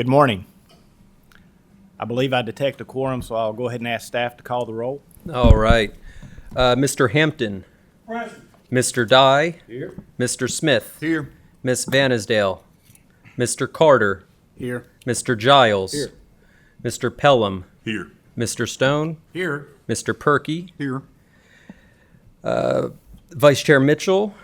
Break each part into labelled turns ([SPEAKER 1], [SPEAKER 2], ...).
[SPEAKER 1] Good morning. I believe I detect a quorum, so I'll go ahead and ask staff to call the roll.
[SPEAKER 2] All right. Mr. Hampton.
[SPEAKER 3] Present.
[SPEAKER 2] Mr. Dye.
[SPEAKER 3] Here.
[SPEAKER 2] Mr. Smith.
[SPEAKER 3] Here.
[SPEAKER 2] Miss Vanisdale. Mr. Carter.
[SPEAKER 3] Here.
[SPEAKER 2] Mr. Giles.
[SPEAKER 3] Here.
[SPEAKER 2] Mr. Pelham.
[SPEAKER 3] Here.
[SPEAKER 2] Mr. Stone.
[SPEAKER 3] Here.
[SPEAKER 2] Mr. Perky.
[SPEAKER 3] Here.
[SPEAKER 2] Vice Chair Mitchell.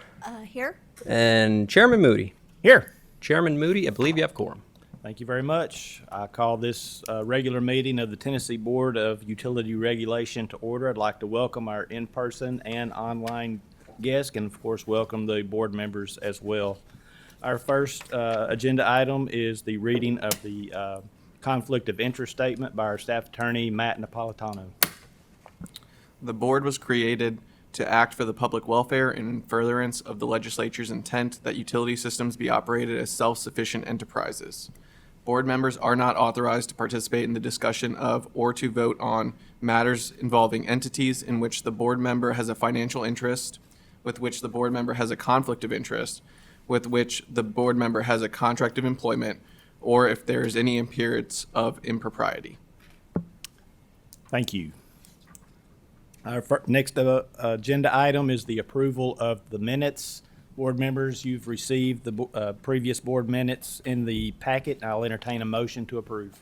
[SPEAKER 4] Here.
[SPEAKER 2] And Chairman Moody.
[SPEAKER 1] Here.
[SPEAKER 2] Chairman Moody, I believe you have quorum.
[SPEAKER 1] Thank you very much. I call this regular meeting of the Tennessee Board of Utility Regulation to order. I'd like to welcome our in-person and online guests, and of course, welcome the board members as well. Our first agenda item is the reading of the conflict of interest statement by our staff attorney, Matt Napolitano.
[SPEAKER 5] The board was created to act for the public welfare and in furtherance of the legislature's intent that utility systems be operated as self-sufficient enterprises. Board members are not authorized to participate in the discussion of or to vote on matters involving entities in which the board member has a financial interest, with which the board member has a conflict of interest, with which the board member has a contract of employment, or if there is any appearance of impropriety.
[SPEAKER 1] Thank you. Our next agenda item is the approval of the minutes. Board members, you've received the previous board minutes in the packet. I'll entertain a motion to approve.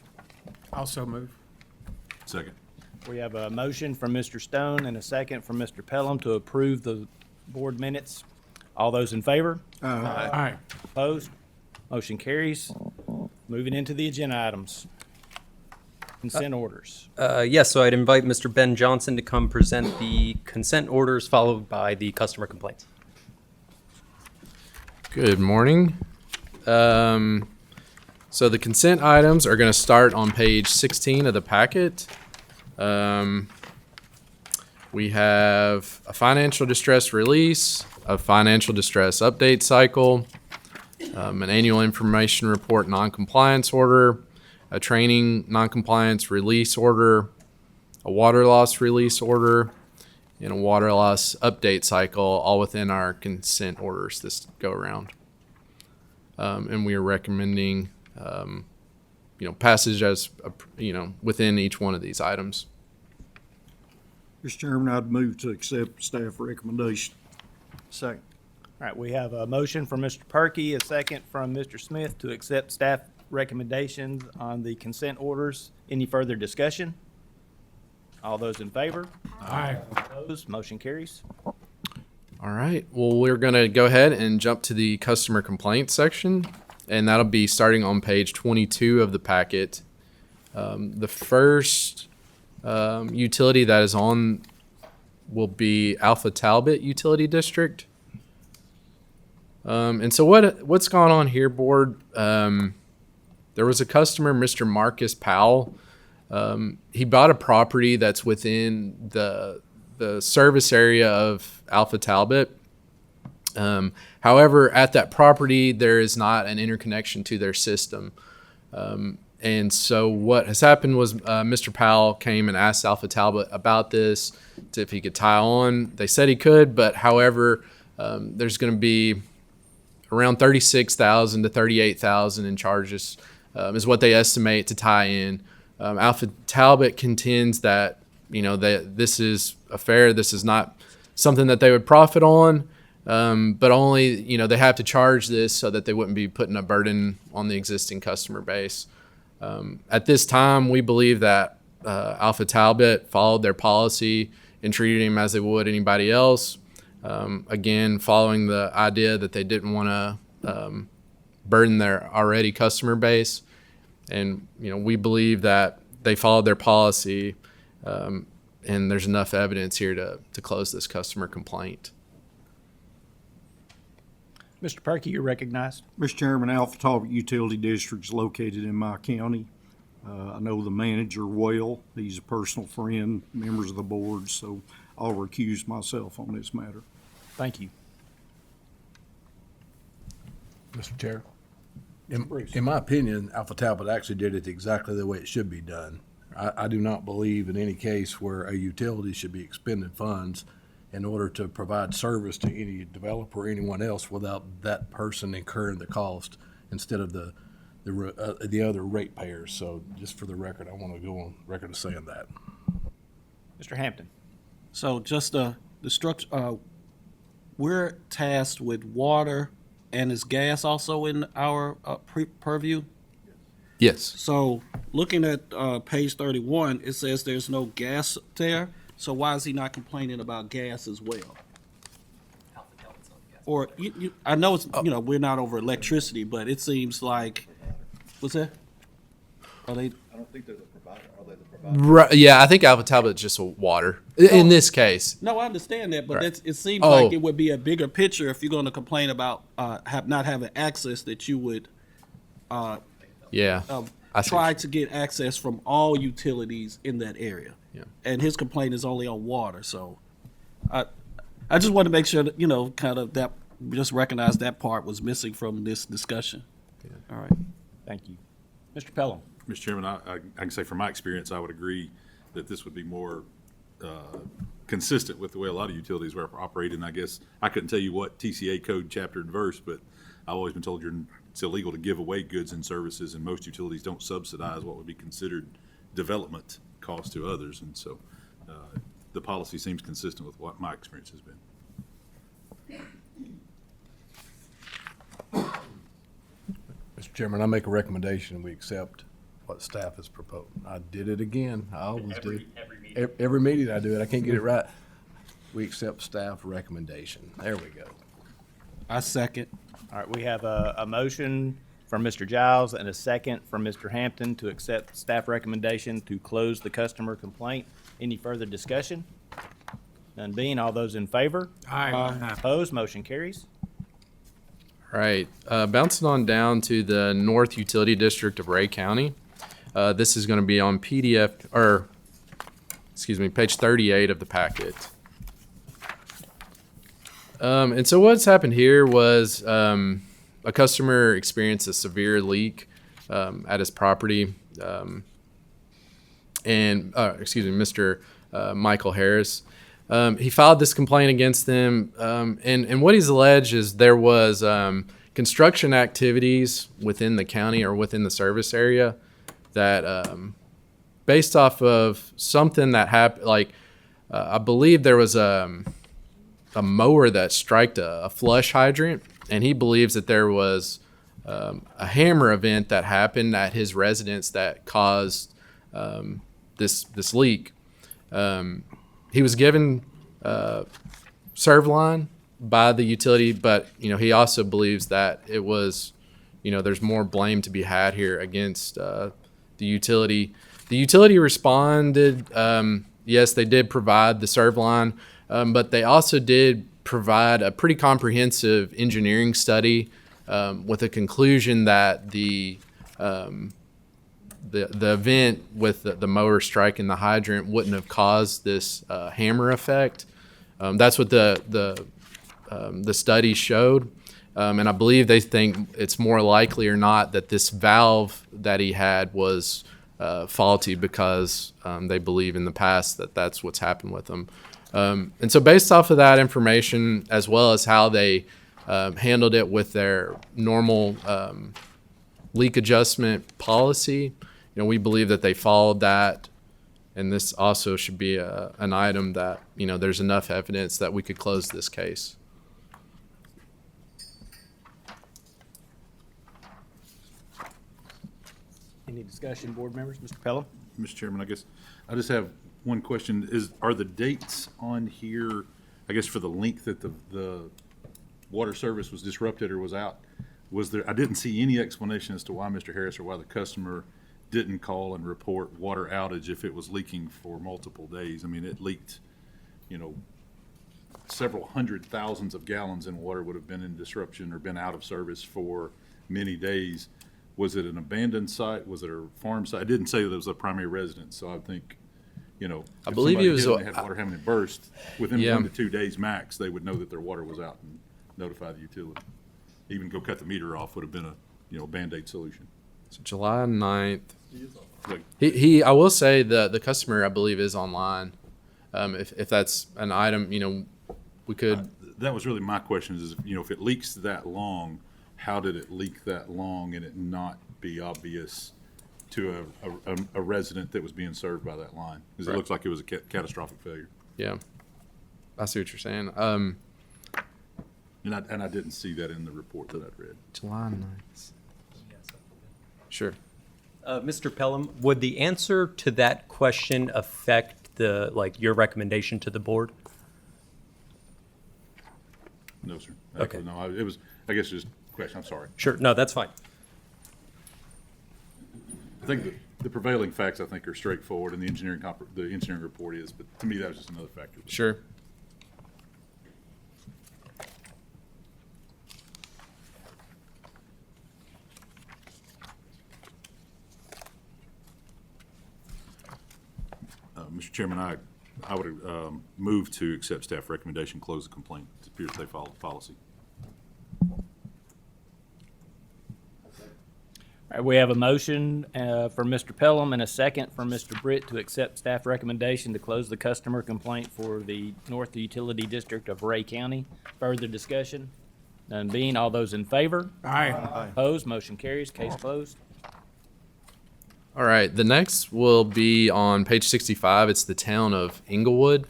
[SPEAKER 3] Also move. Second.
[SPEAKER 1] We have a motion from Mr. Stone and a second from Mr. Pelham to approve the board minutes. All those in favor?
[SPEAKER 3] Aye.
[SPEAKER 1] Opposed? Motion carries. Moving into the agenda items. Consent orders.
[SPEAKER 2] Yes, so I'd invite Mr. Ben Johnson to come present the consent orders, followed by the customer complaints.
[SPEAKER 6] Good morning. So the consent items are going to start on page 16 of the packet. We have a financial distress release, a financial distress update cycle, an annual information report non-compliance order, a training non-compliance release order, a water loss release order, and a water loss update cycle, all within our consent orders this go around. And we are recommending, passage as, within each one of these items.
[SPEAKER 7] Mr. Chairman, I'd move to accept staff recommendation.
[SPEAKER 1] Second. All right, we have a motion from Mr. Perky, a second from Mr. Smith to accept staff recommendations on the consent orders. Any further discussion? All those in favor?
[SPEAKER 3] Aye.
[SPEAKER 1] Opposed? Motion carries.
[SPEAKER 6] All right. Well, we're going to go ahead and jump to the customer complaints section, and that'll be starting on page 22 of the packet. The first utility that is on will be Alpha Talbot Utility District. And so what's going on here, board? There was a customer, Mr. Marcus Powell. He bought a property that's within the service area of Alpha Talbot. However, at that property, there is not an interconnection to their system. And so what has happened was Mr. Powell came and asked Alpha Talbot about this, if he could tie on. They said he could, but however, there's going to be around $36,000 to $38,000 in charges is what they estimate to tie in. Alpha Talbot contends that that this is a fair. This is not something that they would profit on, but only they have to charge this so that they wouldn't be putting a burden on the existing customer base. At this time, we believe that Alpha Talbot followed their policy and treated him as they would anybody else. Again, following the idea that they didn't want to burden their already customer base. And, we believe that they followed their policy, and there's enough evidence here to close this customer complaint.
[SPEAKER 1] Mr. Perky, you're recognized.
[SPEAKER 7] Mr. Chairman, Alpha Talbot Utility District is located in my county. I know the manager well. He's a personal friend, members of the board, so I'll recuse myself on this matter.
[SPEAKER 1] Thank you.
[SPEAKER 3] Mr. Chair. In my opinion, Alpha Talbot actually did it exactly the way it should be done. I do not believe in any case where a utility should be expending funds in order to provide service to any developer or anyone else without that person incurring the cost instead of the the other ratepayers. So just for the record, I want to go on record of saying that.
[SPEAKER 1] Mr. Hampton?
[SPEAKER 4] So just the structure, we're tasked with water, and is gas also in our purview?
[SPEAKER 6] Yes.
[SPEAKER 4] So looking at page 31, it says there's no gas there. So why is he not complaining about gas as well? Or I know it's we're not over electricity, but it seems like what's that? Are they?
[SPEAKER 6] Right, yeah, I think Alpha Tablet's just water in this case.
[SPEAKER 4] No, I understand that, but
[SPEAKER 6] Right.
[SPEAKER 4] it seems
[SPEAKER 6] Oh.
[SPEAKER 4] like it would be a bigger picture if you're going to complain about not having access, that you would
[SPEAKER 6] Yeah. I see.
[SPEAKER 4] try to get access from all utilities in that area.
[SPEAKER 6] Yeah.
[SPEAKER 4] And his complaint is only on water, so I just want to make sure that kind of that just recognize that part was missing from this discussion. All right.
[SPEAKER 1] Thank you. Mr. Pelham?
[SPEAKER 8] Mr. Chairman, I can say from my experience, I would agree that this would be more consistent with the way a lot of utilities were operating. I guess I couldn't tell you what TCA code, chapter and verse, but I've always been told it's illegal to give away goods and services, and most utilities don't subsidize what would be considered development costs to others. And so the policy seems consistent with what my experience has been.
[SPEAKER 3] Mr. Chairman, I make a recommendation, we accept what staff has proposed. I did it again. I always do. Every meeting I do it. I can't get it right. We accept staff recommendation. There we go.
[SPEAKER 4] I second.
[SPEAKER 1] All right, we have a motion from Mr. Giles and a second from Mr. Hampton to accept staff recommendation to close the customer complaint. Any further discussion? None being, all those in favor?
[SPEAKER 4] Aye.
[SPEAKER 1] Opposed, motion carries.
[SPEAKER 6] All right, bouncing on down to the North Utility District of Ray County. This is going to be on page 38 of the packet. And so what's happened here was a customer experienced a severe leak at his property. Mr. Michael Harris. He filed this complaint against them, and what he's alleged is there was construction activities within the county or within the service area that, based off of something that happened, I believe there was a mower that striked a flush hydrant, and he believes that there was a hammer event that happened at his residence that caused this leak. He was given serve line by the utility, but he also believes that it was, there's more blame to be had here against the utility. The utility responded. Yes, they did provide the serve line, but they also did provide a pretty comprehensive engineering study with a conclusion that the event with the mower striking the hydrant wouldn't have caused this hammer effect. That's what the study showed, and I believe they think it's more likely or not that this valve that he had was faulty because they believe in the past that that's what's happened with them. And so based off of that information, as well as how they handled it with their normal leak adjustment policy, we believe that they followed that. And this also should be an item that, there's enough evidence that we could close this case.
[SPEAKER 1] Any discussion, board members? Mr. Pelham?
[SPEAKER 8] Mr. Chairman, I guess I just have one question. Are the dates on here, I guess, for the length that the water service was disrupted or was out? I didn't see any explanation as to why Mr. Harris or why the customer didn't call and report water outage if it was leaking for multiple days. I mean, it leaked, several hundred thousands of gallons in water would have been in disruption or been out of service for many days. Was it an abandoned site? Was it a farm site? I didn't say that it was a primary residence, so I think,
[SPEAKER 6] I believe it was.
[SPEAKER 8] They had water having it burst within
[SPEAKER 6] Yeah.
[SPEAKER 8] 1 to 2 days max. They would know that their water was out and notify the utility. Even go cut the meter off would have been a Band-Aid solution.
[SPEAKER 6] July 9th.
[SPEAKER 8] Like,
[SPEAKER 6] I will say the customer, I believe, is online. If that's an item, we could.
[SPEAKER 8] that was really my question is, if it leaks that long, how did it leak that long and it not be obvious to a resident that was being served by that line. Because it looks like it was a catastrophic failure.
[SPEAKER 6] Yeah. I see what you're saying.
[SPEAKER 8] And I didn't see that in the report that I'd read.
[SPEAKER 6] July 9th. Sure.
[SPEAKER 2] Mr. Pelham, would the answer to that question affect your recommendation to the board?
[SPEAKER 8] No, sir.
[SPEAKER 2] Okay.
[SPEAKER 8] No, it was, I guess just a question, I'm sorry.
[SPEAKER 2] Sure, no, that's fine.
[SPEAKER 8] I think the prevailing facts, I think, are straightforward, and the engineering report is, but to me, that was just another factor.
[SPEAKER 6] Sure.
[SPEAKER 8] Mr. Chairman, I would move to accept staff recommendation, close the complaint. It appears they followed the policy.
[SPEAKER 1] All right, we have a motion for Mr. Pelham and a second from Mr. Britt to accept staff recommendation to close the customer complaint for the North Utility District of Ray County. Further discussion? None being, all those in favor? Aye. Opposed, motion carries, case closed.
[SPEAKER 6] All right, the next will be on page 65. It's the town of Inglewood.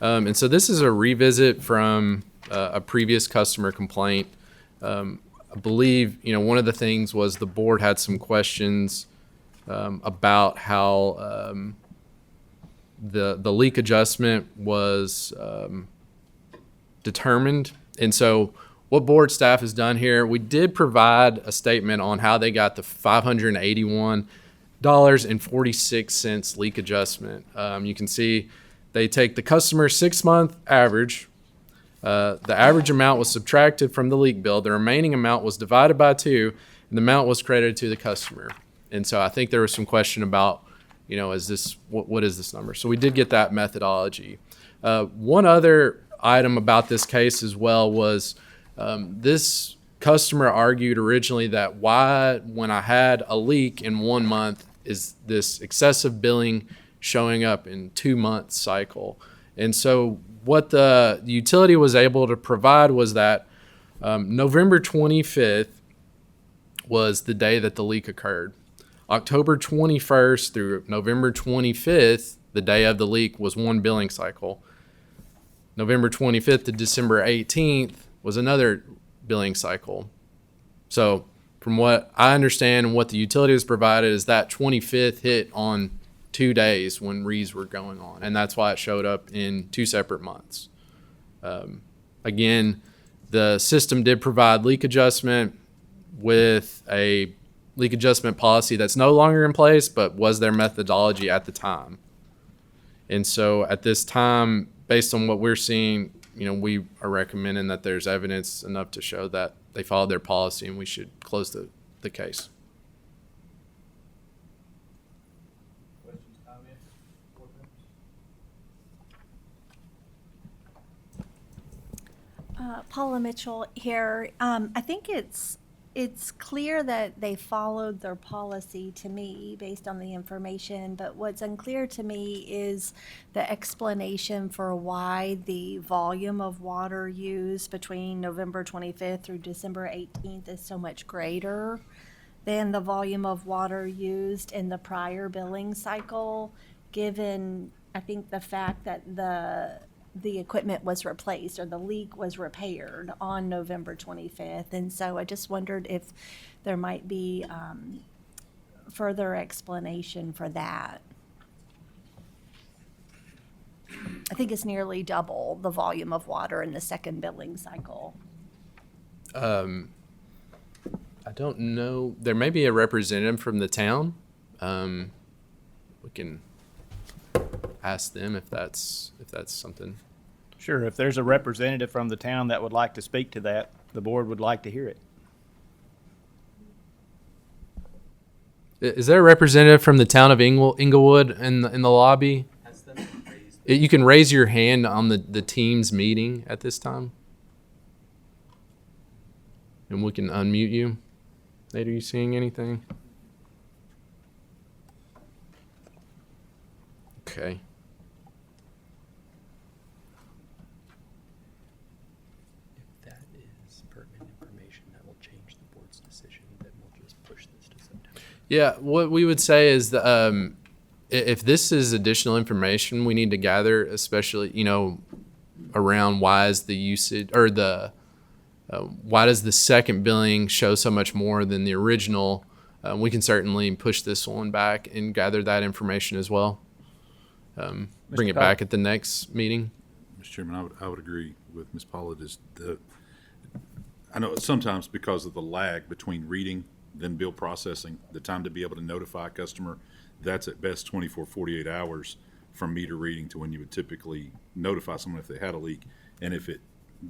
[SPEAKER 6] And so this is a revisit from a previous customer complaint. I believe, one of the things was the board had some questions about how the leak adjustment was determined. And so what board staff has done here, we did provide a statement on how they got the $581.46 leak adjustment. You can see they take the customer's 6-month average. The average amount was subtracted from the leak bill. The remaining amount was divided by 2, and the amount was credited to the customer. And so I think there was some question about, is this what is this number? So we did get that methodology. One other item about this case as well was this customer argued originally that why, when I had a leak in 1 month, is this excessive billing showing up in 2-month cycle. And so what the utility was able to provide was that November 25th was the day that the leak occurred. October 21st through November 25th, the day of the leak, was 1 billing cycle. November 25th to December 18th was another billing cycle. So from what I understand and what the utility has provided is that 25th hit on 2 days when reads were going on, and that's why it showed up in 2 separate months. Again, the system did provide leak adjustment with a leak adjustment policy that's no longer in place, but was their methodology at the time. And so at this time, based on what we're seeing, we are recommending that there's evidence enough to show that they followed their policy and we should close the case.
[SPEAKER 9] Paula Mitchell here. I think it's clear that they followed their policy to me based on the information, but what's unclear to me is the explanation for why the volume of water used between November 25th through December 18th is so much greater than the volume of water used in the prior billing cycle, given, I think, the fact that the equipment was replaced or the leak was repaired on November 25th. And so I just wondered if there might be further explanation for that. I think it's nearly double the volume of water in the second billing cycle.
[SPEAKER 6] I don't know. There may be a representative from the town. We can ask them if that's something.
[SPEAKER 1] Sure, if there's a representative from the town that would like to speak to that, the board would like to hear it.
[SPEAKER 6] Is there a representative from the town of Inglewood in the lobby? You can raise your hand on the team's meeting at this time, and we can unmute you. Nate, are you seeing anything? Okay.
[SPEAKER 2] If that is pertinent information that will change the board's decision, then we'll just push this to
[SPEAKER 6] Yeah, what we would say is that if this is additional information we need to gather, especially around why is the usage or why does the second billing show so much more than the original, we can certainly push this one back and gather that information as well. Bring it back at the next meeting.
[SPEAKER 8] Mr. Chairman, I would agree with Ms. Pollard. I know sometimes because of the lag between reading then bill processing, the time to be able to notify a customer, that's at best 24, 48 hours from meter reading to when you would typically notify someone if they had a leak. And if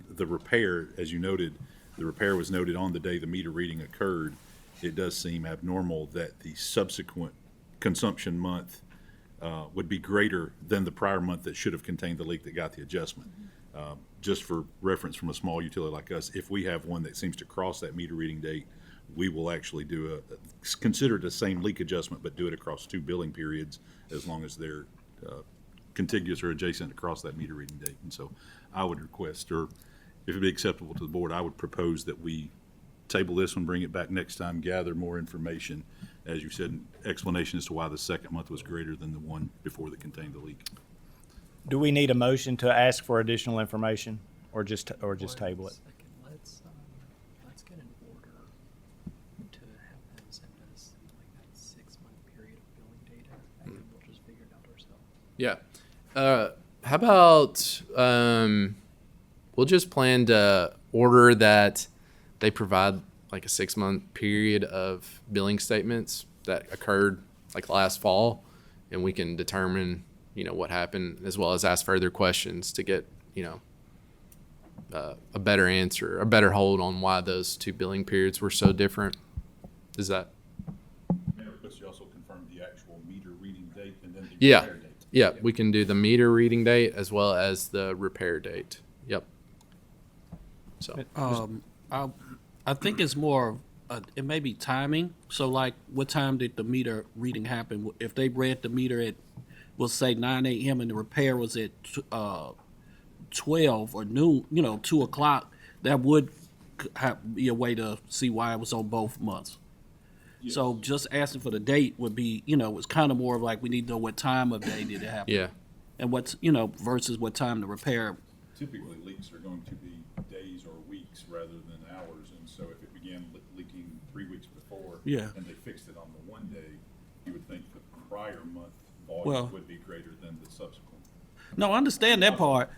[SPEAKER 8] the repair, as you noted, the repair was noted on the day the meter reading occurred, it does seem abnormal that the subsequent consumption month would be greater than the prior month that should have contained the leak that got the adjustment. Just for reference from a small utility like us, if we have one that seems to cross that meter reading date, we will actually consider it the same leak adjustment, but do it across 2 billing periods as long as they're contiguous or adjacent across that meter reading date. And so I would request, or if it'd be acceptable to the board, I would propose that we table this one, bring it back next time, gather more information, as you said, an explanation as to why the second month was greater than the one before that contained the leak.
[SPEAKER 1] Do we need a motion to ask for additional information or just table it?
[SPEAKER 2] Let's get an order to have them send us like that 6-month period of billing data, and then we'll just figure it out ourselves.
[SPEAKER 6] Yeah. How about we'll just plan to order that they provide like a 6-month period of billing statements that occurred like last fall, and we can determine what happened, as well as ask further questions to get a better answer, a better hold on why those 2 billing periods were so different. Is that?
[SPEAKER 8] May I request you also confirm the actual meter reading date and then the
[SPEAKER 6] Yeah.
[SPEAKER 8] repair date?
[SPEAKER 6] Yeah, we can do the meter reading date as well as the repair date. Yep. So,
[SPEAKER 4] I think it's more, it may be timing. So like, what time did the meter reading happen? If they read the meter at, we'll say 9 a.m. and the repair was at 12 or noon, 2 o'clock, that would be a way to see why it was on both months.
[SPEAKER 8] Yes.
[SPEAKER 4] So just asking for the date would be, it's kind of more of like, we need to know what time of day did it happen.
[SPEAKER 6] yeah.
[SPEAKER 4] And what's, versus what time the repair.
[SPEAKER 8] Typically, leaks are going to be days or weeks rather than hours, and so if it began leaking 3 weeks before,
[SPEAKER 4] Yeah.
[SPEAKER 8] and they fixed it on the one day, you would think the prior month
[SPEAKER 4] Well-
[SPEAKER 8] volume would be greater than the subsequent.
[SPEAKER 4] No, I understand that part.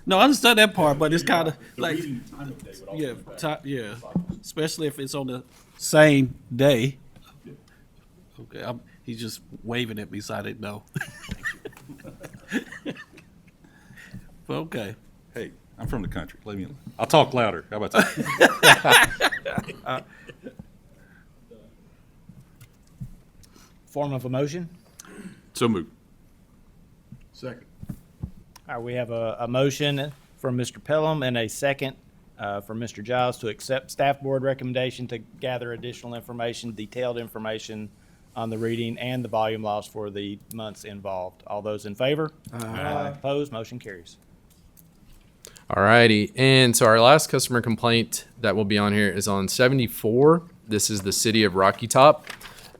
[SPEAKER 4] But it's kind of
[SPEAKER 8] The
[SPEAKER 4] like,
[SPEAKER 8] reading time of day would also
[SPEAKER 4] yeah,
[SPEAKER 8] impact
[SPEAKER 4] yeah.
[SPEAKER 8] cycles.
[SPEAKER 4] Especially if it's on the same day. Okay, he's just waving at me, so I didn't know. But okay.
[SPEAKER 8] Hey, I'm from the country, leave me alone. I'll talk louder, how about that?
[SPEAKER 1] Form of a motion?
[SPEAKER 8] So moved.
[SPEAKER 3] Second.
[SPEAKER 1] All right, we have a motion from Mr. Pelham and a second from Mr. Giles to accept staff board recommendation to gather additional information, detailed information on the reading and the volume loss for the months involved. All those in favor? Aye. Opposed? Motion carries.
[SPEAKER 6] All righty. And so our last customer complaint that will be on here is on 74. This is the city of Rocky Top.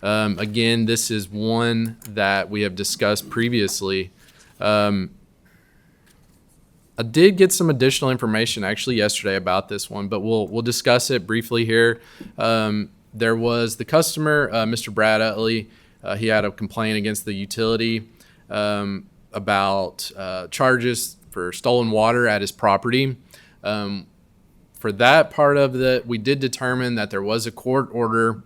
[SPEAKER 6] Again, this is one that we have discussed previously. I did get some additional information actually yesterday about this one, but we'll discuss it briefly here. There was the customer, Mr. Brad Utley. He had a complaint against the utility about charges for stolen water at his property. For that part of it, we did determine that there was a court order.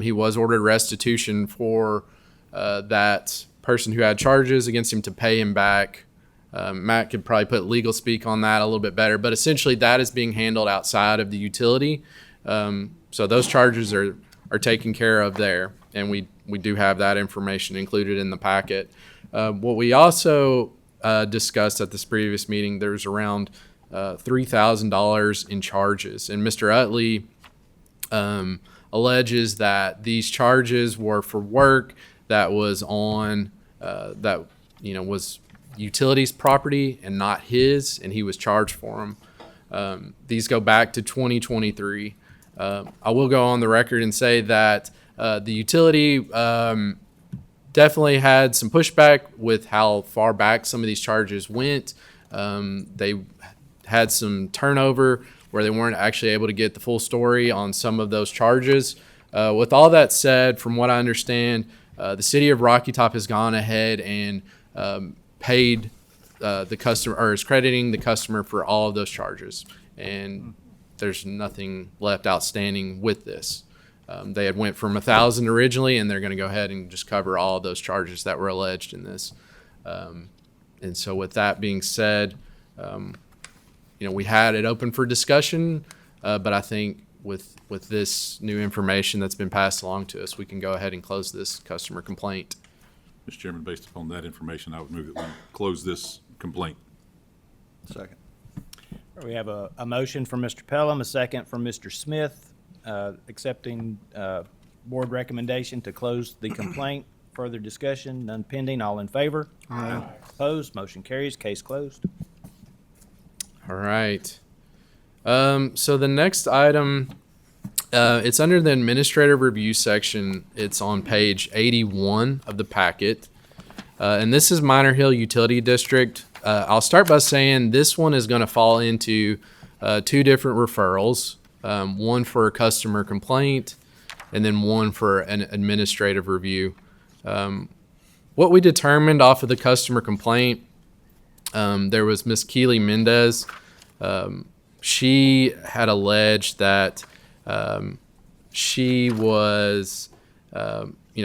[SPEAKER 6] He was ordered restitution for that person who had charges against him to pay him back. Matt could probably put legal speak on that a little bit better, but essentially that is being handled outside of the utility. So those charges are taken care of there, and we do have that information included in the packet. What we also discussed at this previous meeting, there's around $3,000 in charges, and Mr. Utley alleges that these charges were for work that was on was utilities property and not his, and he was charged for them. These go back to 2023. I will go on the record and say that The utility definitely had some pushback with how far back some of these charges went. They had some turnover where they weren't actually able to get the full story on some of those charges. With all that said, from what I understand, the city of Rocky Top has gone ahead and paid the customer, or is crediting the customer for all of those charges. And there's nothing left outstanding with this. They had went from 1,000 originally, and they're going to go ahead and just cover all of those charges that were alleged in this. And so with that being said, we had it open for discussion, but I think with this new information that's been passed along to us, we can go ahead and close this customer complaint.
[SPEAKER 8] Mr. Chairman, based upon that information, I would move that we close this complaint.
[SPEAKER 3] Second.
[SPEAKER 1] We have a motion from Mr. Pelham, a second from Mr. Smith, accepting board recommendation to close the complaint. Further discussion, none pending, all in favor? Aye. Opposed, motion carries, case closed.
[SPEAKER 6] All right. So the next item, it's under the administrative review section. It's on page 81 of the packet. And this is Minor Hill Utility District. I'll start by saying this one is going to fall into two different referrals, one for a customer complaint and then one for an administrative review. What we determined off of the customer complaint, there was Miss Keely Mendez. She had alleged that she was,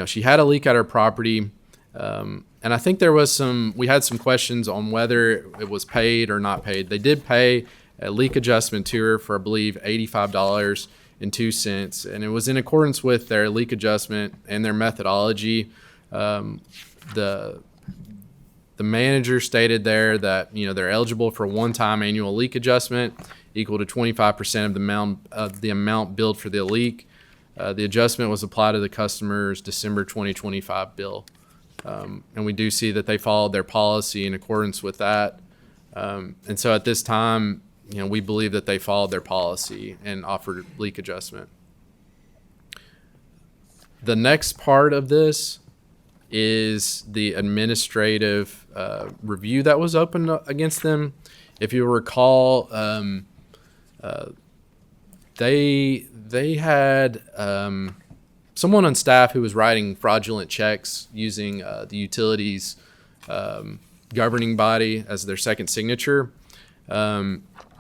[SPEAKER 6] she had a leak at her property. And I think we had some questions on whether it was paid or not paid. They did pay a leak adjustment to her for, I believe, $85.02. And it was in accordance with their leak adjustment and their methodology. The manager stated there that, they're eligible for a one-time annual leak adjustment equal to 25% of the amount billed for the leak. The adjustment was applied to the customer's December 2025 bill. And we do see that they followed their policy in accordance with that. And so at this time, we believe that they followed their policy and offered leak adjustment. The next part of this is the administrative review that was opened against them. If you recall, they had someone on staff who was writing fraudulent checks using the utilities governing body as their second signature.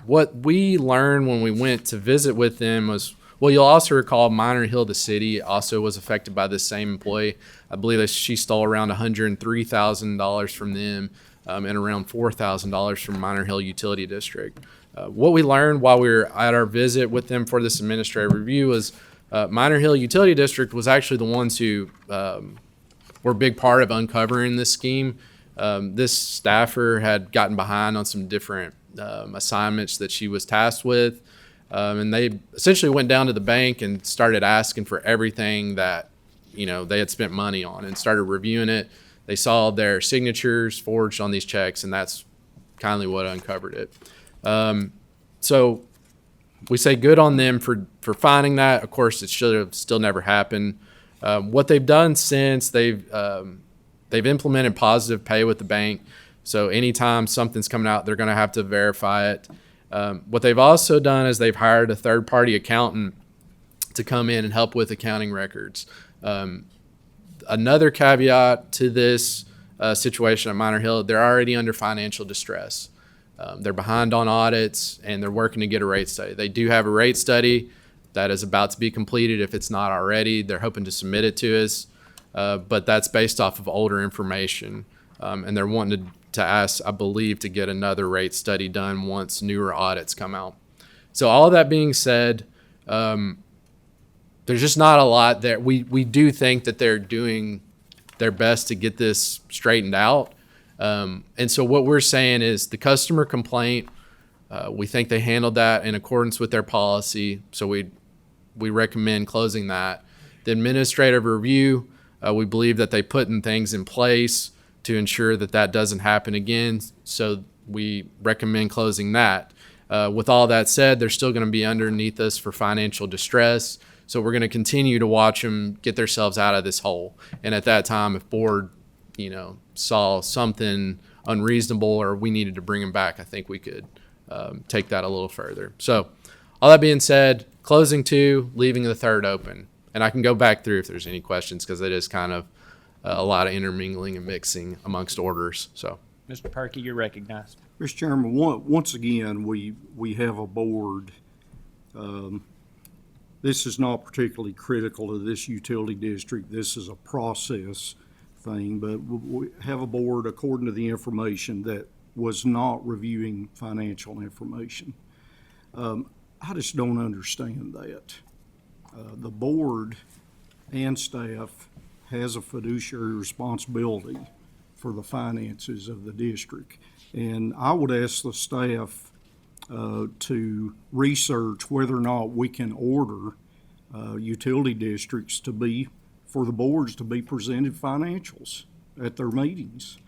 [SPEAKER 6] What we learned when we went to visit with them was, well, you'll also recall Minor Hill, the city, also was affected by this same employee. I believe that she stole around $103,000 from them and around $4,000 from Minor Hill Utility District. What we learned while we were at our visit with them for this administrative review was Minor Hill Utility District was actually the ones who were a big part of uncovering this scheme. This staffer had gotten behind on some different assignments that she was tasked with. And they essentially went down to the bank and started asking for everything that, they had spent money on and started reviewing it. They saw their signatures forged on these checks, and that's kindly what uncovered it. So we say good on them for finding that. Of course, it should have still never happened. What they've done since, they've implemented positive pay with the bank. So anytime something's coming out, they're going to have to verify it. What they've also done is they've hired a third-party accountant to come in and help with accounting records. Another caveat to this situation at Minor Hill, they're already under financial distress. They're behind on audits, and they're working to get a rate study. They do have a rate study that is about to be completed if it's not already. They're hoping to submit it to us, but that's based off of older information. And they're wanting to ask, I believe, to get another rate study done once newer audits come out. So all of that being said, there's just not a lot there. We do think that they're doing their best to get this straightened out. And so what we're saying is the customer complaint, we think they handled that in accordance with their policy. So we recommend closing that. The administrative review, we believe that they put in things in place to ensure that that doesn't happen again. So we recommend closing that. With all that said, they're still going to be underneath us for financial distress. So we're going to continue to watch them get themselves out of this hole. And at that time, if board, saw something unreasonable or we needed to bring them back, I think we could take that a little further. So all that being said, closing 2, leaving the 3rd open. And I can go back through if there's any questions because it is kind of a lot of intermingling and mixing amongst orders. So
[SPEAKER 1] Mr. Perky, you're recognized.
[SPEAKER 7] Mr. Chairman, once again, we have a board. This is not particularly critical to this utility district. This is a process thing, but we have a board, according to the information, that was not reviewing financial information. I just don't understand that. The board and staff has a fiduciary responsibility for the finances of the district. And I would ask the staff to research whether or not we can order utility districts for the boards to be presented financials at their meetings.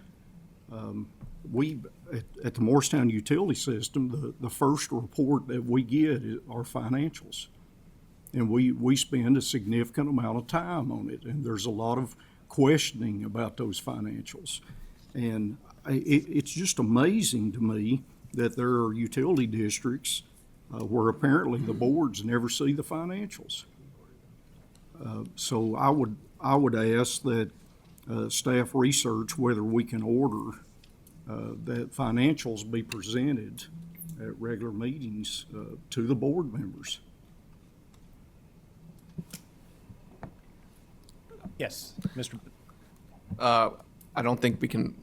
[SPEAKER 7] At the Morristown Utility System, the first report that we get are financials. And we spend a significant amount of time on it, and there's a lot of questioning about those financials. And it's just amazing to me that there are utility districts where apparently the boards never see the financials. So I would ask that staff research whether we can order that financials be presented at regular meetings to the board members.
[SPEAKER 1] Yes, Mr.
[SPEAKER 5] I don't think we can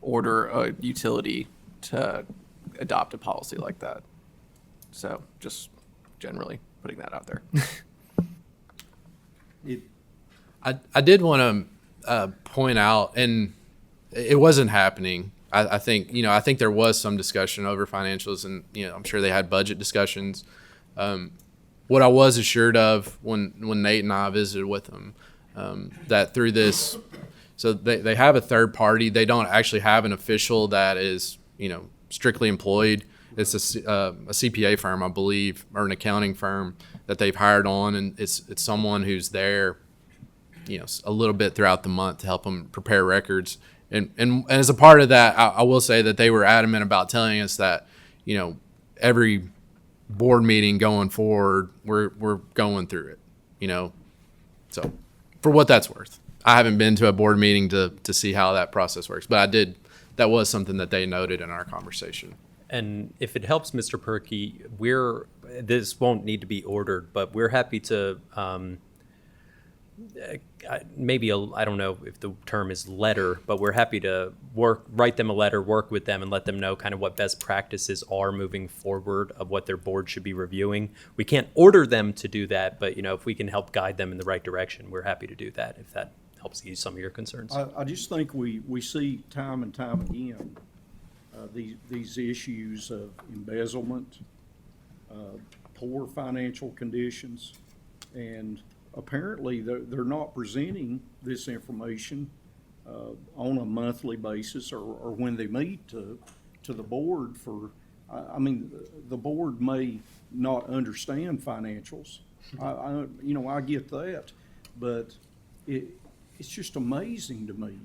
[SPEAKER 5] order a utility to adopt a policy like that. So just generally putting that out there.
[SPEAKER 6] I did want to point out, and it wasn't happening. I think there was some discussion over financials, and I'm sure they had budget discussions. What I was assured of when Nate and I visited with them, that through this, so they have a third party. They don't actually have an official that is strictly employed. It's a CPA firm, I believe, or an accounting firm that they've hired on, and it's someone who's there, a little bit throughout the month to help them prepare records. And as a part of that, I will say that they were adamant about telling us that, every board meeting going forward, we're going through it, So for what that's worth, I haven't been to a board meeting to see how that process works, but that was something that they noted in our conversation.
[SPEAKER 10] And if it helps, Mr. Perky, this won't need to be ordered, but we're happy to, I don't know if the term is letter, but we're happy to write them a letter, work with them, and let them know kind of what best practices are moving forward of what their board should be reviewing. We can't order them to do that, but if we can help guide them in the right direction, we're happy to do that if that helps ease some of your concerns.
[SPEAKER 7] I just think we see time and time again these issues of embezzlement, poor financial conditions, and apparently they're not presenting this information on a monthly basis or when they meet to the board the board may not understand financials. I get that, but it's just amazing to me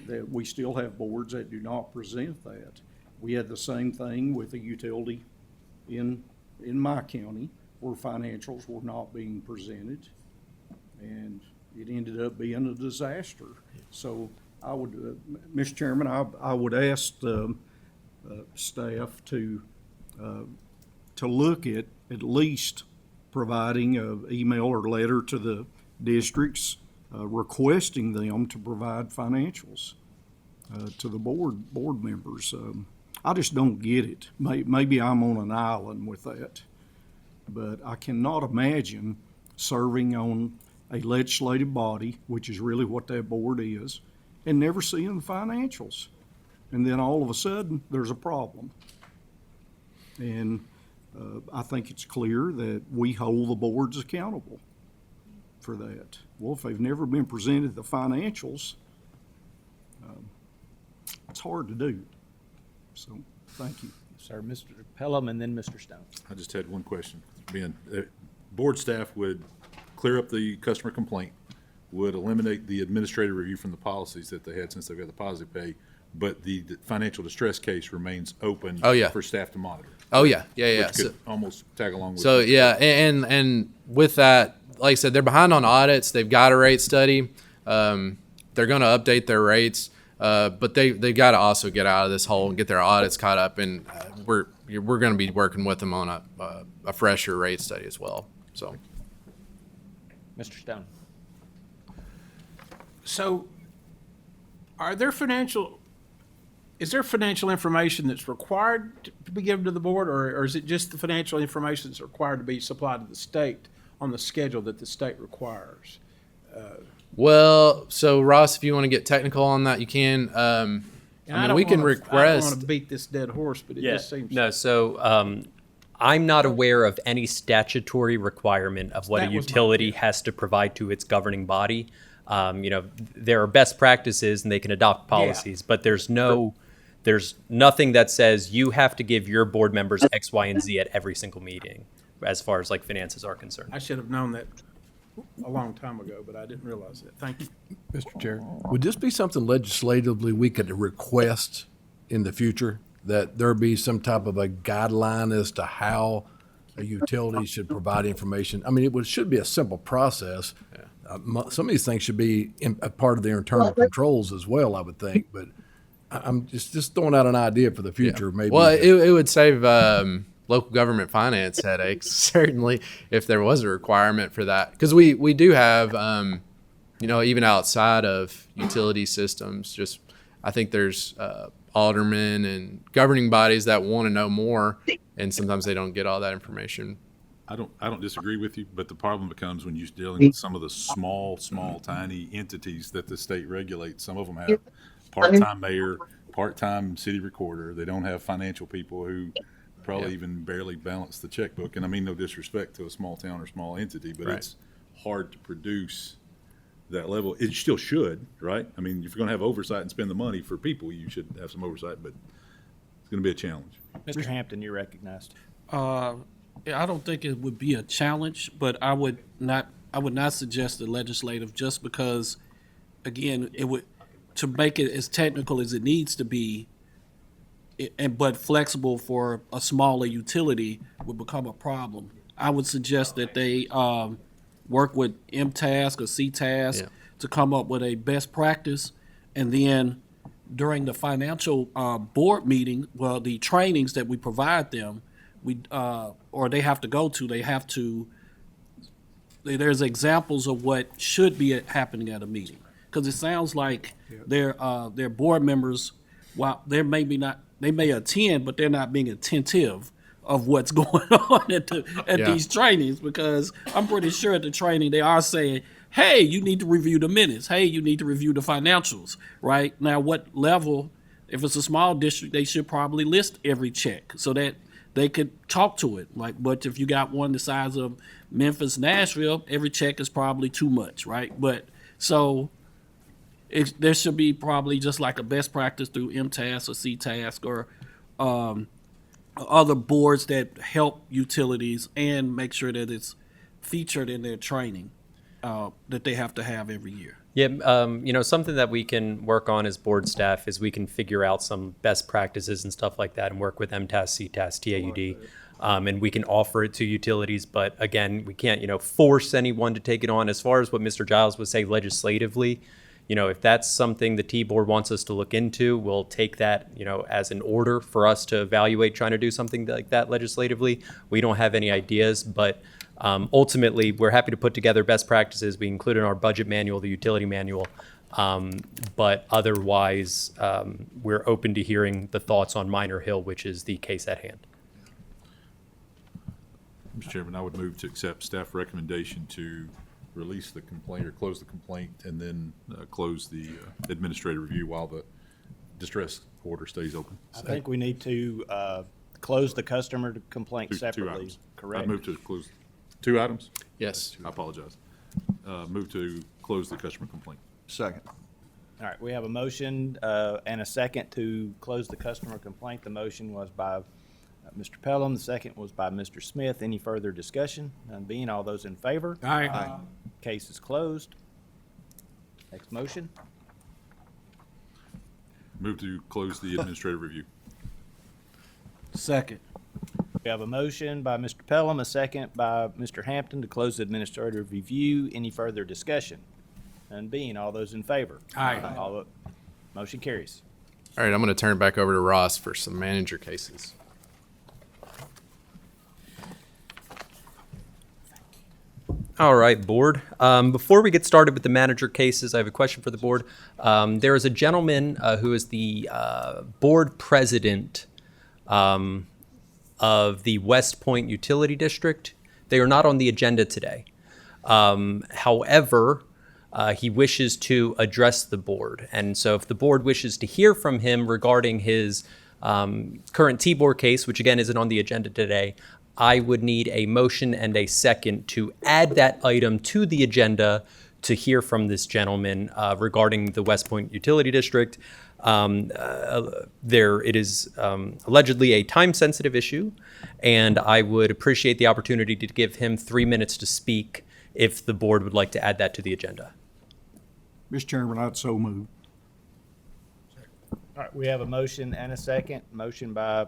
[SPEAKER 7] that we still have boards that do not present that. We had the same thing with a utility in my county where financials were not being presented, and it ended up being a disaster. So I would, Mr. Chairman, I would ask staff to look at least providing an email or letter to the districts requesting them to provide financials to the board members. I just don't get it. Maybe I'm on an island with that, but I cannot imagine serving on a legislative body, which is really what that board is, and never seeing the financials. And then all of a sudden, there's a problem. And I think it's clear that we hold the boards accountable for that. Well, if they've never been presented the financials, it's hard to do. So, thank you.
[SPEAKER 1] Sir, Mr. Pelham and then Mr. Stone.
[SPEAKER 8] I just had one question. Board staff would clear up the customer complaint, would eliminate the administrative review from the policies that they had since they've got the positive pay, but the financial distress case remains open.
[SPEAKER 6] Oh, yeah.
[SPEAKER 8] For staff to monitor.
[SPEAKER 6] Oh, yeah, yeah.
[SPEAKER 8] Which could almost tag along with.
[SPEAKER 6] So yeah, and with that, like I said, they're behind on audits. They've got a rate study. They're going to update their rates, but they've got to also get out of this hole and get their audits caught up. And we're going to be working with them on a fresher rate study as well. So
[SPEAKER 1] Mr. Stone.
[SPEAKER 11] So, is there financial information that's required to be given to the board, or is it just the financial information that's required to be supplied to the state on the schedule that the state requires?
[SPEAKER 6] well, so Ross, if you want to get technical on that, you can. I
[SPEAKER 11] And
[SPEAKER 6] mean,
[SPEAKER 11] don't
[SPEAKER 6] we can
[SPEAKER 11] wanna- I don't
[SPEAKER 6] request.
[SPEAKER 11] want to beat this dead horse, but it just seems.
[SPEAKER 10] No, so I'm not aware of any statutory requirement of what a
[SPEAKER 11] That was my
[SPEAKER 10] utility has to provide to its governing body. There are best practices and they can adopt policies, but there's nothing that says you have to give your board members X, Y, and Z at every single meeting, as far as like finances are concerned.
[SPEAKER 11] I should have known that a long time ago, but I didn't realize that. Thank you.
[SPEAKER 3] Mr. Chair, would this be something legislatively we could request in the future? That there be some type of a guideline as to how a utility should provide information? I mean, should be a simple process. Some of these things should be a part of their internal controls as well, I would think, but I'm just throwing out an idea for the future, maybe.
[SPEAKER 6] Well, it would save local government finance headaches, certainly, if there was a requirement for that. Because we do have, even outside of utility systems, just I think there's aldermen and governing bodies that want to know more, and sometimes they don't get all that information.
[SPEAKER 8] I don't disagree with you, but the problem becomes when you're dealing with some of the small, tiny entities that the state regulates. Some of them have part-time mayor, part-time city recorder. They don't have financial people who probably even barely balance the checkbook. And I mean no disrespect to a small town or small entity, but
[SPEAKER 6] Right.
[SPEAKER 8] it's hard to produce that level. It still should, right? I mean, if you're going to have oversight and spend the money for people, you should have some oversight, but it's going to be a challenge.
[SPEAKER 1] Mr. Hampton, you're recognized.
[SPEAKER 4] I don't think it would be a challenge, but I would not suggest the legislative, just because, again, it would, to make it as technical as it needs to be, but flexible for a smaller utility would become a problem. I would suggest that they work with MTask or CTask
[SPEAKER 6] Yeah.
[SPEAKER 4] to come up with a best practice, and then during the financial board meeting, well, the trainings that we provide them, or they have to go to, there's examples of what should be happening at a meeting. Because it sounds like their board members, while they may attend, but they're not being attentive of what's going on at
[SPEAKER 6] Yeah.
[SPEAKER 4] these trainings, because I'm pretty sure at the training they are saying, hey, you need to review the minutes. Hey, you need to review the financials, right? Now, what level, if it's a small district, they should probably list every check so that they could talk to it. But if you got one the size of Memphis, Nashville, every check is probably too much, right? But so there should be probably just like a best practice through MTask or CTask or other boards that help utilities, and make sure that it's featured in their training that they have to have every year.
[SPEAKER 10] Yeah, something that we can work on as board staff is we can figure out some best practices and stuff like that and work with MTask, CTask, TAUD, and we can offer it to utilities. But again, we can't, force anyone to take it on. As far as what Mr. Giles would say legislatively, if that's something the T-Board wants us to look into, we'll take that, as an order for us to evaluate trying to do something like that legislatively. We don't have any ideas, but ultimately, we're happy to put together best practices. We include in our budget manual, the utility manual. But otherwise, we're open to hearing the thoughts on Minor Hill, which is the case at hand.
[SPEAKER 8] Mr. Chairman, I would move to accept staff recommendation to release the complaint or close the complaint and then close the administrative review while the distress order stays open.
[SPEAKER 1] I think we need to close the customer complaint
[SPEAKER 8] Two
[SPEAKER 1] separately,
[SPEAKER 8] items.
[SPEAKER 1] correct?
[SPEAKER 8] I move to close 2 items.
[SPEAKER 6] Yes.
[SPEAKER 8] I apologize. Move to close the customer complaint.
[SPEAKER 3] Second.
[SPEAKER 1] All right, we have a motion and a second to close the customer complaint. The motion was by Mr. Pelham. The second was by Mr. Smith. Any further discussion? None being, all those in favor?
[SPEAKER 11] All right.
[SPEAKER 1] Case is closed. Next motion.
[SPEAKER 8] Move to close the administrative review.
[SPEAKER 11] Second.
[SPEAKER 1] We have a motion by Mr. Pelham, a second by Mr. Hampton to close the administrative review. Any further discussion? None being, all those in favor?
[SPEAKER 11] Aye.
[SPEAKER 1] Motion carries.
[SPEAKER 6] All right, I'm going to turn it back over to Ross for some manager cases.
[SPEAKER 10] All right, board. Before we get started with the manager cases, I have a question for the board. There is a gentleman who is the board president of the West Point Utility District. They are not on the agenda today. However, he wishes to address the board. And so if the board wishes to hear from him regarding his current T-board case, which again isn't on the agenda today, I would need a motion and a second to add that item to the agenda to hear from this gentleman regarding the West Point Utility District. It is allegedly a time-sensitive issue, and I would appreciate the opportunity to give him 3 minutes to speak if the board would like to add that to the agenda.
[SPEAKER 7] Mr. Chairman, I'd so move.
[SPEAKER 1] All right, we have a motion and a second. Motion by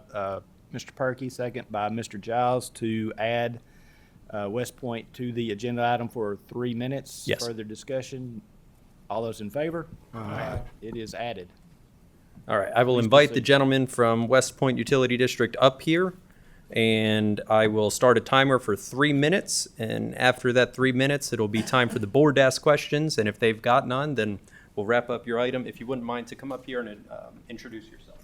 [SPEAKER 1] Mr. Perky, second by Mr. Giles to add West Point to the agenda item for 3 minutes.
[SPEAKER 10] Yes.
[SPEAKER 1] Further discussion? All those in favor? Aye. It is added.
[SPEAKER 10] All right, I will
[SPEAKER 1] Please
[SPEAKER 10] invite the
[SPEAKER 1] proceed.
[SPEAKER 10] gentleman from West Point Utility District up here, and I will start a timer for 3 minutes, and after that 3 minutes, it'll be time for the board to ask questions, and if they've got none, then we'll wrap up your item. If you wouldn't mind to come up here and introduce yourself.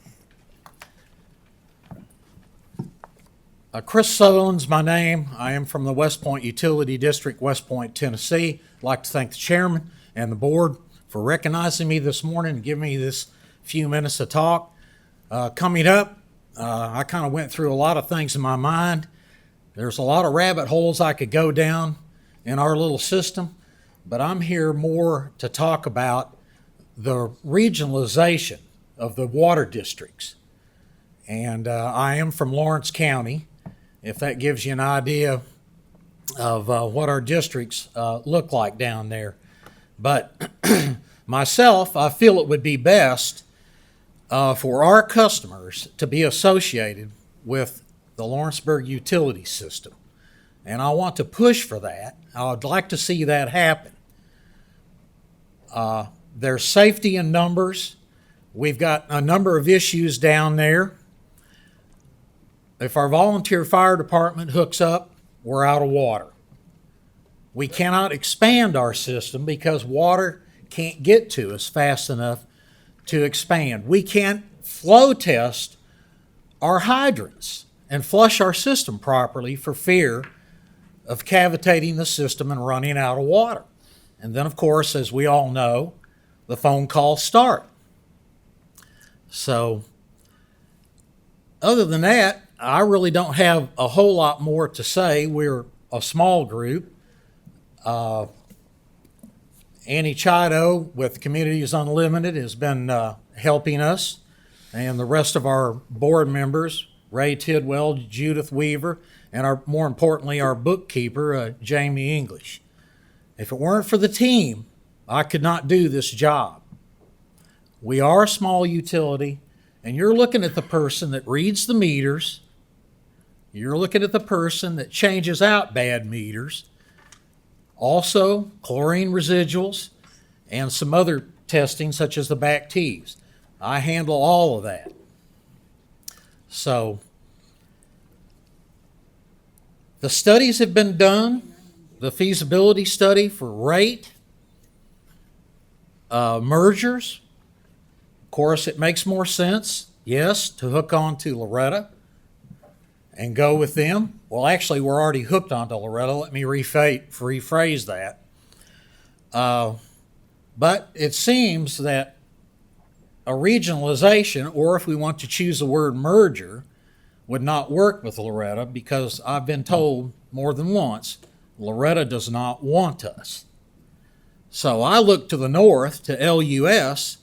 [SPEAKER 12] Chris Sutherland's my name. I am from the West Point Utility District, West Point, Tennessee. I'd like to thank the chairman and the board for recognizing me this morning and giving me this few minutes to talk. Coming up, I kind of went through a lot of things in my mind. There's a lot of rabbit holes I could go down in our little system, but I'm here more to talk about the regionalization of the water districts. And I am from Lawrence County, if that gives you an idea of what our districts look like down there. But myself, I feel it would be best for our customers to be associated with the Lawrenceburg utility system. And I want to push for that. I would like to see that happen. There's safety in numbers. We've got a number of issues down there. If our volunteer fire department hooks up, we're out of water. We cannot expand our system because water can't get to us fast enough to expand. We can't flow test our hydrants and flush our system properly for fear of cavitating the system and running out of water. And then, of course, as we all know, the phone calls start. So, other than that, I really don't have a whole lot more to say. We're a small group. Annie Chido with Communities Unlimited has been helping us, and the rest of our board members, Ray Tidwell, Judith Weaver, and more importantly, our bookkeeper, Jamie English. If it weren't for the team, I could not do this job. We are a small utility, and you're looking at the person that reads the meters. You're looking at the person that changes out bad meters. Also, chlorine residuals and some other testing such as the back tees. I handle all of that. So, the studies have been done. The feasibility study for rate, mergers. Of course, it makes more sense, yes, to hook on to Loretta and go with them. Well, actually, we're already hooked onto Loretta. Let me rephrase that. But it seems that a regionalization, or if we want to choose the word merger, would not work with Loretta because I've been told more than once, Loretta does not want us. So I look to the north to LUS,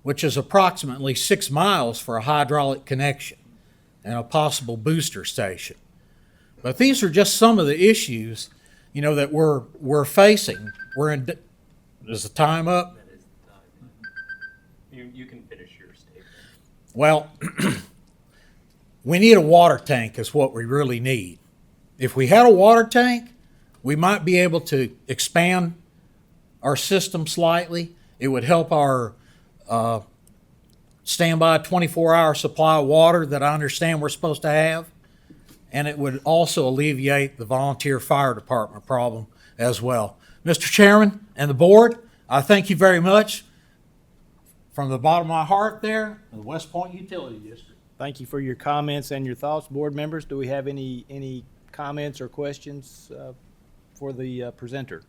[SPEAKER 12] which is approximately 6 miles for a hydraulic connection and a possible booster station. But these are just some of the issues that we're facing. We're in. Is the time up?
[SPEAKER 10] You can finish your statement.
[SPEAKER 12] Well, we need a water tank is what we really need. If we had a water tank, we might be able to expand our system slightly. It would help our standby 24-hour supply of water that I understand we're supposed to have. And it would also alleviate the volunteer fire department problem as well. Mr. Chairman and the board, I thank you very much from the bottom of my heart there, the West Point Utility District.
[SPEAKER 1] Thank you for your comments and your thoughts. Board members, do we have any comments or questions for the presenter?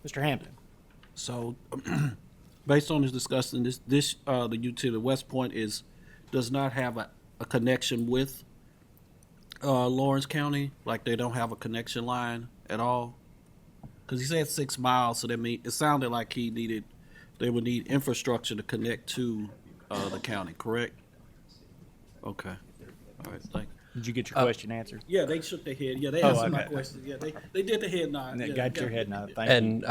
[SPEAKER 1] Mr. Hampton.
[SPEAKER 4] So, based on this discussion, the utility West Point does not have a connection with Lawrence County. Like they don't have a connection line at all. Because he said 6 miles, so that means it sounded like they would need infrastructure to connect to the county. Correct? Okay. All right. Thank you.
[SPEAKER 1] Did you get your question answered?
[SPEAKER 4] Yeah, they shook their head. Yeah, they
[SPEAKER 1] Oh,
[SPEAKER 4] answered my
[SPEAKER 1] okay.
[SPEAKER 4] question. Yeah, they did the head nod. Yeah,
[SPEAKER 1] Got your
[SPEAKER 4] yeah.
[SPEAKER 1] head nod. Thank you.
[SPEAKER 10] And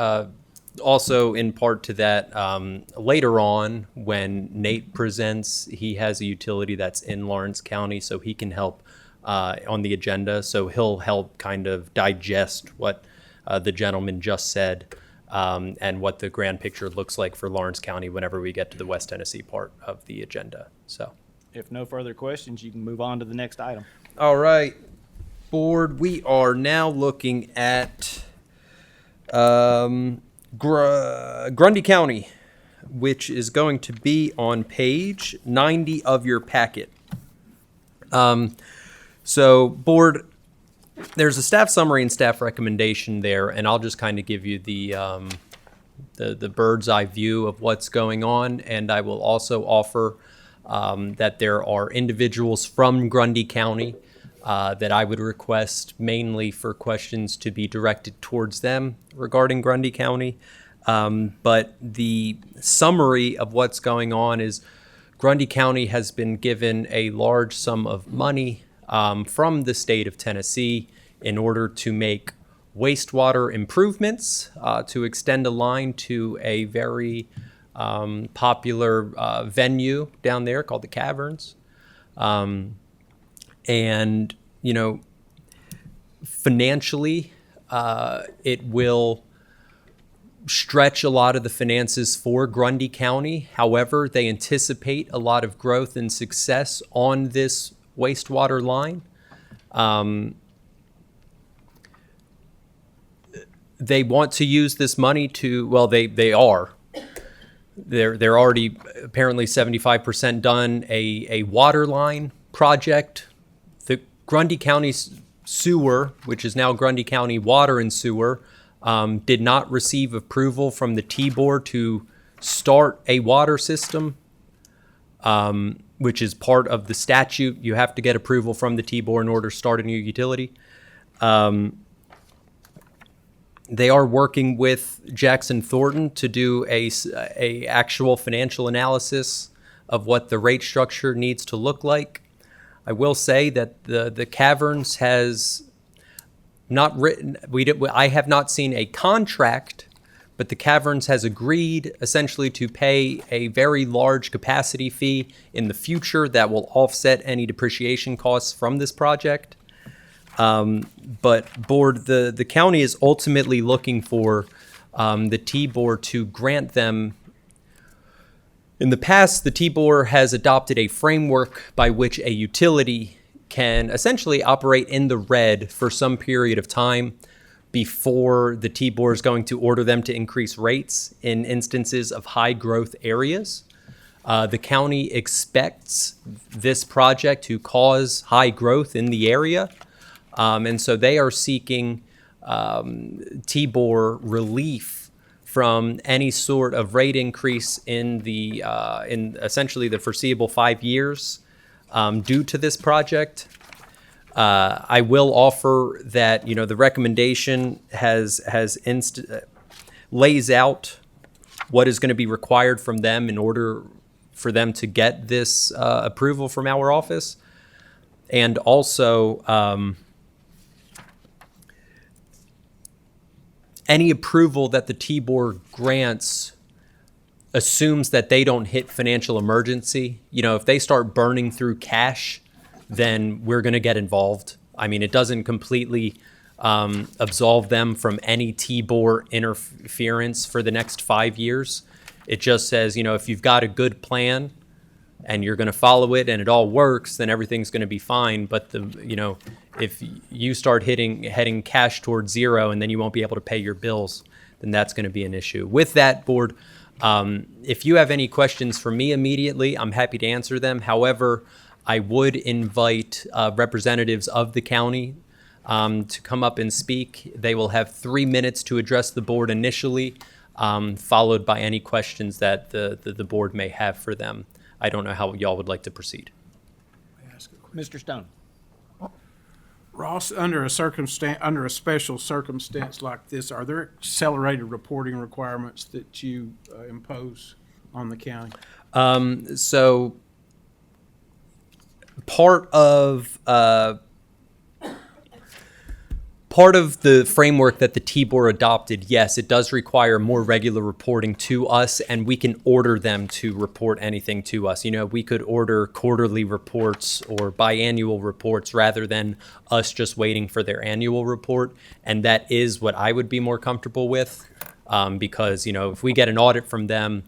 [SPEAKER 10] also, in part to that, later on, when Nate presents, he has a utility that's in Lawrence County, so he can help on the agenda. So he'll help kind of digest what the gentleman just said and what the grand picture looks like for Lawrence County whenever we get to the West Tennessee part of the agenda. So,
[SPEAKER 1] If no further questions, you can move on to the next item.
[SPEAKER 10] all right, board, we are now looking at Grundy County, which is going to be on page 90 of your packet. So, board, there's a staff summary and staff recommendation there, and I'll just kind of give you the bird's eye view of what's going on, and I will also offer that there are individuals from Grundy County that I would request mainly for questions to be directed towards them regarding Grundy County. But the summary of what's going on is Grundy County has been given a large sum of money from the state of Tennessee in order to make wastewater improvements, to extend a line to a very popular venue down there called the Caverns. And, financially, it will stretch a lot of the finances for Grundy County. However, they anticipate a lot of growth and success on this wastewater line. They want to use this money to, well, they are. They're already apparently 75% done a water line project. The Grundy County sewer, which is now Grundy County Water and Sewer, did not receive approval from the T-Board to start a water system, which is part of the statute. You have to get approval from the T-Board in order to start a new utility. They are working with Jackson Thornton to do a actual financial analysis of what the rate structure needs to look like. I will say that the Caverns has not written. I have not seen a contract, but the Caverns has agreed essentially to pay a very large capacity fee in the future that will offset any depreciation costs from this project. But board, the county is ultimately looking for the T-Board to grant them. In the past, the T-Board has adopted a framework by which a utility can essentially operate in the red for some period of time before the T-Board is going to order them to increase rates in instances of high growth areas. The county expects this project to cause high growth in the area. And so they are seeking T-Board relief from any sort of rate increase in essentially the foreseeable 5 years due to this project. I will offer that the recommendation lays out what is going to be required from them in order for them to get this approval from our office, and also any approval that the T-Board grants assumes that they don't hit financial emergency. You know, if they start burning through cash, then we're going to get involved. I mean, it doesn't completely absolve them from any T-Board interference for the next 5 years. It just says, you know, if you've got a good plan and you're going to follow it and it all works, then everything's going to be fine. But if you start heading cash towards zero and then you won't be able to pay your bills, then that's going to be an issue. With that, board, if you have any questions for me immediately, I'm happy to answer them. However, I would invite representatives of the county to come up and speak. They will have 3 minutes to address the board initially, followed by any questions that the board may have for them. I don't know how y'all would like to proceed.
[SPEAKER 1] Mr. Stone.
[SPEAKER 11] Ross, under a special circumstance like this, are there accelerated reporting requirements that you impose on the county?
[SPEAKER 10] So part of the framework that the T-Board adopted, yes, it does require more regular reporting to us, and we can order them to report anything to us. You know, we could order quarterly reports or biannual reports rather than us just waiting for their annual report, and that is what I would be more comfortable with, because, you know, if we get an audit from them,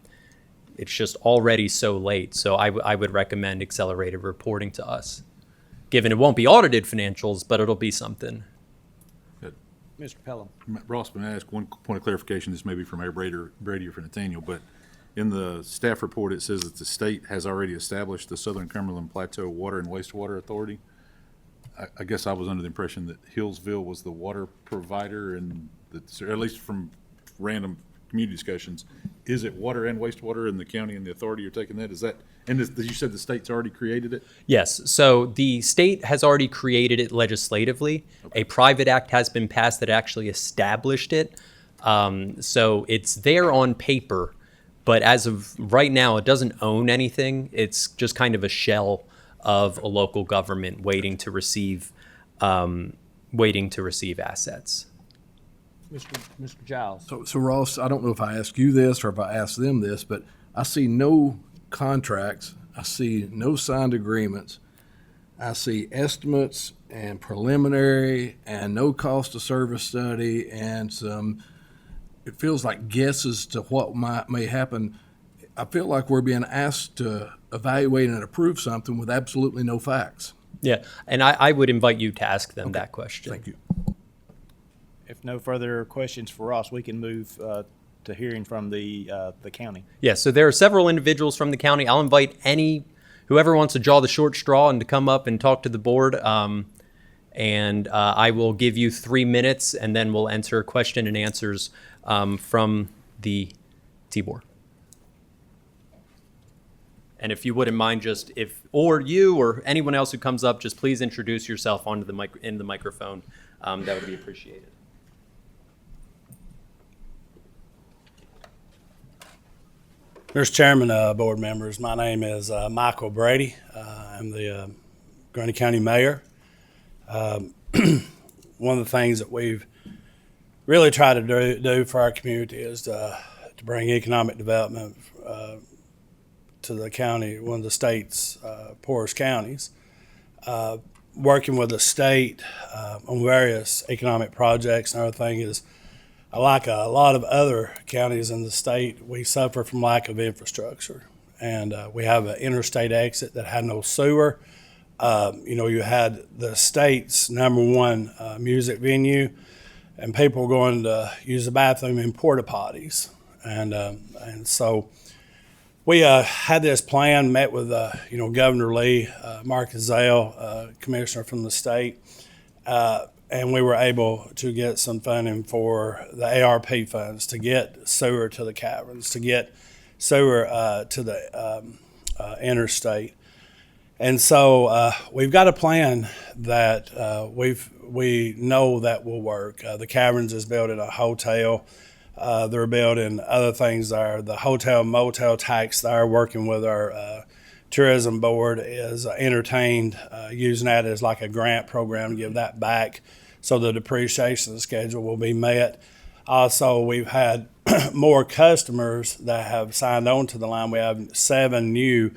[SPEAKER 10] it's just already so late. So I would recommend accelerated reporting to us, given it won't be audited financials, but it'll be something.
[SPEAKER 1] Mr. Pelham.
[SPEAKER 8] Ross, may I ask one point of clarification? This may be from Mayor Brady or for Nathaniel, but in the staff report, it says that the state has already established the Southern Cumberland Plateau Water and Wastewater Authority. I guess I was under the impression that Hillsville was the water provider, and that, or at least from random community discussions, is it water and wastewater in the county and the authority you're taking that? Is that, and you said the state's already created it?
[SPEAKER 10] Yes, so the state has already created it legislatively. Okay. A private act has been passed that actually established it. So it's there on paper, but as of right now, it doesn't own anything. It's just kind of a shell of a local government waiting to receive assets.
[SPEAKER 1] Mr. Giles.
[SPEAKER 3] So Ross, I don't know if I asked you this or if I asked them this, but I see no contracts, I see no signed agreements, I see estimates and preliminary and no cost of service study and some, it feels like guesses to what may happen. I feel like we're being asked to evaluate and approve something with absolutely no facts.
[SPEAKER 10] Yeah, and I would invite you to ask them that question.
[SPEAKER 3] Thank you.
[SPEAKER 1] If no further questions for Ross, we can move to hearing from the county.
[SPEAKER 10] Yeah, so there are several individuals from the county. I'll invite whoever wants to draw the short straw and to come up and talk to the board. And I will give you 3 minutes, and then we'll answer question and answers from the T-Board. And if you wouldn't mind, or you or anyone else who comes up, just please introduce yourself onto the microphone. That would be appreciated.
[SPEAKER 13] Mr. Chairman, board members, my name is Michael Brady. I'm the Grundy County Mayor. One of the things that we've really tried to do for our community is to bring economic development to the county, one of the state's poorest counties. Working with the state on various economic projects and everything is, like a lot of other counties in the state, we suffer from lack of infrastructure. And we have an interstate exit that had no sewer. You had the state's #1 music venue, and people were going to use the bathroom in porta potties. And so we had this plan, met with Governor Lee, Mark Ezell, commissioner from the state, and we were able to get some funding for the ARP funds to get sewer to the caverns, to get sewer to the interstate. And so we've got a plan that we know that will work. The caverns is building a hotel. They're building other things there. The hotel motel tax there, working with our tourism board, is entertained using that as like a grant program to give that back, so the depreciation schedule will be met. Also, we've had more customers that have signed on to the line. We have 7 new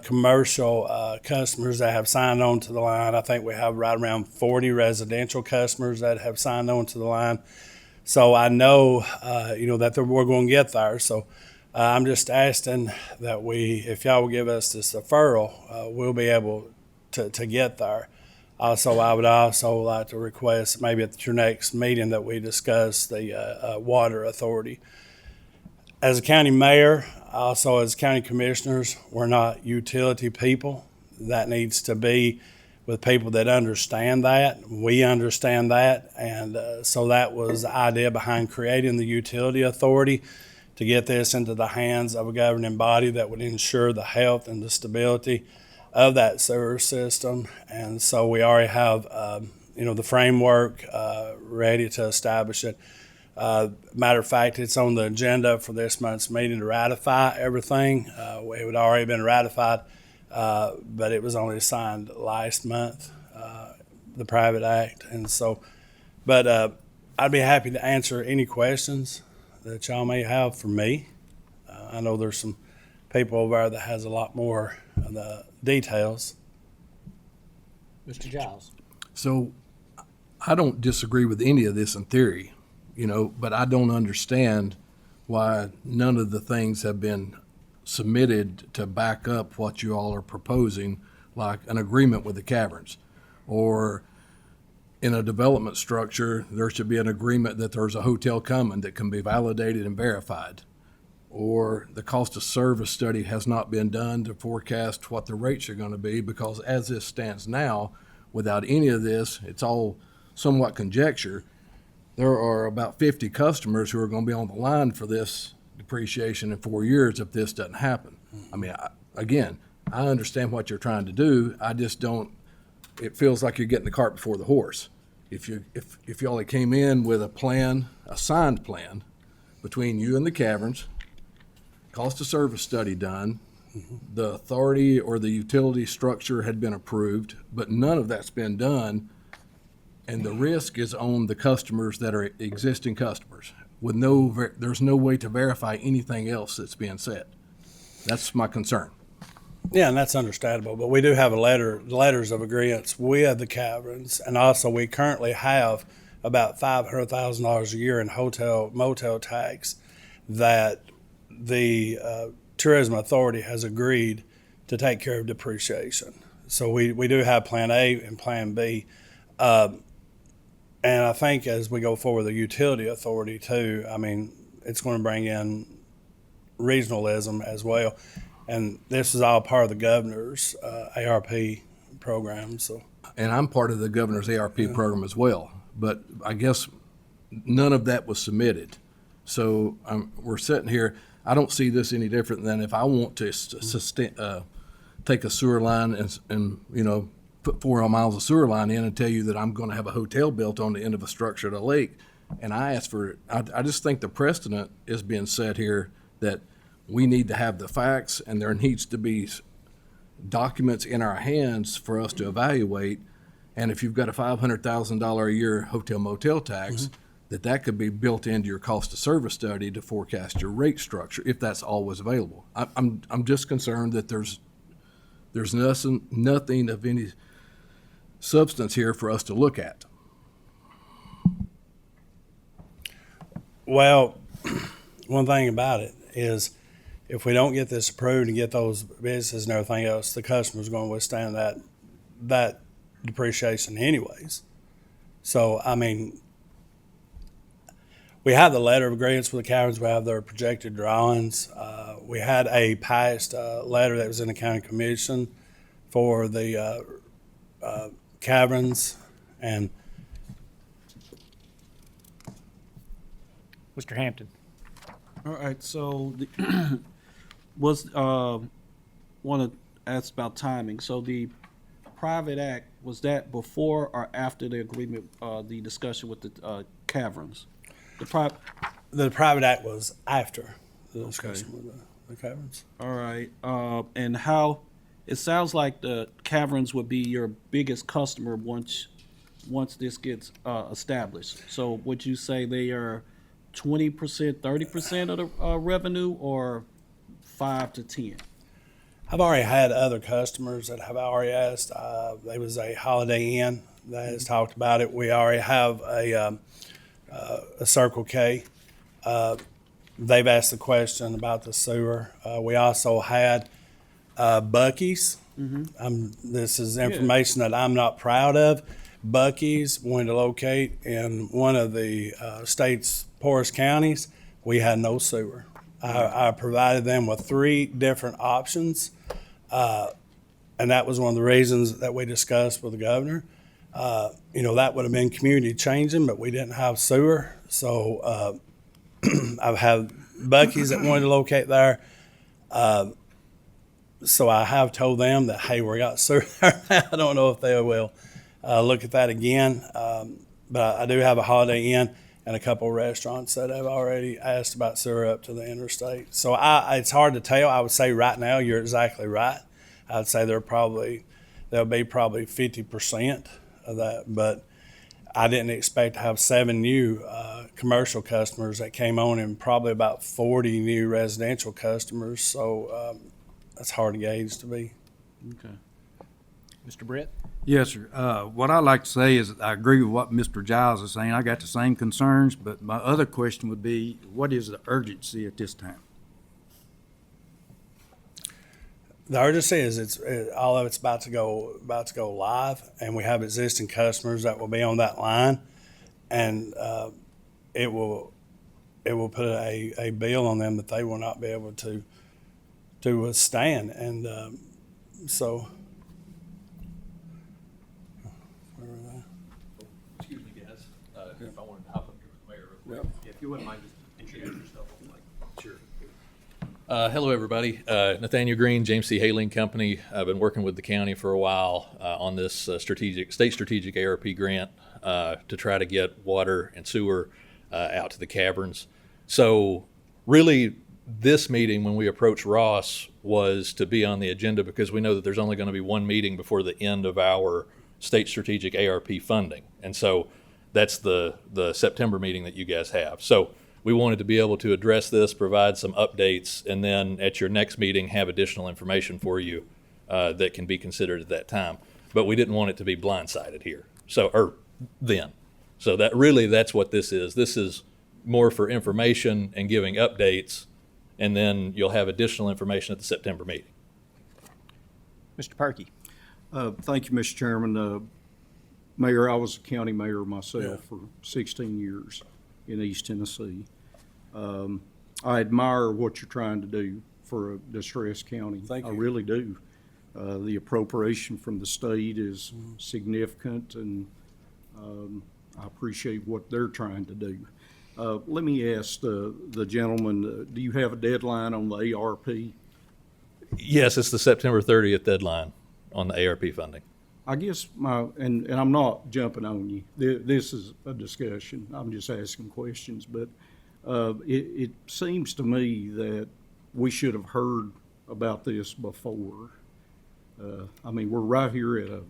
[SPEAKER 13] commercial customers that have signed on to the line. I think we have right around 40 residential customers that have signed on to the line. So I know, that we're going to get there. So I'm just asking that if y'all will give us this deferral, we'll be able to get there. Also, I would also like to request maybe at your next meeting that we discuss the water authority. As a county mayor, also as county commissioners, we're not utility people. That needs to be with people that understand that. We understand that. And so that was the idea behind creating the utility authority, to get this into the hands of a governing body that would ensure the health and the stability of that sewer system. And so we already have, the framework ready to establish it. Matter of fact, it's on the agenda for this month's meeting to ratify everything. It had already been ratified, but it was only signed last month, the private act. And so, but I'd be happy to answer any questions that y'all may have for me. I know there's some people over there that has a lot more of the details.
[SPEAKER 12] Mr. Giles.
[SPEAKER 3] So I don't disagree with any of this in theory, but I don't understand why none of the things have been submitted to back up what you all are proposing, like an agreement with the caverns. Or in a development structure, there should be an agreement that there's a hotel coming that can be validated and verified. Or the cost of service study has not been done to forecast what the rates are going to be, because as this stands now, without any of this, it's all somewhat conjecture. There are about 50 customers who are going to be on the line for this depreciation in 4 years if this doesn't happen. I mean, I understand what you're trying to do. I just don't, it feels like you're getting the cart before the horse. If y'all came in with a plan, a signed plan between you and the caverns, cost of service study done, the authority or the utility structure had been approved, but none of that's been done, and the risk is on the customers that are existing customers with there's no way to verify anything else that's being said. That's my concern.
[SPEAKER 13] Yeah, and that's understandable, but we do have letters of agreements with the caverns, and also we currently have about $500,000 a year in motel tax that the Tourism Authority has agreed to take care of depreciation. So we do have Plan A and Plan B. And I think as we go forward, the Utility Authority too, I mean, it's going to bring in regionalism as well. And this is all part of the governor's ARP program. So,
[SPEAKER 3] And I'm part of the governor's ARP program as well, but I guess none of that was submitted. So we're sitting here. I don't see this any different than if I want to take a sewer line and put 4 miles of sewer line in and tell you that I'm going to have a hotel built on the end of a structure at a lake, and I ask for it. I just think the precedent is being set here that we need to have the facts, and there needs to be documents in our hands for us to evaluate. And if you've got a $500,000 a year hotel motel tax, that could be built into your cost of service study to forecast your rate structure, if that's always available. I'm just concerned that there's nothing of any substance here for us to look at.
[SPEAKER 13] well, one thing about it is if we don't get this approved and get those businesses and everything else, the customer's going to withstand that depreciation anyways. So, I mean, we have the letter of agreements with the caverns. We have their projected drawings. We had a past letter that was in the county commission for the caverns, and
[SPEAKER 1] Mr. Hampton.
[SPEAKER 4] All right, so want to ask about timing. So the private act, was that before or after the agreement, the discussion with the caverns?
[SPEAKER 13] the private act was after the discussion with the caverns.
[SPEAKER 4] All right, and how, it sounds like the caverns would be your biggest customer once this gets established. So would you say they are 20%, 30% of the revenue, or 5 to 10?
[SPEAKER 13] I've already had other customers that have already asked. There was a Holiday Inn that has talked about it. We already have a Circle K. They've asked the question about the sewer. We also had Buc-ee's. This is information that I'm not proud of. Buc-ee's wanted to locate in one of the state's poorest counties. We had no sewer. I provided them with 3 different options, and that was one of the reasons that we discussed with the governor. That would have been community changing, but we didn't have sewer. So I've had Buc-ee's that wanted to locate there. So I have told them that, hey, we got sewer there. I don't know if they will look at that again. But I do have a Holiday Inn and a couple of restaurants that have already asked about sewer up to the interstate. So it's hard to tell. I would say right now you're exactly right. I'd say there'll be probably 50% of that. But I didn't expect to have 7 new commercial customers that came on and probably about 40 new residential customers. So that's hard to gauge to be.
[SPEAKER 11] Okay.
[SPEAKER 1] Mr. Brett?
[SPEAKER 14] Yes, sir. What I'd like to say is I agree with what Mr. Giles is saying. I got the same concerns, but my other question would be, what is the urgency at this time?
[SPEAKER 13] The urgency is all of it's about to go live, and we have existing customers that will be on that line, and it will put a bill on them that they will not be able to withstand, and so.
[SPEAKER 15] Excuse me, guys. If I wanted to hop up here with the mayor real quick. If you wouldn't mind just introduce yourself. Sure. Hello, everybody. Nathaniel Green, James C. Haling Company. I've been working with the county for a while on this state strategic ARP grant to try to get water and sewer out to the caverns. So really, this meeting, when we approached Ross, was to be on the agenda because we know that there's only going to be one meeting before the end of our state strategic ARP funding. And so that's the September meeting that you guys have. So we wanted to be able to address this, provide some updates, and then at your next meeting have additional information for you that can be considered at that time. But we didn't want it to be blindsided here. So that's what this is. This is more for information and giving updates, and then you'll have additional information at the September meeting.
[SPEAKER 1] Mr. Perky?
[SPEAKER 7] Thank you, Mr. Chairman. Mayor, I was a county mayor myself for 16 years in East Tennessee. I admire what you're trying to do for a distressed county.
[SPEAKER 13] Thank you.
[SPEAKER 7] I really do. The appropriation from the state is significant, and I appreciate what they're trying to do. Let me ask the gentleman, do you have a deadline on the ARP?
[SPEAKER 15] Yes, it's the September 30th deadline on the ARP funding.
[SPEAKER 7] I guess and I'm not jumping on you. This is a discussion. I'm just asking questions, but it seems to me that we should have heard about this before. I mean, we're right here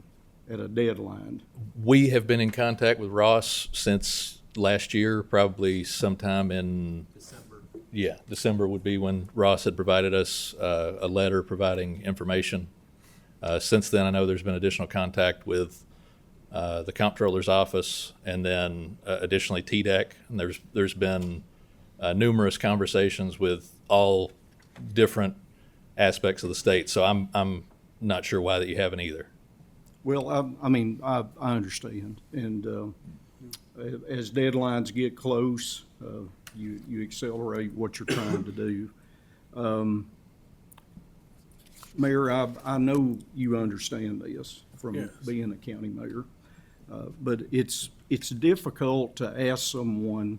[SPEAKER 7] at a deadline.
[SPEAKER 15] We have been in contact with Ross since last year, probably sometime in December. Yeah, December would be when Ross had provided us a letter providing information. Since then, I know there's been additional contact with the comptroller's office, and then additionally TDEC. And there's been numerous conversations with all different aspects of the state. So I'm not sure why that you haven't either.
[SPEAKER 7] Well, I understand, and as deadlines get close, you accelerate what you're trying to do. Mayor, I know you understand this from being a county mayor, but it's difficult to ask someone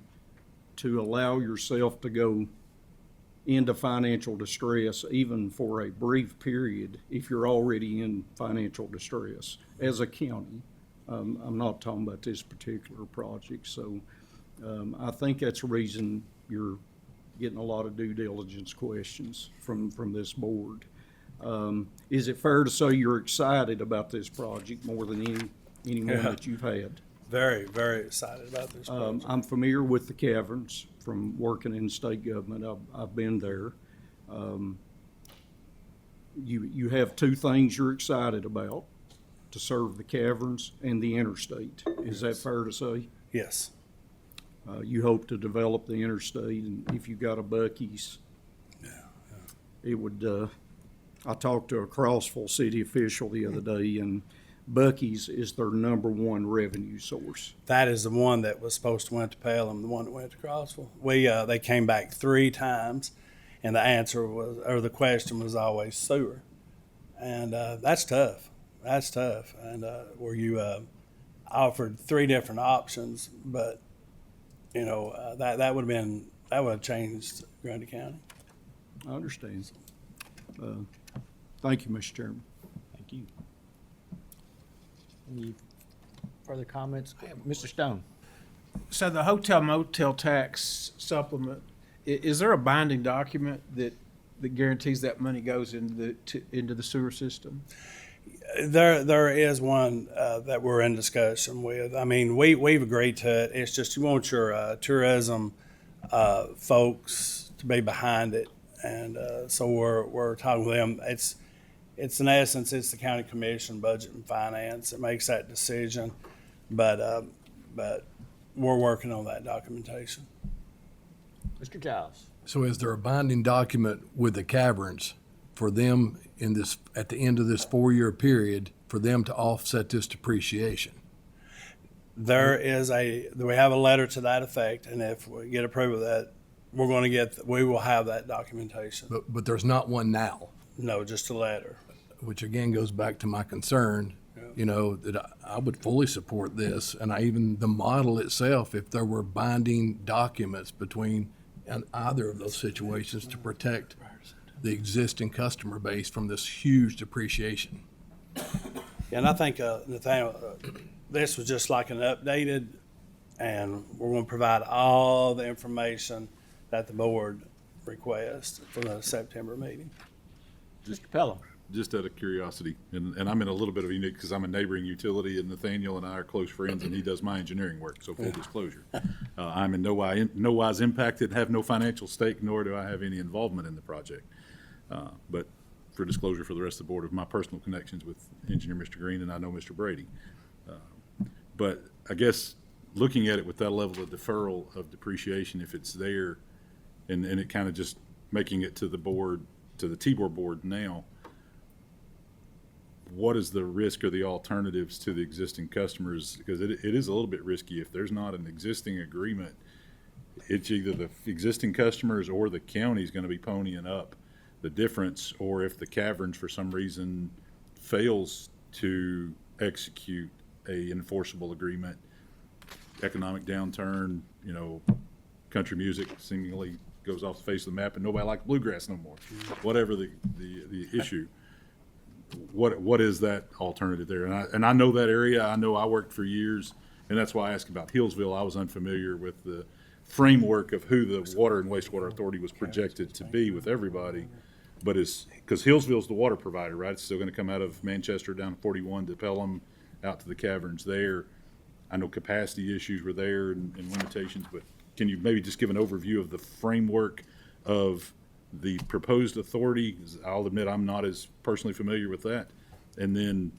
[SPEAKER 7] to allow yourself to go into financial distress even for a brief period if you're already in financial distress as a county. I'm not talking about this particular project, so I think that's the reason you're getting a lot of due diligence questions from this board. Is it fair to say you're excited about this project more than any one that you've had?
[SPEAKER 13] Very, very excited about this project.
[SPEAKER 7] I'm familiar with the caverns from working in state government. I've been there. You have two things you're excited about, to serve the caverns and the interstate. Is that fair to say?
[SPEAKER 13] Yes.
[SPEAKER 7] You hope to develop the interstate, and if you got a Buc-ee's, it would, I talked to a Crossville city official the other day, and Buc-ee's is their number one revenue source.
[SPEAKER 13] That is the one that was supposed to went to Pelham, the one that went to Crossville. They came back 3 times, and the answer was, or the question was always sewer. And that's tough. That's tough. And where you offered 3 different options, but that would have changed Grundy County.
[SPEAKER 7] I understand. Thank you, Mr. Chairman.
[SPEAKER 1] Thank you. Any further comments? Mr. Stone?
[SPEAKER 11] So the hotel motel tax supplement, is there a binding document that guarantees that money goes into the sewer system?
[SPEAKER 13] There is one that we're in discussion with. I mean, we've agreed to it. It's just you want your tourism folks to be behind it, and so we're talking with them. It's in essence, it's the county commission, budget and finance that makes that decision, but we're working on that documentation.
[SPEAKER 1] Mr. Giles?
[SPEAKER 3] So is there a binding document with the caverns for them at the end of this 4-year period for them to offset this depreciation?
[SPEAKER 13] We have a letter to that effect, and if we get approval of that, we will have that documentation.
[SPEAKER 3] But there's not one now,
[SPEAKER 13] No, just a letter.
[SPEAKER 3] which again goes back to my concern, that I would fully support this, and even the model itself, if there were binding documents between either of those situations to protect the existing customer base from this huge depreciation.
[SPEAKER 13] And I think, Nathaniel, this was just like an updated, and we're going to provide all the information that the board requests for the September meeting.
[SPEAKER 1] Mr. Pelham?
[SPEAKER 8] Just out of curiosity, and I'm in a little bit of a unique, because I'm a neighboring utility, and Nathaniel and I are close friends, and he does my engineering work, so full disclosure. I'm in no wise impacted, have no financial stake, nor do I have any involvement in the project. But for disclosure for the rest of the board, of my personal connections with Engineer Mr. Green, and I know Mr. Brady. But I guess looking at it with that level of deferral of depreciation, if it's there, and it kind of just making it to the board, to the T-Board board now, what is the risk or the alternatives to the existing customers? Because it is a little bit risky if there's not an existing agreement. It's either the existing customers or the county's going to be ponying up the difference, or if the caverns for some reason fails to execute a enforceable agreement, economic downturn, country music seemingly goes off the face of the map and nobody likes bluegrass no more. Whatever the issue. What is that alternative there? And I know that area. I know I worked for years, and that's why I asked about Hillsville. I was unfamiliar with the framework of who the Water and Wastewater Authority was projected to be with everybody. But because Hillsville's the water provider, right? It's still going to come out of Manchester down 41 to Pelham, out to the caverns there. I know capacity issues were there and limitations, but can you maybe just give an overview of the framework of the proposed authority? I'll admit I'm not as personally familiar with that. And then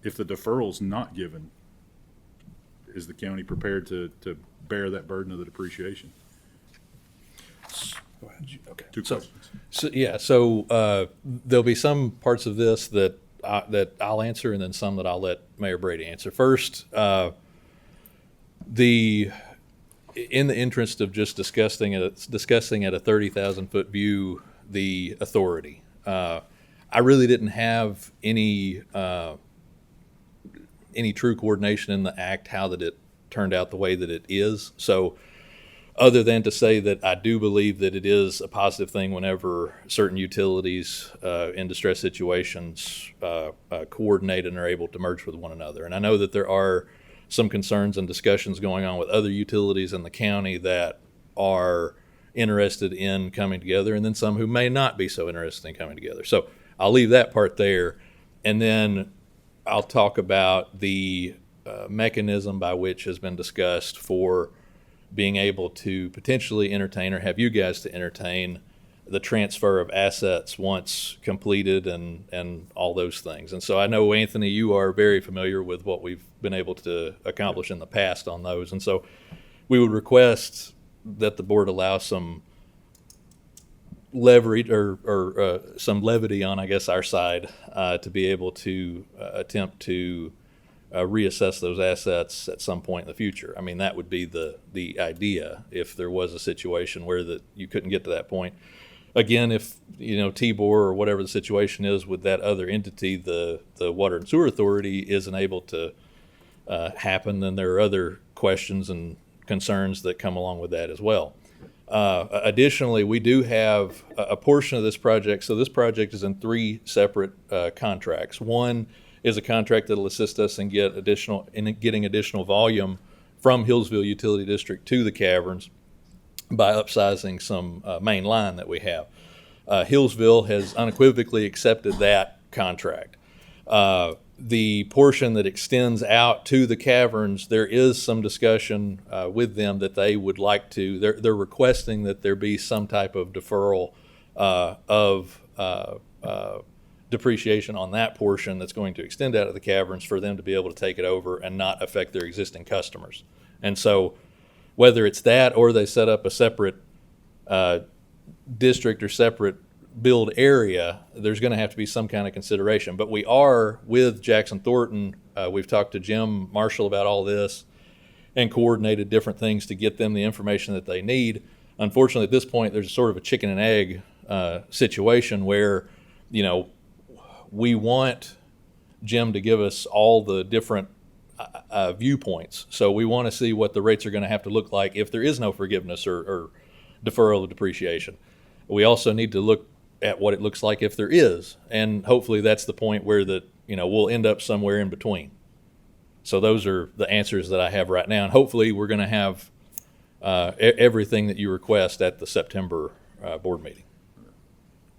[SPEAKER 8] if the deferral's not given, is the county prepared to bear that burden of the depreciation?
[SPEAKER 13] Go ahead.
[SPEAKER 8] Okay. Two questions.
[SPEAKER 15] So there'll be some parts of this that I'll answer, and then some that I'll let Mayor Brady answer. First, in the interest of just discussing at a 30,000-foot view the authority, I really didn't have any true coordination in the act how that it turned out the way that it is. So other than to say that I do believe that it is a positive thing whenever certain utilities in distress situations coordinate and are able to merge with one another. And I know that there are some concerns and discussions going on with other utilities in the county that are interested in coming together, and then some who may not be so interested in coming together. So I'll leave that part there, and then I'll talk about the mechanism by which has been discussed for being able to potentially entertain or have you guys to entertain the transfer of assets once completed and all those things. And so I know, Anthony, you are very familiar with what we've been able to accomplish in the past on those. And so we would request that the board allow some leverage or some levity on, I guess, our side to be able to attempt to reassess those assets at some point in the future. I mean, that would be the idea if there was a situation where that you couldn't get to that point. Again, if, you know, TBOR or whatever the situation is with that other entity, the Water and Sewer Authority isn't able to happen, then there are other questions and concerns that come along with that as well. Additionally, we do have a portion of this project. So this project is in 3 separate contracts. One is a contract that'll assist us in getting additional volume from Hillsville Utility District to the caverns by upsizing some main line that we have. Hillsville has unequivocally accepted that contract. The portion that extends out to the caverns, there is some discussion with them that they would like to, they're requesting that there be some type of deferral of depreciation on that portion that's going to extend out of the caverns for them to be able to take it over and not affect their existing customers. And so whether it's that or they set up a separate district or separate build area, there's going to have to be some kind of consideration. But we are with Jackson Thornton. We've talked to Jim Marshall about all this and coordinated different things to get them the information that they need. Unfortunately, at this point, there's sort of a chicken and egg situation where, you know, we want Jim to give us all the different viewpoints. So we want to see what the rates are going to have to look like if there is no forgiveness or deferral of depreciation. We also need to look at what it looks like if there is, and hopefully that's the point where we'll end up somewhere in between. So those are the answers that I have right now, and hopefully we're going to have everything that you request at the September board meeting.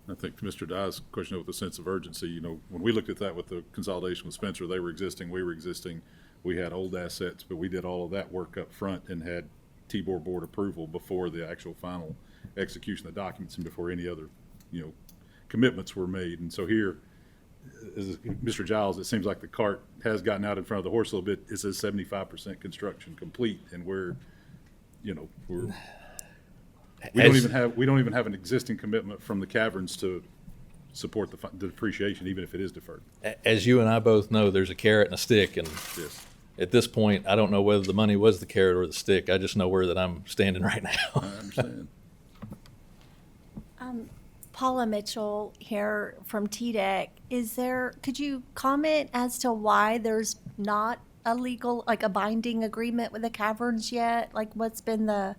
[SPEAKER 8] I think Mr. Dye's question with a sense of urgency, you know, when we looked at that with the consolidation with Spencer, they were existing, we were existing. We had old assets, but we did all of that work up front and had TBOR board approval before the actual final execution of the documents and before any other, you know, commitments were made. And so here, as Mr. Giles, it seems like the cart has gotten out in front of the horse a little bit. It says 75% construction complete, and we don't even have an existing commitment from the caverns to support the depreciation, even if it is deferred.
[SPEAKER 15] As you and I both know, there's a carrot and a stick, and
[SPEAKER 8] Yes.
[SPEAKER 15] at this point, I don't know whether the money was the carrot or the stick. I just know where that I'm standing right now.
[SPEAKER 8] I understand.
[SPEAKER 9] Paula Mitchell here from TDEC. Could you comment as to why there's not a legal, like a binding agreement with the caverns yet? Like, what's been the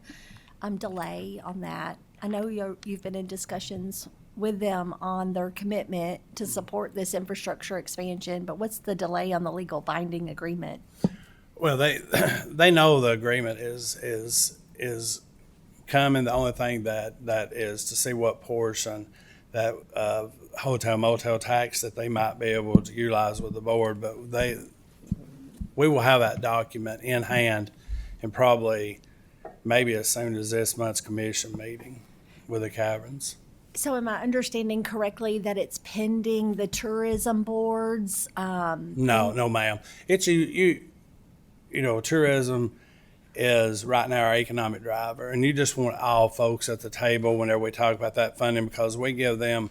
[SPEAKER 9] delay on that? I know you've been in discussions with them on their commitment to support this infrastructure expansion, but what's the delay on the legal binding agreement?
[SPEAKER 13] Well, they know the agreement is coming. The only thing that is to see what portion that hotel motel tax that they might be able to utilize with the board, but we will have that document in hand and probably maybe as soon as this month's commission meeting with the caverns.
[SPEAKER 9] So am I understanding correctly that it's pending the tourism boards?
[SPEAKER 13] No, ma'am. It's you know, tourism is right now our economic driver, and you just want all folks at the table whenever we talk about that funding, because we give them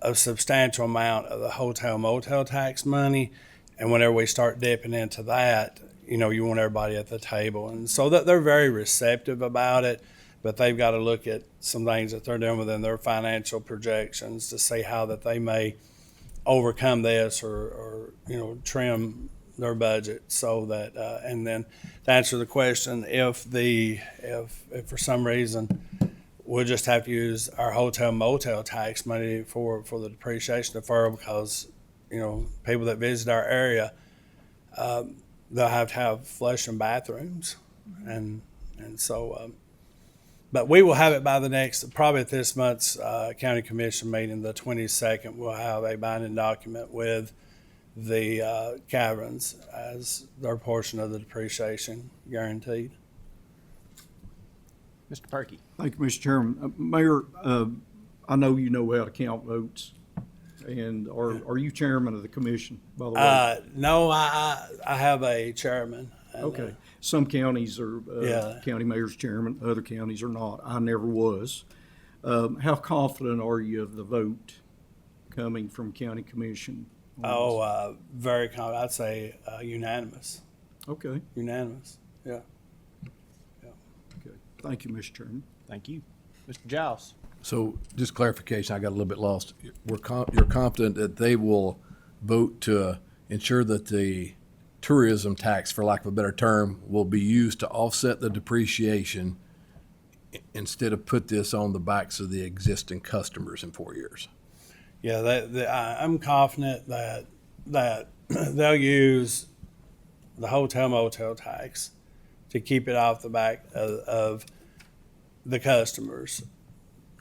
[SPEAKER 13] a substantial amount of the hotel motel tax money, and whenever we start dipping into that, you know, you want everybody at the table, and so that they're very receptive about it. But they've got to look at some things that they're doing within their financial projections to see how that they may overcome this or you know, trim their budget so that and then to answer the question, if for some reason we'll just have to use our hotel motel tax money for the depreciation deferral, because you know, people that visit our area, they'll have to have flushing bathrooms, and so but we will have it by the next, probably at this month's county commission meeting, the 22nd. We'll have a binding document with the caverns as their portion of the depreciation guaranteed.
[SPEAKER 1] Mr. Perky.
[SPEAKER 7] Thank you, Mr. Chairman. Mayor, I know you know how to count votes. And are you chairman of the commission, by the way?
[SPEAKER 13] No, I have a chairman. And,
[SPEAKER 7] Okay. Some counties are,
[SPEAKER 13] Yeah.
[SPEAKER 7] county mayor's chairman, other counties are not. I never was. How confident are you of the vote coming from county commission? on this?
[SPEAKER 13] Very confident. I'd say unanimous.
[SPEAKER 7] Okay,
[SPEAKER 13] Unanimous. Yeah.
[SPEAKER 7] okay. Thank you, Mr. Chairman.
[SPEAKER 1] Thank you. Mr. Giles.
[SPEAKER 3] So just clarification, I got a little bit lost. You're confident that they will vote to ensure that the tourism tax, for lack of a better term, will be used to offset the depreciation instead of put this on the backs of the existing customers in 4 years?
[SPEAKER 13] Yeah, I'm confident that they'll use the hotel motel tax to keep it off the back of the customers.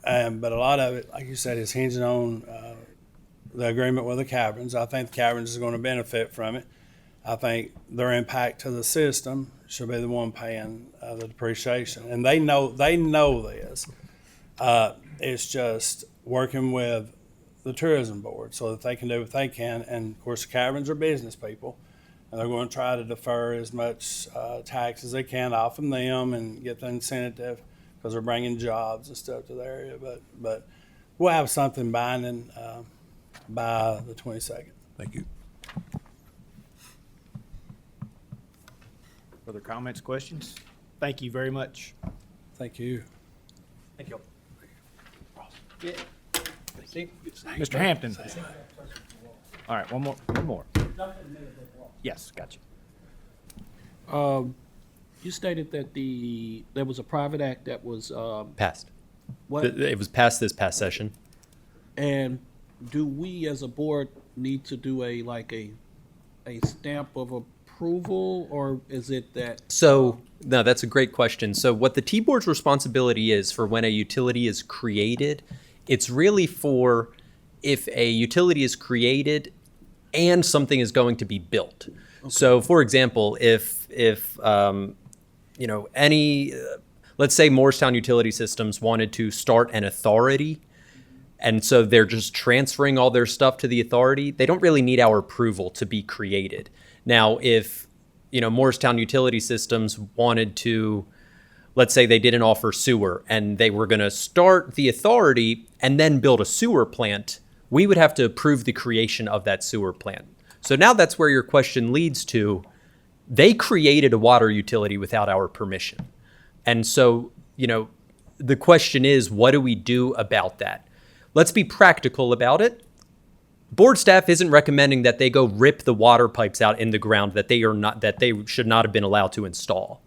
[SPEAKER 13] But a lot of it, like you said, is hinging on the agreement with the caverns. I think the caverns are going to benefit from it. I think their impact to the system should be the one paying the depreciation, and they know this. It's just working with the tourism board so that they can do what they can. And of course, the caverns are business people, and they're going to try to defer as much tax as they can off of them and get the incentive because they're bringing jobs and stuff to the area. But we'll have something binding by the 22nd.
[SPEAKER 3] Thank you.
[SPEAKER 1] Further comments, questions? Thank you very much.
[SPEAKER 13] Thank you.
[SPEAKER 1] Thank you. Mr. Hampton. All right, one more. Yes, gotcha.
[SPEAKER 4] You stated that there was a private act that was
[SPEAKER 10] Passed.
[SPEAKER 4] what?
[SPEAKER 10] It was passed this past session.
[SPEAKER 4] And do we as a board need to do a stamp of approval, or is it that?
[SPEAKER 10] So, no, that's a great question. So what the T-Board's responsibility is for when a utility is created, it's really for if a utility is created and something is going to be built. Okay. So, for example, if let's say Morristown Utility Systems wanted to start an authority, and so they're just transferring all their stuff to the authority, they don't really need our approval to be created. Now, if, Morristown Utility Systems wanted to, let's say they didn't offer sewer and they were going to start the authority and then build a sewer plant, we would have to approve the creation of that sewer plant. So now that's where your question leads to. They created a water utility without our permission. And so, the question is, what do we do about that? Let's be practical about it. Board staff isn't recommending that they go rip the water pipes out in the ground that they should not have been allowed to install.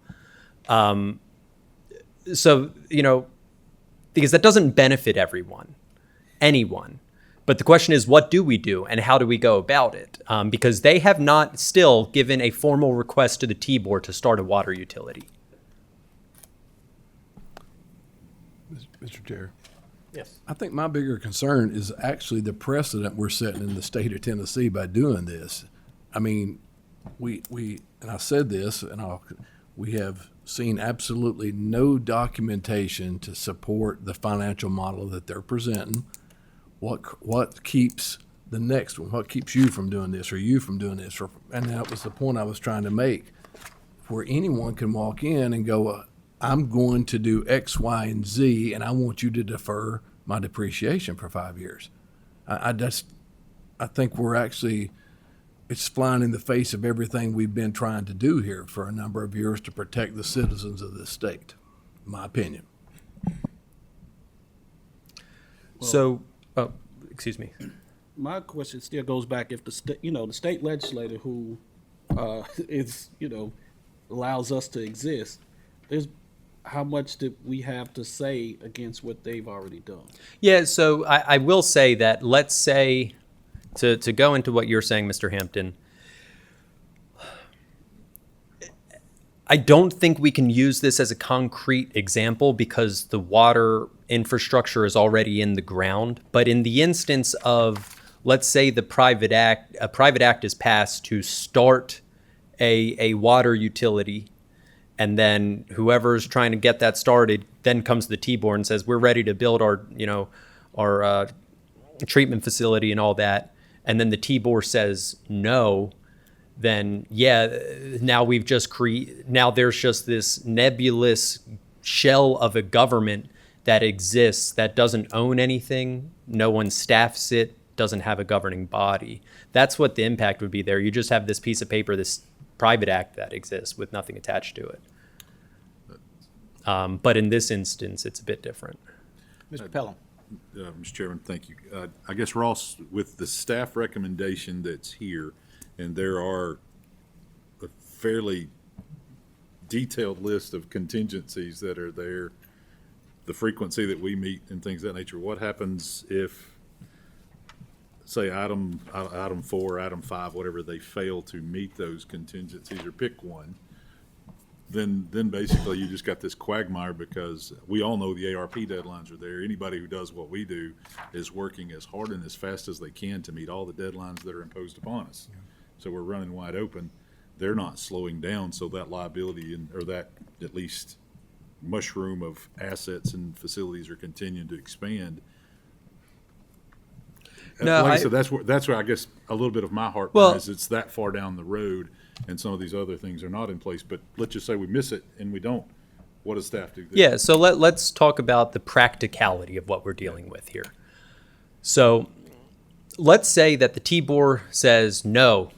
[SPEAKER 10] So, because that doesn't benefit anyone. But the question is, what do we do and how do we go about it? Because they have not still given a formal request to the T-Board to start a water utility.
[SPEAKER 3] Mr. Chair.
[SPEAKER 1] Yes.
[SPEAKER 3] I think my bigger concern is actually the precedent we're setting in the state of Tennessee by doing this. I mean, we and I said this, and we have seen absolutely no documentation to support the financial model that they're presenting. What keeps the next one? What keeps you from doing this or you from doing this? And that was the point I was trying to make, where anyone can walk in and go, I'm going to do X, Y, and Z, and I want you to defer my depreciation for 5 years. I think it's flying in the face of everything we've been trying to do here for a number of years to protect the citizens of this state, in my opinion.
[SPEAKER 10] Excuse me.
[SPEAKER 4] My question still goes back, if the state legislator who allows us to exist, how much do we have to say against what they've already done?
[SPEAKER 10] Yeah, so I will say that, let's say, to go into what you're saying, Mr. Hampton, I don't think we can use this as a concrete example because the water infrastructure is already in the ground. But in the instance of let's say a private act is passed to start a water utility, and then whoever's trying to get that started then comes to the T-board and says, we're ready to build our treatment facility and all that, and then the T-board says no, then now we've just now there's just this nebulous shell of a government that exists that doesn't own anything, no one staffs it, doesn't have a governing body. That's what the impact would be there. You just have this piece of paper, this private act that exists with nothing attached to it. But in this instance, it's a bit different.
[SPEAKER 1] Mr. Pelham.
[SPEAKER 8] Mr. Chairman, thank you. I guess, Ross, with the staff recommendation that's here, and there are a fairly detailed list of contingencies that are there, the frequency that we meet and things of that nature, what happens if, say, item 4, item 5, whatever, they fail to meet those contingencies or pick one? Then basically you just got this quagmire, because we all know the ARP deadlines are there. Anybody who does what we do is working as hard and as fast as they can to meet all the deadlines that are imposed upon us. So we're running wide open. They're not slowing down, so that liability or that at least mushroom of assets and facilities are continuing to expand.
[SPEAKER 10] No,
[SPEAKER 8] like I said, that's where I guess a little bit of my heartburn is it's that far down the road, and some of these other things are not in place. But let's just say we miss it and we don't. What does staff do?
[SPEAKER 10] Yeah, so let's talk about the practicality of what we're dealing with here. So let's say that the T-board says, no,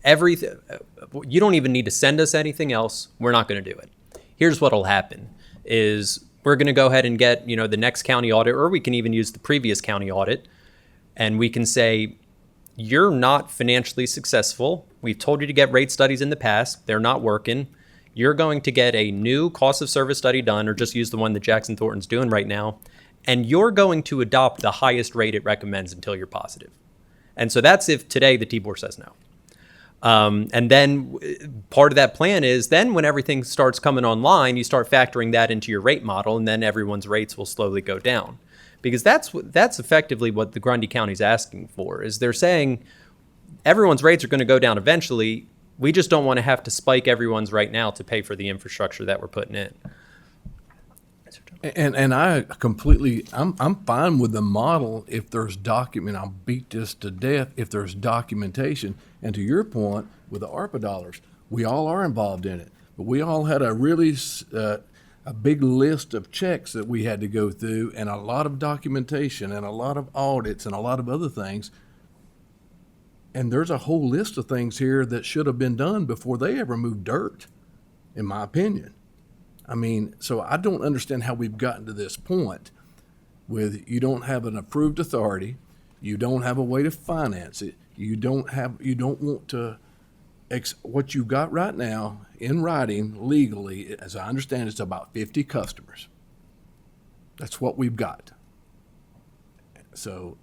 [SPEAKER 10] you don't even need to send us anything else. We're not going to do it. Here's what'll happen is we're going to go ahead and get, the next county audit, or we can even use the previous county audit, and we can say, you're not financially successful. We've told you to get rate studies in the past. They're not working. You're going to get a new cost of service study done, or just use the one that Jackson Thornton's doing right now, and you're going to adopt the highest rate it recommends until you're positive. And so that's if today the T-board says no. And then part of that plan is then when everything starts coming online, you start factoring that into your rate model, and then everyone's rates will slowly go down. Because that's effectively what the Grundy County is asking for, is they're saying everyone's rates are going to go down eventually. We just don't want to have to spike everyone's right now to pay for the infrastructure that we're putting in.
[SPEAKER 3] And I completely, I'm fine with the model if there's I'll beat this to death if there's documentation. And to your point, with the ARPA dollars, we all are involved in it. But we all had a really, a big list of checks that we had to go through, and a lot of documentation and a lot of audits and a lot of other things. And there's a whole list of things here that should have been done before they ever moved dirt, in my opinion. I mean, so I don't understand how we've gotten to this point with you don't have an approved authority, you don't have a way to finance it, you don't want to, what you got right now in writing legally, as I understand, it's about 50 customers. That's what we've got. So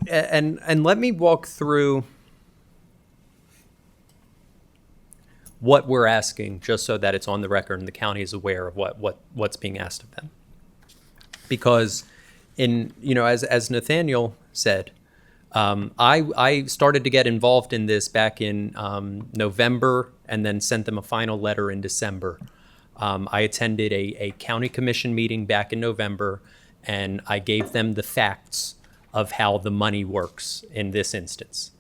[SPEAKER 10] and let me walk through what we're asking, just so that it's on the record and the county is aware of what's being asked of them. Because as Nathaniel said, I started to get involved in this back in November, and then sent them a final letter in December. I attended a county commission meeting back in November, and I gave them the facts of how the money works in this instance.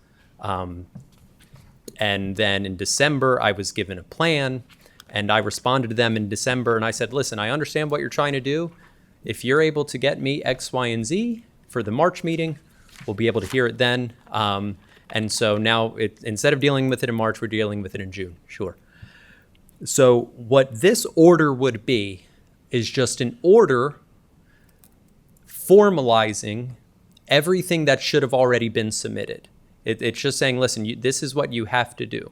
[SPEAKER 10] And then in December, I was given a plan, and I responded to them in December, and I said, listen, I understand what you're trying to do. If you're able to get me X, Y, and Z for the March meeting, we'll be able to hear it then. And so now, instead of dealing with it in March, we're dealing with it in June, sure. So what this order would be is just an order formalizing everything that should have already been submitted. It's just saying, listen, this is what you have to do.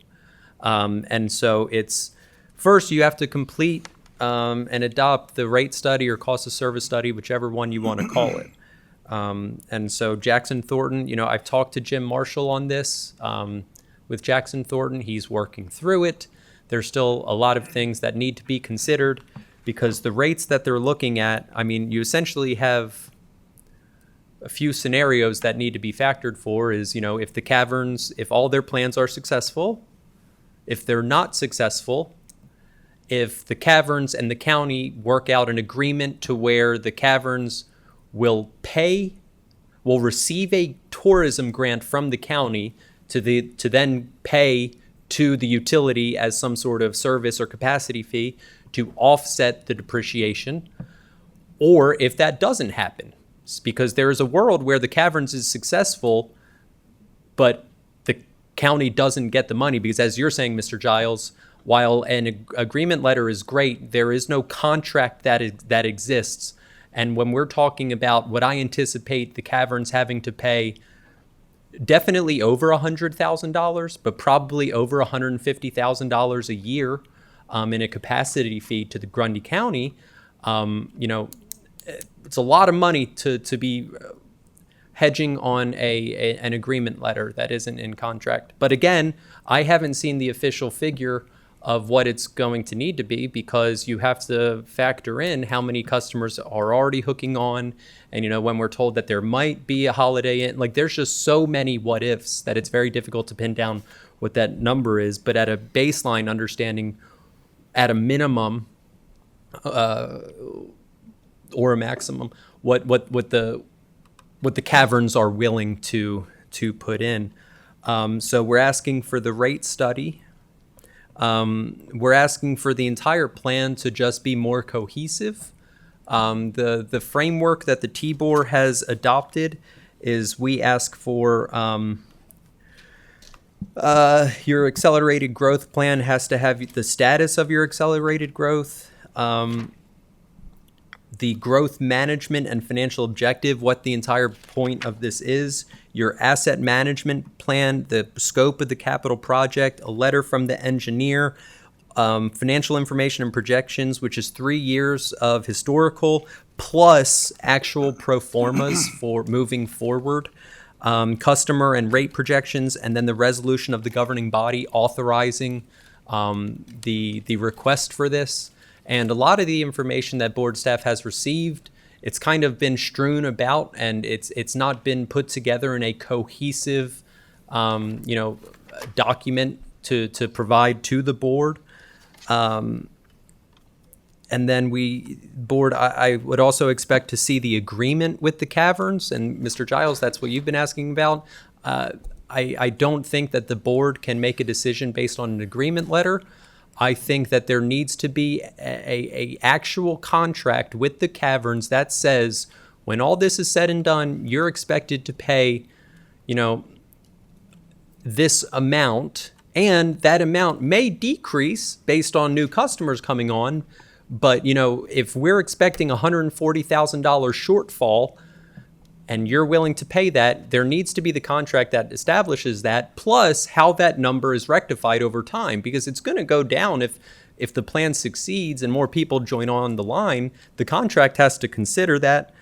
[SPEAKER 10] And so it's, first you have to complete and adopt the rate study or cost of service study, whichever one you want to call it. And so Jackson Thornton, I've talked to Jim Marshall on this with Jackson Thornton. He's working through it. There's still a lot of things that need to be considered, because the rates that they're looking at, you essentially have a few scenarios that need to be factored for is, if the caverns, if all their plans are successful, if they're not successful, if the caverns and the county work out an agreement to where the caverns will receive a tourism grant from the county to then pay to the utility as some sort of service or capacity fee to offset the depreciation, or if that doesn't happen, because there is a world where the caverns is successful, but the county doesn't get the money because, as you're saying, Mr. Giles, while an agreement letter is great, there is no contract that exists. And when we're talking about what I anticipate the caverns having to pay, definitely over $100,000, but probably over $150,000 a year in a capacity fee to the Grundy County, it's a lot of money to be hedging on an agreement letter that isn't in contract. But again, I haven't seen the official figure of what it's going to need to be, because you have to factor in how many customers are already hooking on. And, when we're told that there might be a Holiday Inn, like there's just so many what ifs that it's very difficult to pin down what that number is. But at a baseline understanding, at a minimum, or a maximum, what the caverns are willing to put in. So we're asking for the rate study. We're asking for the entire plan to just be more cohesive. The framework that the TBOR has adopted is we ask for your accelerated growth plan has to have the status of your accelerated growth, the growth management and financial objective, what the entire point of this is, your asset management plan, the scope of the capital project, a letter from the engineer, financial information and projections, which is 3 years of historical plus actual pro formas for moving forward, customer and rate projections, and then the resolution of the governing body authorizing the request for this. And a lot of the information that board staff has received, it's kind of been strewn about, and it's not been put together in a cohesive, document to provide to the board. And then I would also expect to see the agreement with the caverns. And Mr. Giles, that's what you've been asking about. I don't think that the board can make a decision based on an agreement letter. I think that there needs to be a actual contract with the caverns that says, when all this is said and done, you're expected to pay, this amount, and that amount may decrease based on new customers coming on. But, if we're expecting $140,000 shortfall and you're willing to pay that, there needs to be the contract that establishes that, plus how that number is rectified over time, because it's going to go down if the plan succeeds and more people join on the line. The contract has to consider that.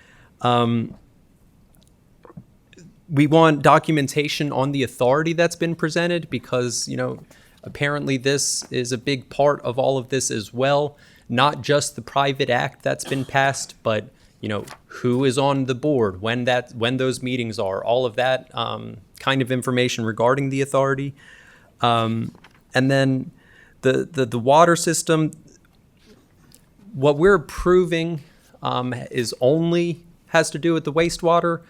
[SPEAKER 10] We want documentation on the authority that's been presented, because, apparently this is a big part of all of this as well. Not just the private act that's been passed, but who is on the board, when those meetings are, all of that kind of information regarding the authority. And then the water system, what we're approving has to do with the wastewater.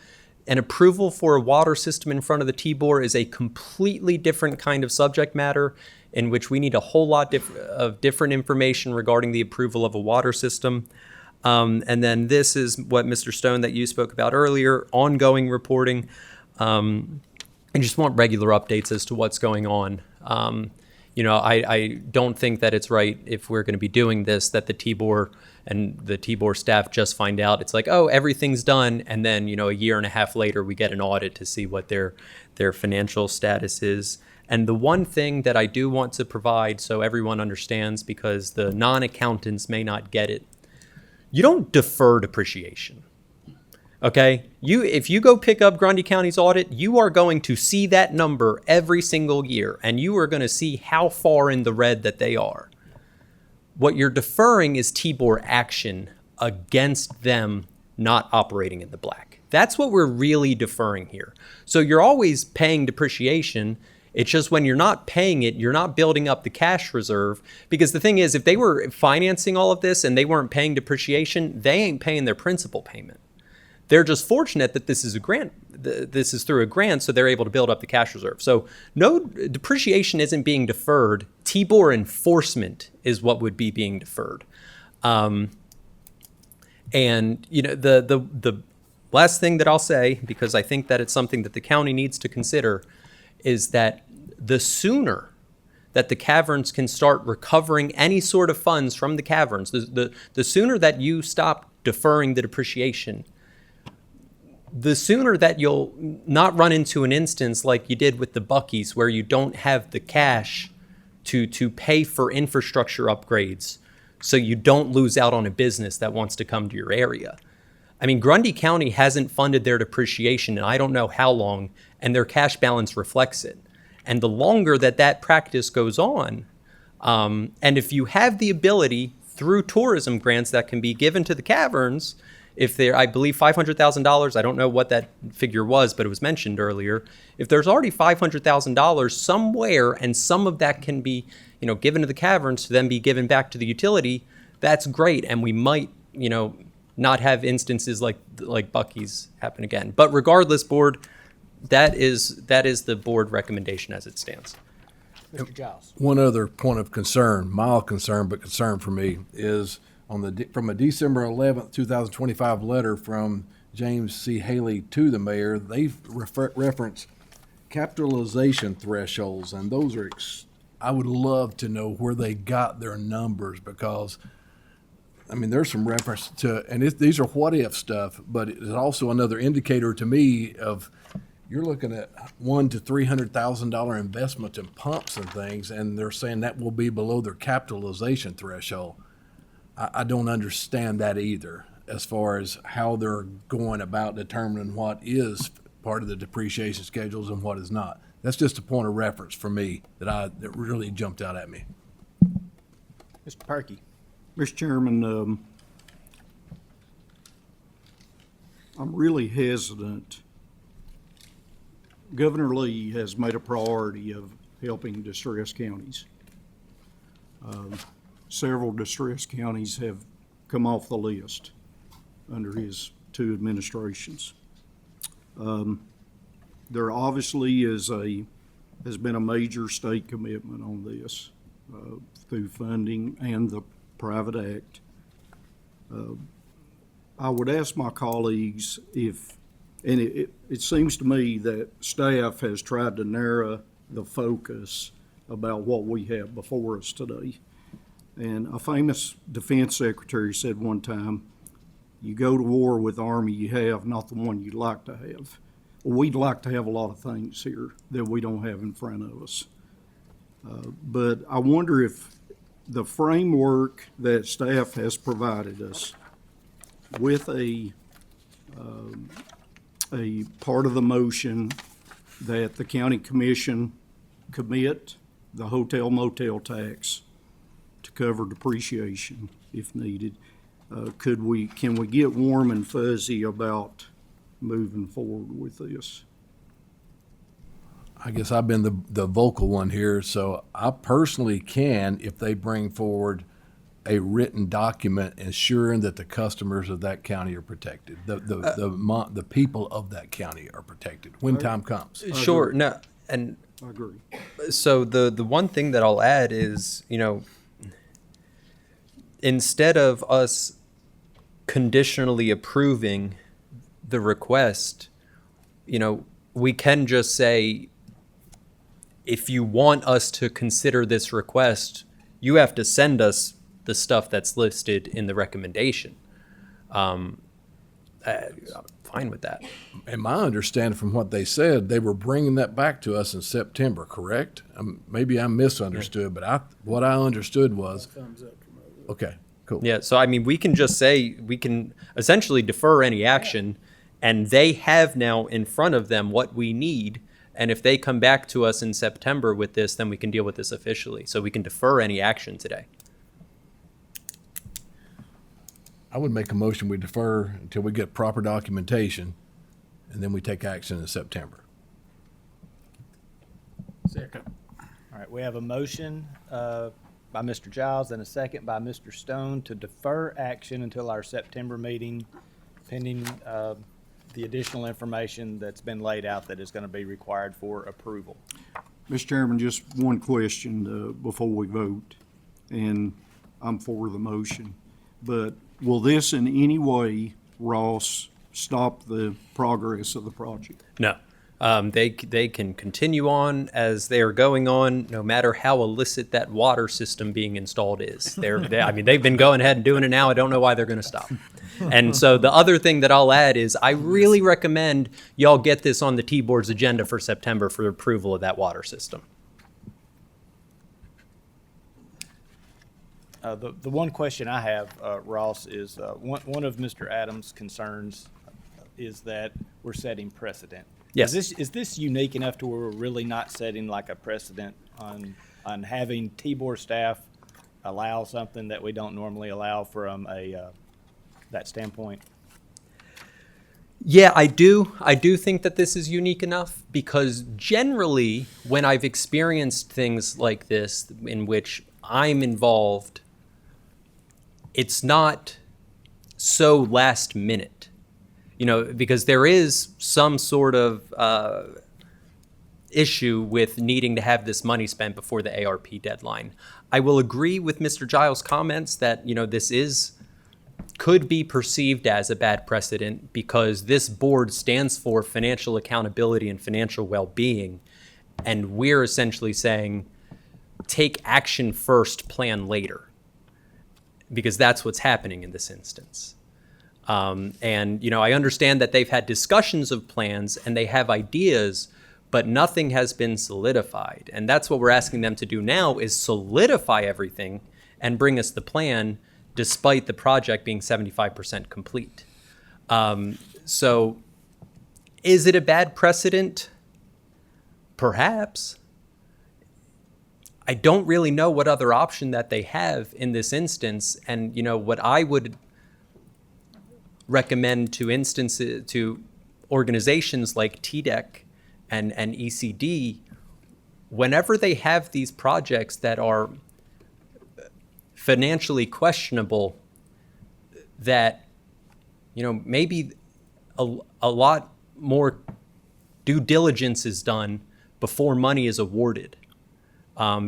[SPEAKER 10] An approval for a water system in front of the TBOR is a completely different kind of subject matter, in which we need a whole lot of different information regarding the approval of a water system. And then this is what Mr. Stone that you spoke about earlier, ongoing reporting. I just want regular updates as to what's going on. I don't think that it's right, if we're going to be doing this, that the TBOR and the TBOR staff just find out it's like, oh, everything's done, and then a year and a half later we get an audit to see what their financial status is. And the one thing that I do want to provide, so everyone understands, because the non-accountants may not get it, you don't defer depreciation. Okay? If you go pick up Grundy County's audit, you are going to see that number every single year, and you are going to see how far in the red that they are. What you're deferring is TBOR action against them not operating in the black. That's what we're really deferring here. So you're always paying depreciation. It's just when you're not paying it, you're not building up the cash reserve. Because the thing is, if they were financing all of this and they weren't paying depreciation, they ain't paying their principal payment. They're just fortunate that this is a grant. This is through a grant, so they're able to build up the cash reserve. So no, depreciation isn't being deferred. TBOR enforcement is what would be being deferred. And you know, the last thing that I'll say, because I think that it's something that the county needs to consider, is that the sooner that the caverns can start recovering any sort of funds from the caverns, the sooner that you stop deferring the depreciation, the sooner that you'll not run into an instance like you did with the Buc-ee's, where you don't have the cash to pay for infrastructure upgrades, so you don't lose out on a business that wants to come to your area. I mean, Grundy County hasn't funded their depreciation in I don't know how long, and their cash balance reflects it. And the longer that that practice goes on, and if you have the ability through tourism grants that can be given to the caverns, if they're, I believe, $500,000, I don't know what that figure was, but it was mentioned earlier. If there's already $500,000 somewhere, and some of that can be, you know, given to the caverns to then be given back to the utility, that's great. And we might, you know, not have instances like Buc-ee's happen again. But regardless, board, that is the board recommendation as it stands.
[SPEAKER 12] Mr. Giles.
[SPEAKER 3] One other point of concern, mild concern, but concern for me, is from a December 11th, 2025 letter from James C. Haley to the mayor. They reference capitalization thresholds, and those are, I would love to know where they got their numbers, because I mean, there's some reference to, and these are what-if stuff, but it's also another indicator to me of, you're looking at $100,000 to $300,000 investment in pumps and things, and they're saying that will be below their capitalization threshold. I don't understand that either, as far as how they're going about determining what is part of the depreciation schedules and what is not. That's just a point of reference for me that really jumped out at me.
[SPEAKER 12] Mr. Perky.
[SPEAKER 7] Mr. Chairman, I'm really hesitant. Governor Lee has made a priority of helping distressed counties. Several distressed counties have come off the list under his two administrations. There obviously has been a major state commitment on this through funding and the private act. I would ask my colleagues if, and it seems to me that staff has tried to narrow the focus about what we have before us today. And a famous defense secretary said one time, you go to war with the army you have, not the one you'd like to have. Well, we'd like to have a lot of things here that we don't have in front of us. But I wonder if the framework that staff has provided us with a part of the motion that the county commission commit the hotel motel tax to cover depreciation if needed. Can we get warm and fuzzy about moving forward with this?
[SPEAKER 3] I guess I've been the vocal one here, so I personally can, if they bring forward a written document ensuring that the customers of that county are protected, the people of that county are protected when time comes.
[SPEAKER 10] Sure. No, and
[SPEAKER 7] I agree.
[SPEAKER 10] So the one thing that I'll add is, you know, instead of us conditionally approving the request, you know, we can just say, if you want us to consider this request, you have to send us the stuff that's listed in the recommendation. I'm fine with that.
[SPEAKER 3] And my understanding from what they said, they were bringing that back to us in September, correct? Maybe I misunderstood, but what I understood was, okay, cool.
[SPEAKER 10] Yeah, so I mean, we can just say, we can essentially defer any action, and they have now in front of them what we need. And if they come back to us in September with this, then we can deal with this officially. So we can defer any action today.
[SPEAKER 3] I would make a motion we defer until we get proper documentation and then we take action in September.
[SPEAKER 11] Second.
[SPEAKER 1] All right, we have a motion by Mr. Giles and a second by Mr. Stone to defer action until our September meeting pending the additional information that's been laid out that is going to be required for approval.
[SPEAKER 7] Mr. Chairman, just one question before we vote, and I'm for the motion. But will this in any way, Ross, stop the progress of the project?
[SPEAKER 10] No. They can continue on as they are going on, no matter how illicit that water system being installed is. I mean, they've been going ahead and doing it now. I don't know why they're going to stop. And so the other thing that I'll add is I really recommend y'all get this on the T-Board's agenda for September for approval of that water system.
[SPEAKER 1] The one question I have, Ross, is one of Mr. Adams' concerns is that we're setting precedent.
[SPEAKER 10] Yes.
[SPEAKER 1] Is this unique enough to where we're really not setting like a precedent on having T-Board staff allow something that we don't normally allow from that standpoint?
[SPEAKER 10] Yeah, I do. I do think that this is unique enough because generally when I've experienced things like this in which I'm involved, it's not so last minute, because there is some sort of issue with needing to have this money spent before the ARP deadline. I will agree with Mr. Giles' comments that, this could be perceived as a bad precedent because this board stands for financial accountability and financial well-being. And we're essentially saying, take action first, plan later, because that's what's happening in this instance. And I understand that they've had discussions of plans and they have ideas, but nothing has been solidified. And that's what we're asking them to do now is solidify everything and bring us the plan despite the project being 75% complete. So is it a bad precedent? Perhaps. I don't really know what other option that they have in this instance. And, what I would recommend to organizations like TDEC and ECD, whenever they have these projects that are financially questionable, that maybe a lot more due diligence is done before money is awarded,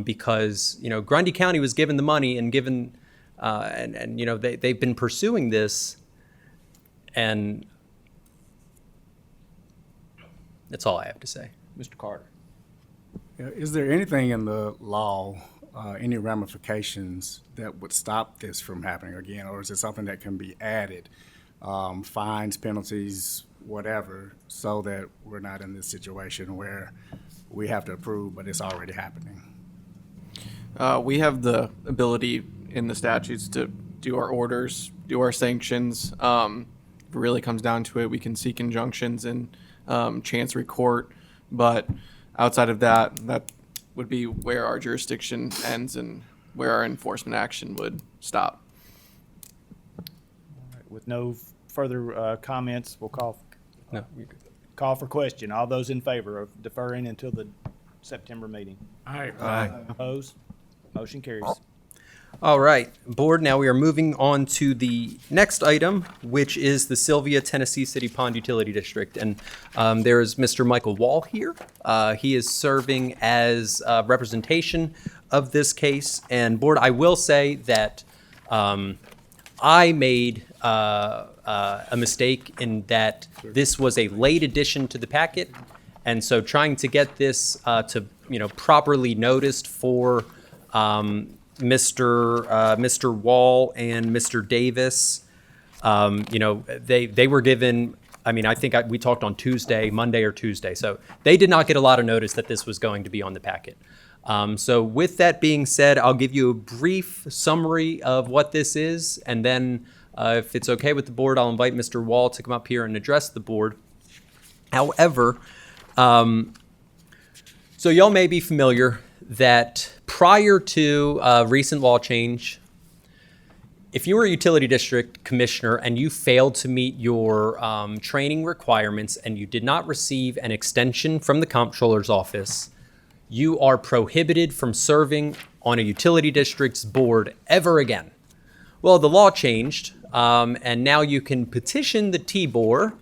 [SPEAKER 10] because Grundy County was given the money and given they've been pursuing this, and that's all I have to say.
[SPEAKER 1] Mr. Carter.
[SPEAKER 16] Is there anything in the law, any ramifications that would stop this from happening again, or is it something that can be added, fines, penalties, whatever, so that we're not in this situation where we have to approve, but it's already happening?
[SPEAKER 5] We have the ability in the statutes to do our orders, do our sanctions. If it really comes down to it, we can seek injunctions in Chancery Court, but outside of that, that would be where our jurisdiction ends and where our enforcement action would stop.
[SPEAKER 1] All right, with no further comments, we'll call for question. All those in favor of deferring until the September meeting?
[SPEAKER 11] Aye.
[SPEAKER 1] Opposed? Motion carries.
[SPEAKER 10] All right, board, now we are moving on to the next item, which is the Sylvia Tennessee City Pond Utility District. And there is Mr. Michael Wall here. He is serving as representation of this case. And board, I will say that I made a mistake in that this was a late addition to the packet. And so trying to get this to, properly noticed for Mr. Wall and Mr. Davis, they were given, I think we talked on Monday or Tuesday. So they did not get a lot of notice that this was going to be on the packet. So with that being said, I'll give you a brief summary of what this is. And then if it's okay with the board, I'll invite Mr. Wall to come up here and address the board. However, so y'all may be familiar that prior to recent law change, if you were a utility district commissioner and you failed to meet your training requirements and you did not receive an extension from the comptroller's office, you are prohibited from serving on a utility district's board ever again. Well, the law changed, and now you can petition the TBOR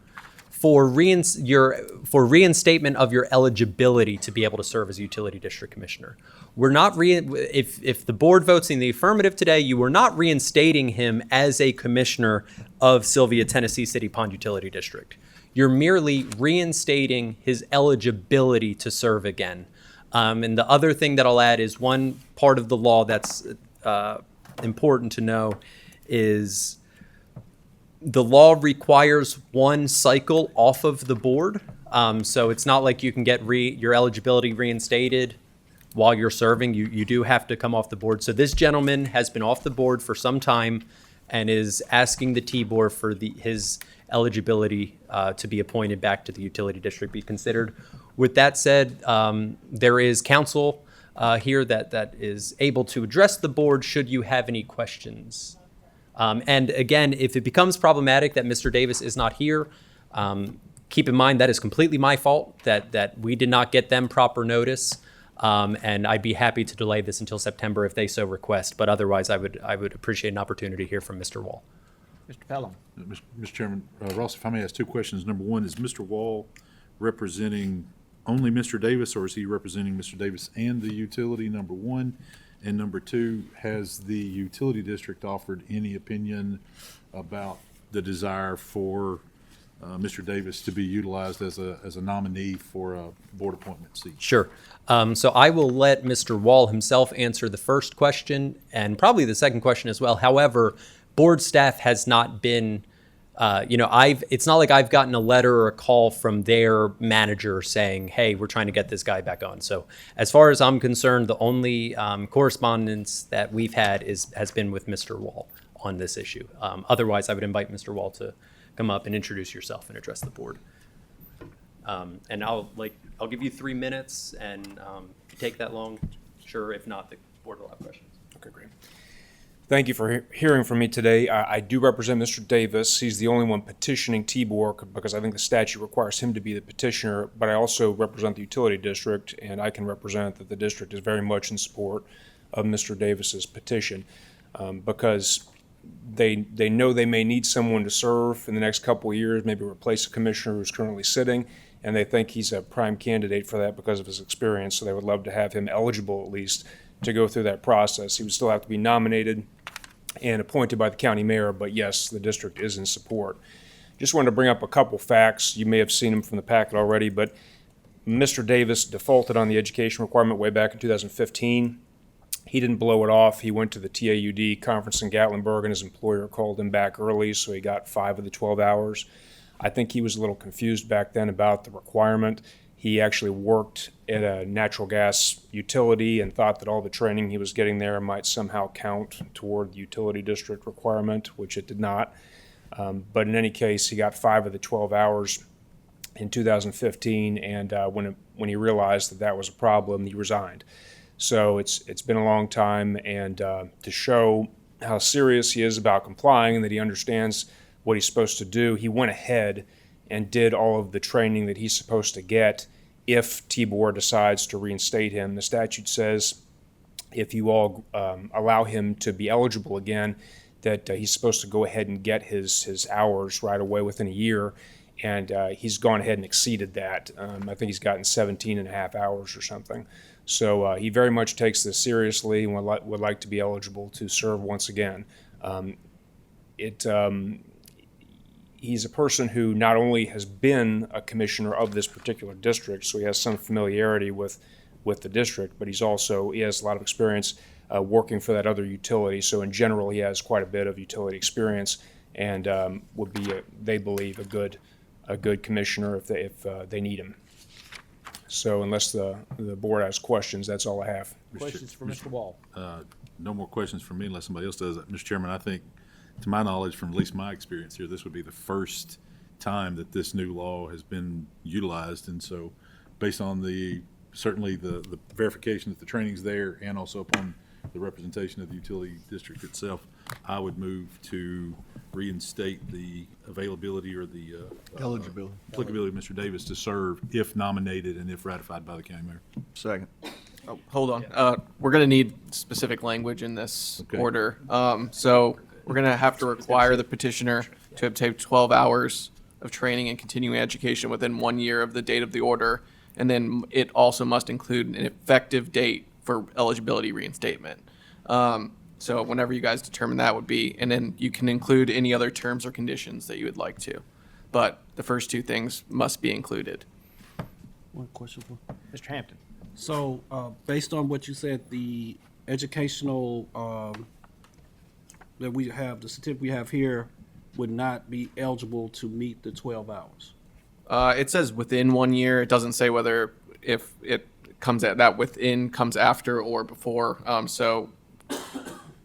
[SPEAKER 10] for reinstatement of your eligibility to be able to serve as a utility district commissioner. We're not if the board votes in the affirmative today, you are not reinstating him as a commissioner of Sylvia, Tennessee City Pond Utility District. You're merely reinstating his eligibility to serve again. And the other thing that I'll add is one part of the law that's important to know is the law requires one cycle off of the board. So it's not like you can get your eligibility reinstated while you're serving. You do have to come off the board. So this gentleman has been off the board for some time and is asking the TBOR for his eligibility to be appointed back to the utility district be considered. With that said, there is counsel here that is able to address the board should you have any questions. And again, if it becomes problematic that Mr. Davis is not here, keep in mind that is completely my fault, that we did not get them proper notice. And I'd be happy to delay this until September if they so request. But otherwise, I would appreciate an opportunity to hear from Mr. Wall.
[SPEAKER 1] Mr. Pelham.
[SPEAKER 8] Mr. Chairman, Ross, if I may ask two questions. Number one, is Mr. Wall representing only Mr. Davis, or is he representing Mr. Davis and the utility, number one? And number two, has the utility district offered any opinion about the desire for Mr. Davis to be utilized as a nominee for a board appointment seat?
[SPEAKER 10] Sure. So I will let Mr. Wall himself answer the first question and probably the second question as well. However, board staff has not been, it's not like I've gotten a letter or a call from their manager saying, hey, we're trying to get this guy back on. So as far as I'm concerned, the only correspondence that we've had has been with Mr. Wall on this issue. Otherwise, I would invite Mr. Wall to come up and introduce yourself and address the board. And I'll give you 3 minutes, and if you take that long, sure. If not, the board will have questions.
[SPEAKER 17] Okay, great. Thank you for hearing from me today. I do represent Mr. Davis. He's the only one petitioning TBOR because I think the statute requires him to be the petitioner, but I also represent the utility district, and I can represent that the district is very much in support of Mr. Davis's petition because they know they may need someone to serve in the next couple of years, maybe replace a commissioner who's currently sitting, and they think he's a prime candidate for that because of his experience, so they would love to have him eligible at least to go through that process. He would still have to be nominated and appointed by the county mayor, but yes, the district is in support. Just wanted to bring up a couple facts. You may have seen them from the packet already, but Mr. Davis defaulted on the education requirement way back in 2015. He didn't blow it off. He went to the TAUD conference in Gatlinburg, and his employer called him back early, so he got 5 of the 12 hours. I think he was a little confused back then about the requirement. He actually worked at a natural gas utility and thought that all the training he was getting there might somehow count toward the utility district requirement, which it did not. But in any case, he got 5 of the 12 hours in 2015, and when he realized that was a problem, he resigned. So it's been a long time, and to show how serious he is about complying and that he understands what he's supposed to do, he went ahead and did all of the training that he's supposed to get if TBOR decides to reinstate him. The statute says if you all allow him to be eligible again, that he's supposed to go ahead and get his hours right away within a year, and he's gone ahead and exceeded that. I think he's gotten 17 and a half hours or something. So he very much takes this seriously and would like to be eligible to serve once again. He's a person who not only has been a commissioner of this particular district, so he has some familiarity with the district, but he has a lot of experience working for that other utility. So in general, he has quite a bit of utility experience and would be, they believe, a good commissioner if they need him. So unless the board has questions, that's all I have.
[SPEAKER 1] Questions for Mr. Wall?
[SPEAKER 8] No more questions from me unless somebody else does. Mr. Chairman, I think, to my knowledge, from at least my experience here, this would be the first time that this new law has been utilized. And so based on certainly the verification that the training's there and also upon the representation of the utility district itself, I would move to reinstate the availability or the
[SPEAKER 18] Eligibility.
[SPEAKER 8] applicability of Mr. Davis to serve if nominated and if ratified by the county mayor.
[SPEAKER 18] Second.
[SPEAKER 5] Oh, hold on. We're gonna need specific language in this
[SPEAKER 8] Okay.
[SPEAKER 5] order. So we're gonna have to require the petitioner to obtain 12 hours of training and continuing education within 1 year of the date of the order. And then it also must include an effective date for eligibility reinstatement. So whenever you guys determine that would be, and then you can include any other terms or conditions that you would like to. But the first two things must be included.
[SPEAKER 4] One question for.
[SPEAKER 1] Mr. Hampton.
[SPEAKER 4] So, based on what you said, the educational, that we have, the certificate we have here would not be eligible to meet the 12 hours.
[SPEAKER 5] It says within 1 year. It doesn't say whether if it comes at that within comes after or before. So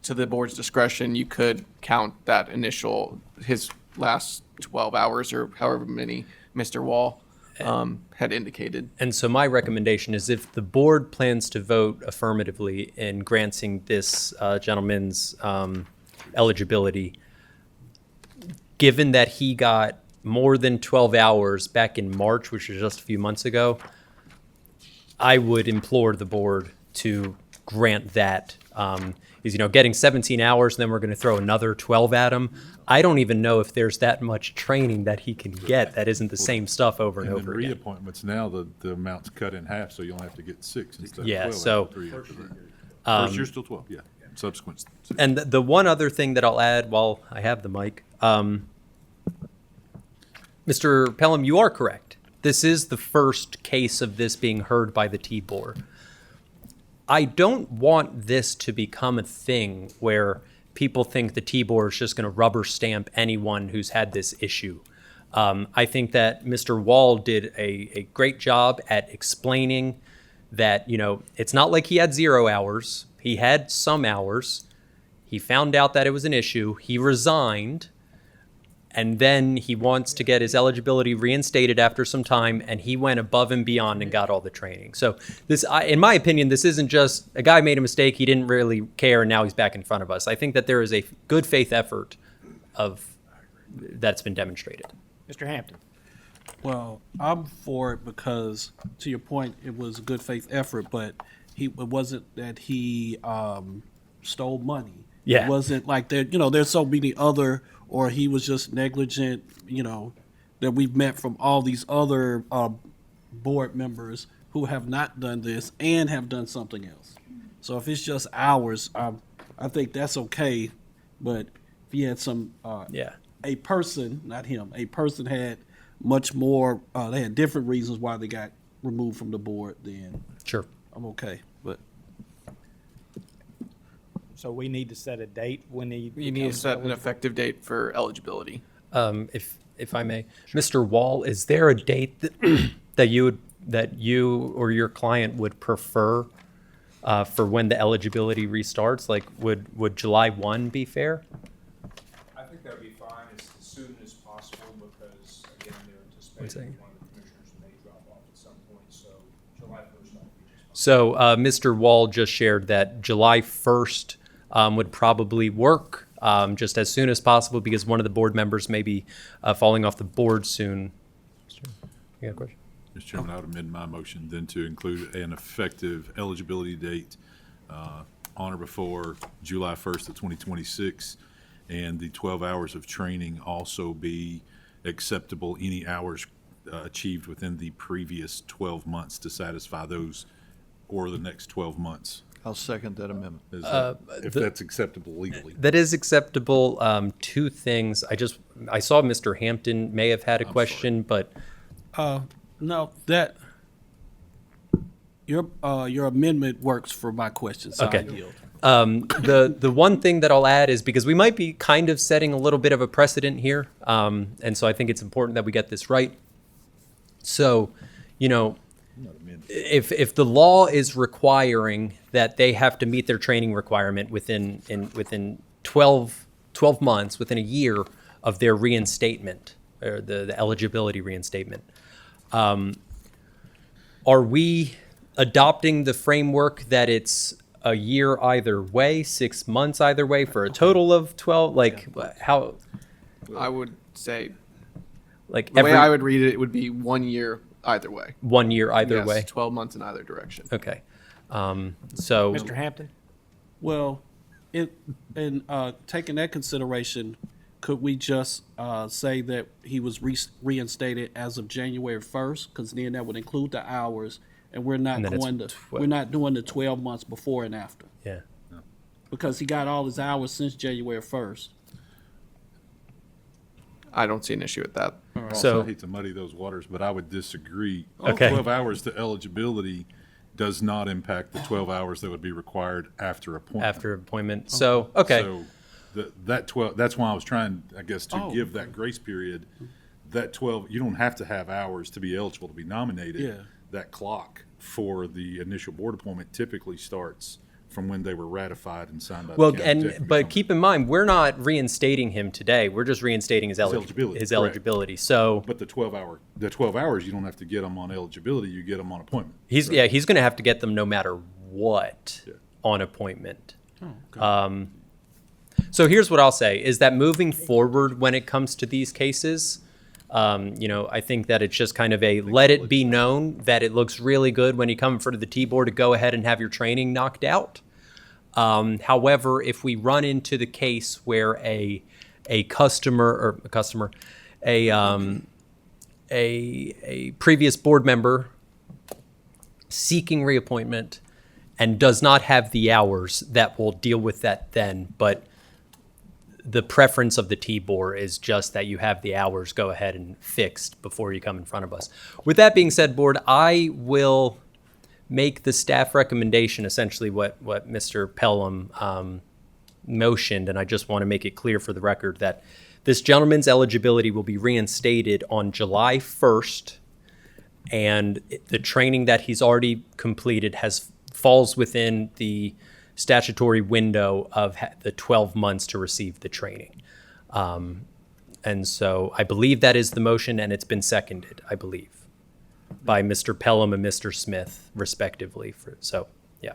[SPEAKER 5] to the board's discretion, you could count that initial, his last 12 hours or however many Mr. Wall had indicated.
[SPEAKER 10] And so my recommendation is if the board plans to vote affirmatively in granting this gentleman's eligibility, given that he got more than 12 hours back in March, which was just a few months ago, I would implore the board to grant that. Is, getting 17 hours, and then we're going to throw another 12 at him. I don't even know if there's that much training that he can get that isn't the same stuff over and
[SPEAKER 8] And then
[SPEAKER 10] over again.
[SPEAKER 8] reappointments now, the amount's cut in half, so you'll have to get 6 instead of 12.
[SPEAKER 10] Yeah,
[SPEAKER 8] after
[SPEAKER 10] so,
[SPEAKER 8] 3 years.
[SPEAKER 10] um,
[SPEAKER 8] First year's still 12, yeah. Subsequent.
[SPEAKER 10] And the one other thing that I'll add while I have the mic, Mr. Pelham, you are correct. This is the first case of this being heard by the T-Board. I don't want this to become a thing where people think the T-Board is just going to rubber stamp anyone who's had this issue. I think that Mr. Wall did a great job at explaining that, it's not like he had 0 hours. He had some hours. He found out that it was an issue. He resigned. And then he wants to get his eligibility reinstated after some time, and he went above and beyond and got all the training. So this, in my opinion, this isn't just a guy made a mistake, he didn't really care, and now he's back in front of us. I think that there is a good faith effort that's been demonstrated.
[SPEAKER 1] Mr. Hampton.
[SPEAKER 4] Well, I'm for it because, to your point, it was a good faith effort, but it wasn't that he stole money.
[SPEAKER 10] Yeah.
[SPEAKER 4] It wasn't like there, there's so many other, or he was just negligent, that we've met from all these other board members who have not done this and have done something else. So if it's just hours, I think that's okay. But if he had a person, not him, a person had much more, they had different reasons why they got removed from the board, then
[SPEAKER 10] Sure.
[SPEAKER 4] I'm okay. But
[SPEAKER 1] So we need to set a date when he.
[SPEAKER 5] You need to set an effective date for eligibility.
[SPEAKER 10] If I may, Mr. Wall, is there a date that you or your client would prefer for when the eligibility restarts? Like, would July 1 be fair?
[SPEAKER 17] I think that would be fine as soon as possible because, again, they're
[SPEAKER 10] One second.
[SPEAKER 17] anticipating one of the commissioners may drop off at some point, so July 1st might be just fine.
[SPEAKER 10] So Mr. Wall just shared that July 1st would probably work just as soon as possible because one of the board members may be falling off the board soon. You got a question?
[SPEAKER 8] Mr. Chairman, I would amend my motion then to include an effective eligibility date on or before July 1st of 2026, and the 12 hours of training also be acceptable, any hours achieved within the previous 12 months to satisfy those or the next 12 months.
[SPEAKER 18] I'll second that amendment.
[SPEAKER 8] If that's acceptable legally.
[SPEAKER 10] That is acceptable. Two things. I saw Mr. Hampton may have had a question, but
[SPEAKER 4] no, that your amendment works for my question. So
[SPEAKER 10] okay.
[SPEAKER 4] I yield.
[SPEAKER 10] The one thing that I'll add is because we might be kind of setting a little bit of a precedent here, and so I think it's important that we get this right. So, if the law is requiring that they have to meet their training requirement within 12 months, within a year of their reinstatement or the eligibility reinstatement, are we adopting the framework that it's a year either way, 6 months either way, for a total of 12? Like, how,
[SPEAKER 5] I would say,
[SPEAKER 10] like,
[SPEAKER 5] the way
[SPEAKER 10] every
[SPEAKER 5] I would read it, it would be 1 year either way.
[SPEAKER 10] 1 year either
[SPEAKER 5] Yes,
[SPEAKER 10] way?
[SPEAKER 5] 12 months in either direction.
[SPEAKER 10] Okay. So.
[SPEAKER 1] Mr. Hampton?
[SPEAKER 4] Well, taking that consideration, could we just say that he was reinstated as of January 1st? Because then that would include the hours, and we're not
[SPEAKER 10] And then it's
[SPEAKER 4] going to we're not doing the 12 months before and after,
[SPEAKER 10] Yeah.
[SPEAKER 4] because he got all his hours since January 1st.
[SPEAKER 5] I don't see an issue with that.
[SPEAKER 8] Also, I hate to muddy those waters, but I would disagree.
[SPEAKER 10] Okay.
[SPEAKER 8] 12 hours to eligibility does not impact the 12 hours that would be required after appointment.
[SPEAKER 10] After appointment. So, okay.
[SPEAKER 8] So that 12, that's why I was trying, I guess, to give that grace period. That 12, you don't have to have hours to be eligible to be nominated.
[SPEAKER 4] Yeah.
[SPEAKER 8] That clock for the initial board appointment typically starts from when they were ratified and signed by the
[SPEAKER 10] Well,
[SPEAKER 8] county
[SPEAKER 10] and
[SPEAKER 8] executive.
[SPEAKER 10] but keep in mind, we're not reinstating him today. We're just reinstating his
[SPEAKER 8] eligibility,
[SPEAKER 10] His
[SPEAKER 8] correct.
[SPEAKER 10] eligibility. So
[SPEAKER 8] But the 12 hours, you don't have to get them on eligibility, you get them on appointment.
[SPEAKER 10] he's going to have to get them no matter what on appointment. So here's what I'll say is that moving forward when it comes to these cases, I think that it's just kind of a let it be known that it looks really good when you come in front of the T-board to go ahead and have your training knocked out. However, if we run into the case where a previous board member seeking reappointment and does not have the hours, that will deal with that then. But the preference of the T-board is just that you have the hours go ahead and fixed before you come in front of us. With that being said, board, I will make the staff recommendation, essentially what Mr. Pelham motioned, and I just want to make it clear for the record that this gentleman's eligibility will be reinstated on July 1st, and the training that he's already completed falls within the statutory window of the 12 months to receive the training. And so I believe that is the motion, and it's been seconded, I believe, by Mr. Pelham and Mr. Smith, respectively. Yeah.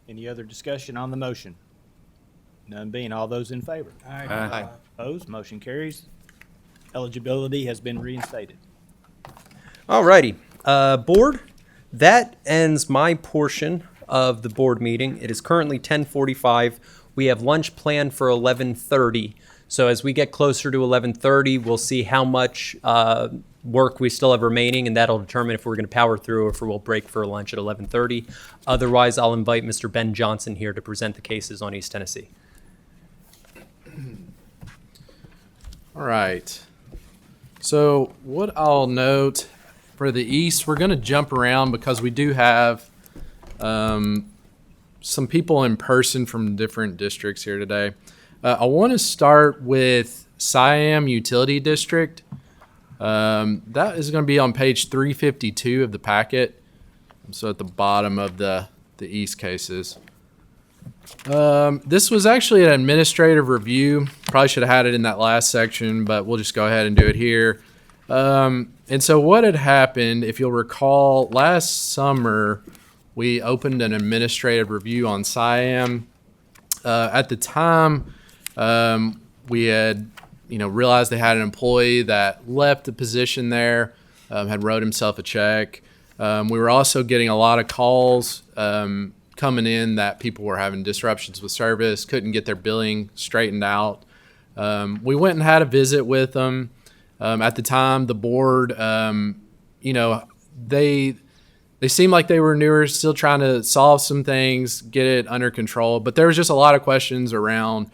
[SPEAKER 1] Any other discussion on the motion? None being, all those in favor?
[SPEAKER 5] Aye.
[SPEAKER 1] Opposed? Motion carries. Eligibility has been reinstated.
[SPEAKER 10] Alrighty, board, that ends my portion of the board meeting. It is currently 10:45. We have lunch planned for 11:30. So as we get closer to 11:30, we'll see how much work we still have remaining, and that'll determine if we're going to power through or if we'll break for lunch at 11:30. Otherwise, I'll invite Mr. Ben Johnson here to present the cases on East Tennessee.
[SPEAKER 6] All right. So what I'll note for the East, we're going to jump around because we do have some people in person from different districts here today. I want to start with Siam Utility District. That is going to be on page 352 of the packet. So at the bottom of the East cases. This was actually an administrative review. Probably should have had it in that last section, but we'll just go ahead and do it here. And so what had happened, if you'll recall, last summer, we opened an administrative review on Siam. At the time, we had, realized they had an employee that left the position there, had wrote himself a check. We were also getting a lot of calls coming in that people were having disruptions with service, couldn't get their billing straightened out. We went and had a visit with them. At the time, the board, they seemed like they were newer, still trying to solve some things, get it under control. But there was just a lot of questions around,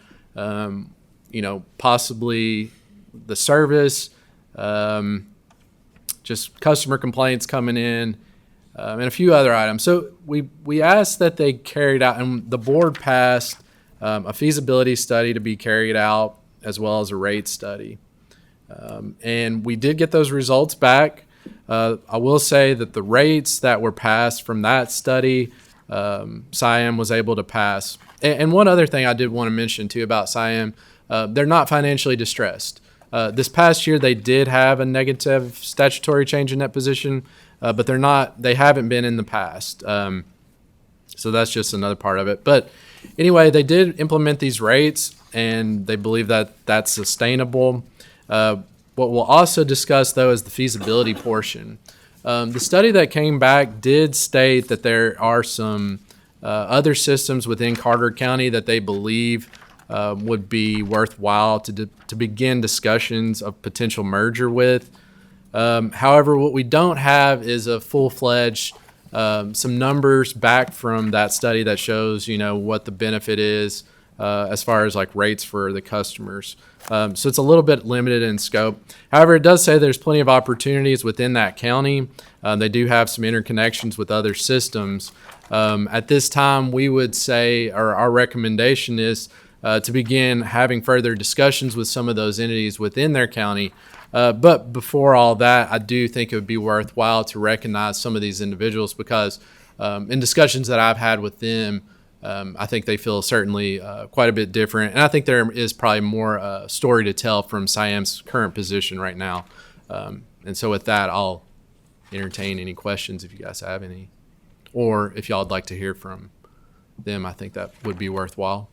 [SPEAKER 6] possibly the service, just customer complaints coming in, and a few other items. So we asked that they carried out, and the board passed a feasibility study to be carried out, as well as a rate study. And we did get those results back. I will say that the rates that were passed from that study, Siam was able to pass. And one other thing I did want to mention too about Siam, they're not financially distressed. This past year, they did have a negative statutory change in that position, but they haven't been in the past. So that's just another part of it. But anyway, they did implement these rates, and they believe that that's sustainable. What we'll also discuss, though, is the feasibility portion. The study that came back did state that there are some other systems within Carter County that they believe would be worthwhile to begin discussions of potential merger with. However, what we don't have is a full-fledged, some numbers back from that study that shows, what the benefit is as far as like rates for the customers. So it's a little bit limited in scope. However, it does say there's plenty of opportunities within that county. They do have some interconnections with other systems. At this time, we would say, or our recommendation is to begin having further discussions with some of those entities within their county. But before all that, I do think it would be worthwhile to recognize some of these individuals because in discussions that I've had with them, I think they feel certainly quite a bit different. And I think there is probably more story to tell from Siam's current position right now. And so with that, I'll entertain any questions if you guys have any. Or if y'all would like to hear from them, I think that would be worthwhile.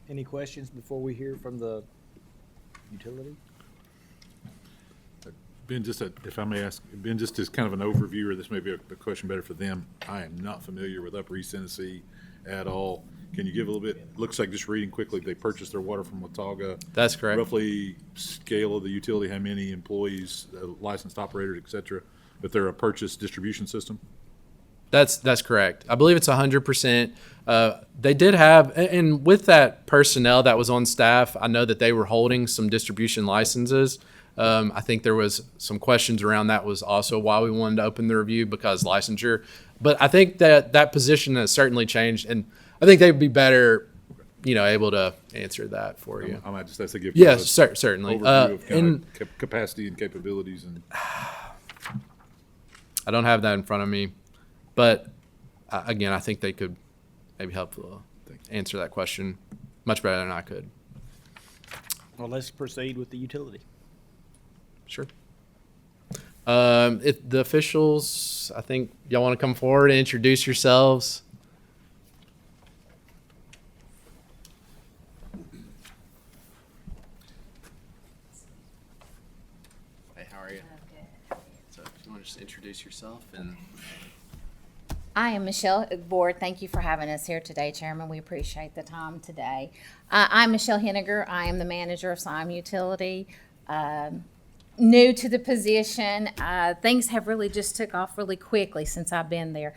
[SPEAKER 1] Any questions before we hear from the utility?
[SPEAKER 8] Ben, if I may ask, Ben, just as kind of an overview, or this may be a question better for them. I am not familiar with Upper East Tennessee at all. Can you give a little bit? Looks like, just reading quickly, they purchased their water from Watauga.
[SPEAKER 6] That's correct.
[SPEAKER 8] Roughly scale of the utility, how many employees, licensed operators, et cetera, but they're a purchase distribution system?
[SPEAKER 6] That's correct. I believe it's 100%. They did have, and with that personnel that was on staff, I know that they were holding some distribution licenses. I think there was some questions around that was also why we wanted to open the review, because licensure. But I think that position has certainly changed, and I think they'd be better, able to answer that for you.
[SPEAKER 8] I might just have to give
[SPEAKER 6] yes, certainly.
[SPEAKER 8] Overview of kind of capacity and capabilities. And
[SPEAKER 6] I don't have that in front of me, but again, I think they could maybe help answer that question much better than I could.
[SPEAKER 1] Well, let's proceed with the utility.
[SPEAKER 6] Sure. If the officials, I think y'all want to come forward and introduce yourselves. Hey, how are you? So if you want to just introduce yourself and.
[SPEAKER 19] I am Michelle Board. Thank you for having us here today, Chairman. We appreciate the time today. I'm Michelle Henniger. I am the manager of Siam Utility. New to the position. Things have really just took off really quickly since I've been there.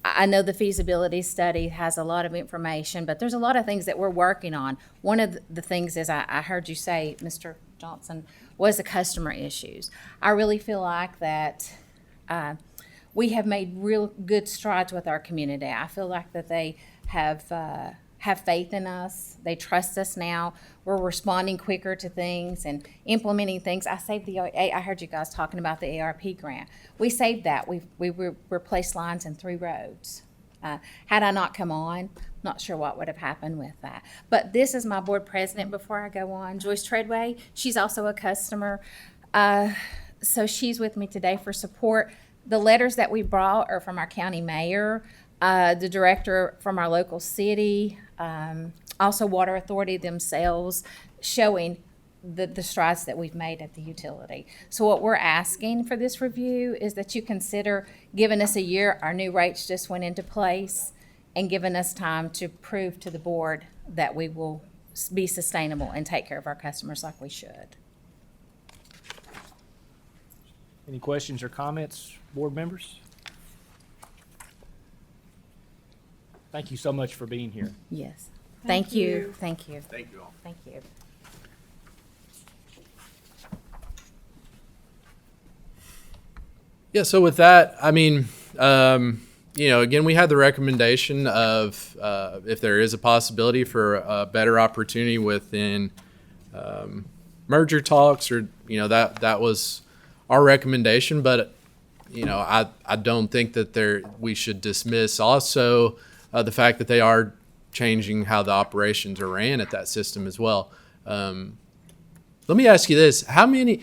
[SPEAKER 19] I know the feasibility study has a lot of information, but there's a lot of things that we're working on. One of the things is I heard you say, Mr. Johnson, was the customer issues. I really feel like that we have made real good strides with our community. I feel like that they have faith in us. They trust us now. We're responding quicker to things and implementing things. I heard you guys talking about the ARP grant. We saved that. We replaced lines in 3 roads. Had I not come on, not sure what would have happened with that. But this is my board president before I go on, Joyce Treadway. She's also a customer. So she's with me today for support. The letters that we brought are from our county mayor, the director from our local city, also Water Authority themselves, showing the strides that we've made at the utility. So what we're asking for this review is that you consider giving us a year. Our new rates just went into place, and giving us time to prove to the board that we will be sustainable and take care of our customers like we should.
[SPEAKER 1] Any questions or comments, board members? Thank you so much for being here.
[SPEAKER 19] Yes. Thank you. Thank you.
[SPEAKER 6] Thank you all.
[SPEAKER 19] Thank you.
[SPEAKER 6] Yeah, so with that, I mean, again, we had the recommendation of if there is a possibility for a better opportunity within merger talks, or that was our recommendation. But I don't think that we should dismiss also the fact that they are changing how the operations are ran at that system as well. Let me ask you this: how many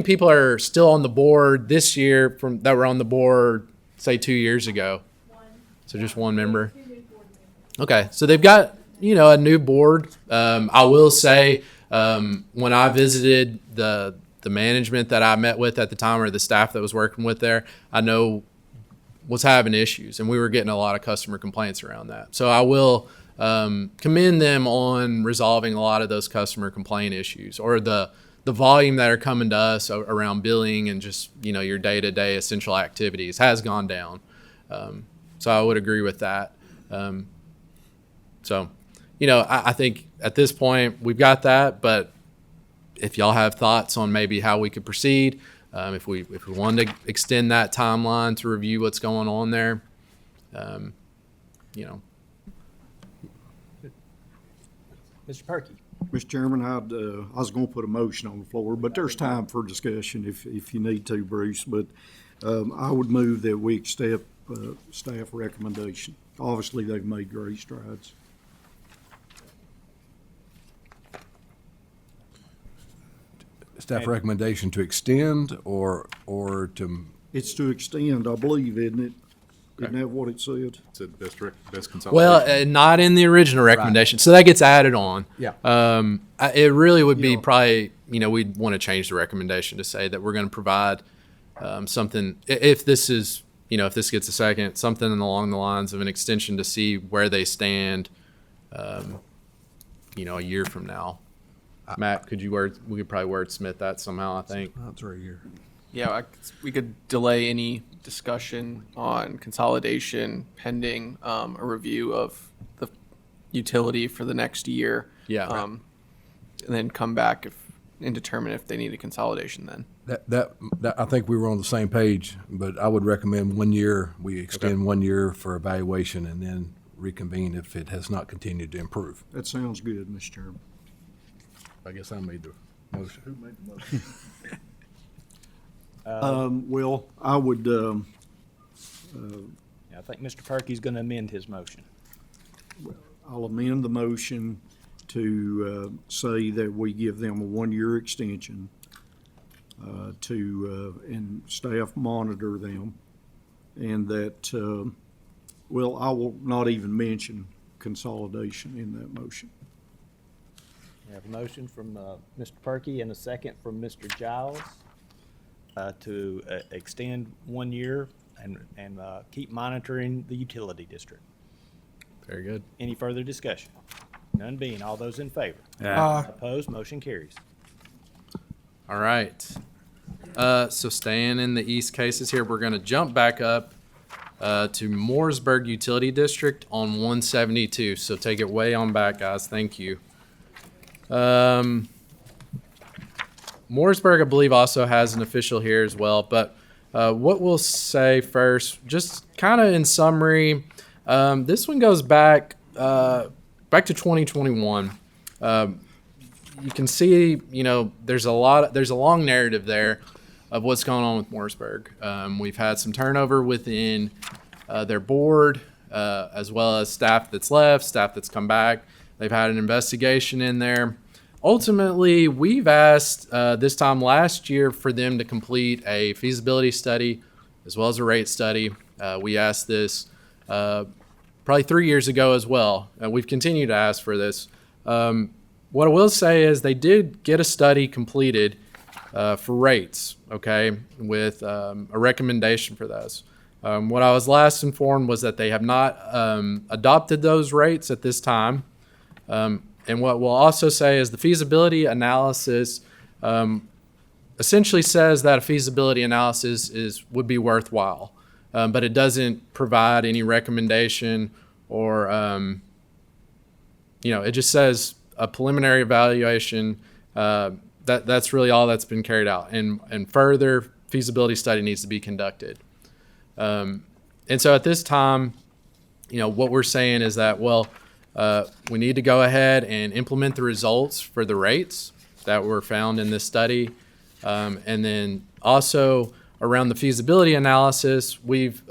[SPEAKER 6] people are still on the board this year that were on the board, say, 2 years ago? So just one member. Okay, so they've got, you know, a new board. I will say, when I visited the management that I met with at the time, or the staff that was working with there, I know was having issues, and we were getting a lot of customer complaints around that. So I will commend them on resolving a lot of those customer complaint issues, or the volume that are coming to us around billing and just, you know, your day-to-day essential activities has gone down. So I would agree with that. So, you know, I think at this point we've got that, but if y'all have thoughts on maybe how we could proceed, if we wanted to extend that timeline to review what's going on there, you know.
[SPEAKER 1] Mr. Perky.
[SPEAKER 7] Mr. Chairman, I was going to put a motion on the floor, but there's time for discussion if you need to, Bruce. But I would move that we accept staff recommendation. Obviously, they've made great strides.
[SPEAKER 3] Staff recommendation to extend or to,
[SPEAKER 7] It's to extend, I believe, isn't it? Isn't that what it said?
[SPEAKER 8] It's best consolidation.
[SPEAKER 6] Well, not in the original recommendation, so that gets added on.
[SPEAKER 3] Yeah.
[SPEAKER 6] It really would be probably, you know, we'd want to change the recommendation to say that we're going to provide something, if this is, you know, if this gets a second, something along the lines of an extension to see where they stand, you know, a year from now. Matt, we could probably wordsmith that somehow, I think.
[SPEAKER 3] that's right here.
[SPEAKER 5] Yeah, we could delay any discussion on consolidation pending a review of the utility for the next year.
[SPEAKER 6] Yeah.
[SPEAKER 5] And then come back and determine if they need a consolidation then.
[SPEAKER 3] That I think we were on the same page, but I would recommend 1 year. We extend 1 year for evaluation and then reconvene if it has not continued to improve.
[SPEAKER 7] That sounds good, Mr. Chairman.
[SPEAKER 3] I guess I made the motion.
[SPEAKER 7] Who made the motion? Well, I would,
[SPEAKER 1] I think Mr. Perky's going to amend his motion.
[SPEAKER 7] I'll amend the motion to say that we give them a 1-year extension and staff monitor them, and that, well, I will not even mention consolidation in that motion.
[SPEAKER 1] We have a motion from Mr. Perky and a second from Mr. Giles to extend 1 year and keep monitoring the utility district.
[SPEAKER 6] Very good.
[SPEAKER 1] Any further discussion? None being, all those in favor?
[SPEAKER 14] Aye.
[SPEAKER 1] Opposed, motion carries.
[SPEAKER 6] All right. So staying in the east cases here, we're going to jump back up to Mooresburg Utility District on 172. So take it way on back, guys. Thank you. Mooresburg, I believe, also has an official here as well. But what we'll say first, just kind of in summary, this one goes back to 2021. You can see, you know, there's a long narrative there of what's going on with Mooresburg. We've had some turnover within their board, as well as staff that's left, staff that's come back. They've had an investigation in there. Ultimately, we've asked this time last year for them to complete a feasibility study as well as a rate study. We asked this probably 3 years ago as well. We've continued to ask for this. What I will say is they did get a study completed for rates, okay, with a recommendation for those. What I was last informed was that they have not adopted those rates at this time. And what we'll also say is the feasibility analysis essentially says that a feasibility analysis would be worthwhile, but it doesn't provide any recommendation or, you know, it just says a preliminary evaluation. That's really all that's been carried out, and further feasibility study needs to be conducted. And so at this time, you know, what we're saying is that, well, we need to go ahead and implement the results for the rates that were found in this study. And then also around the feasibility analysis, we've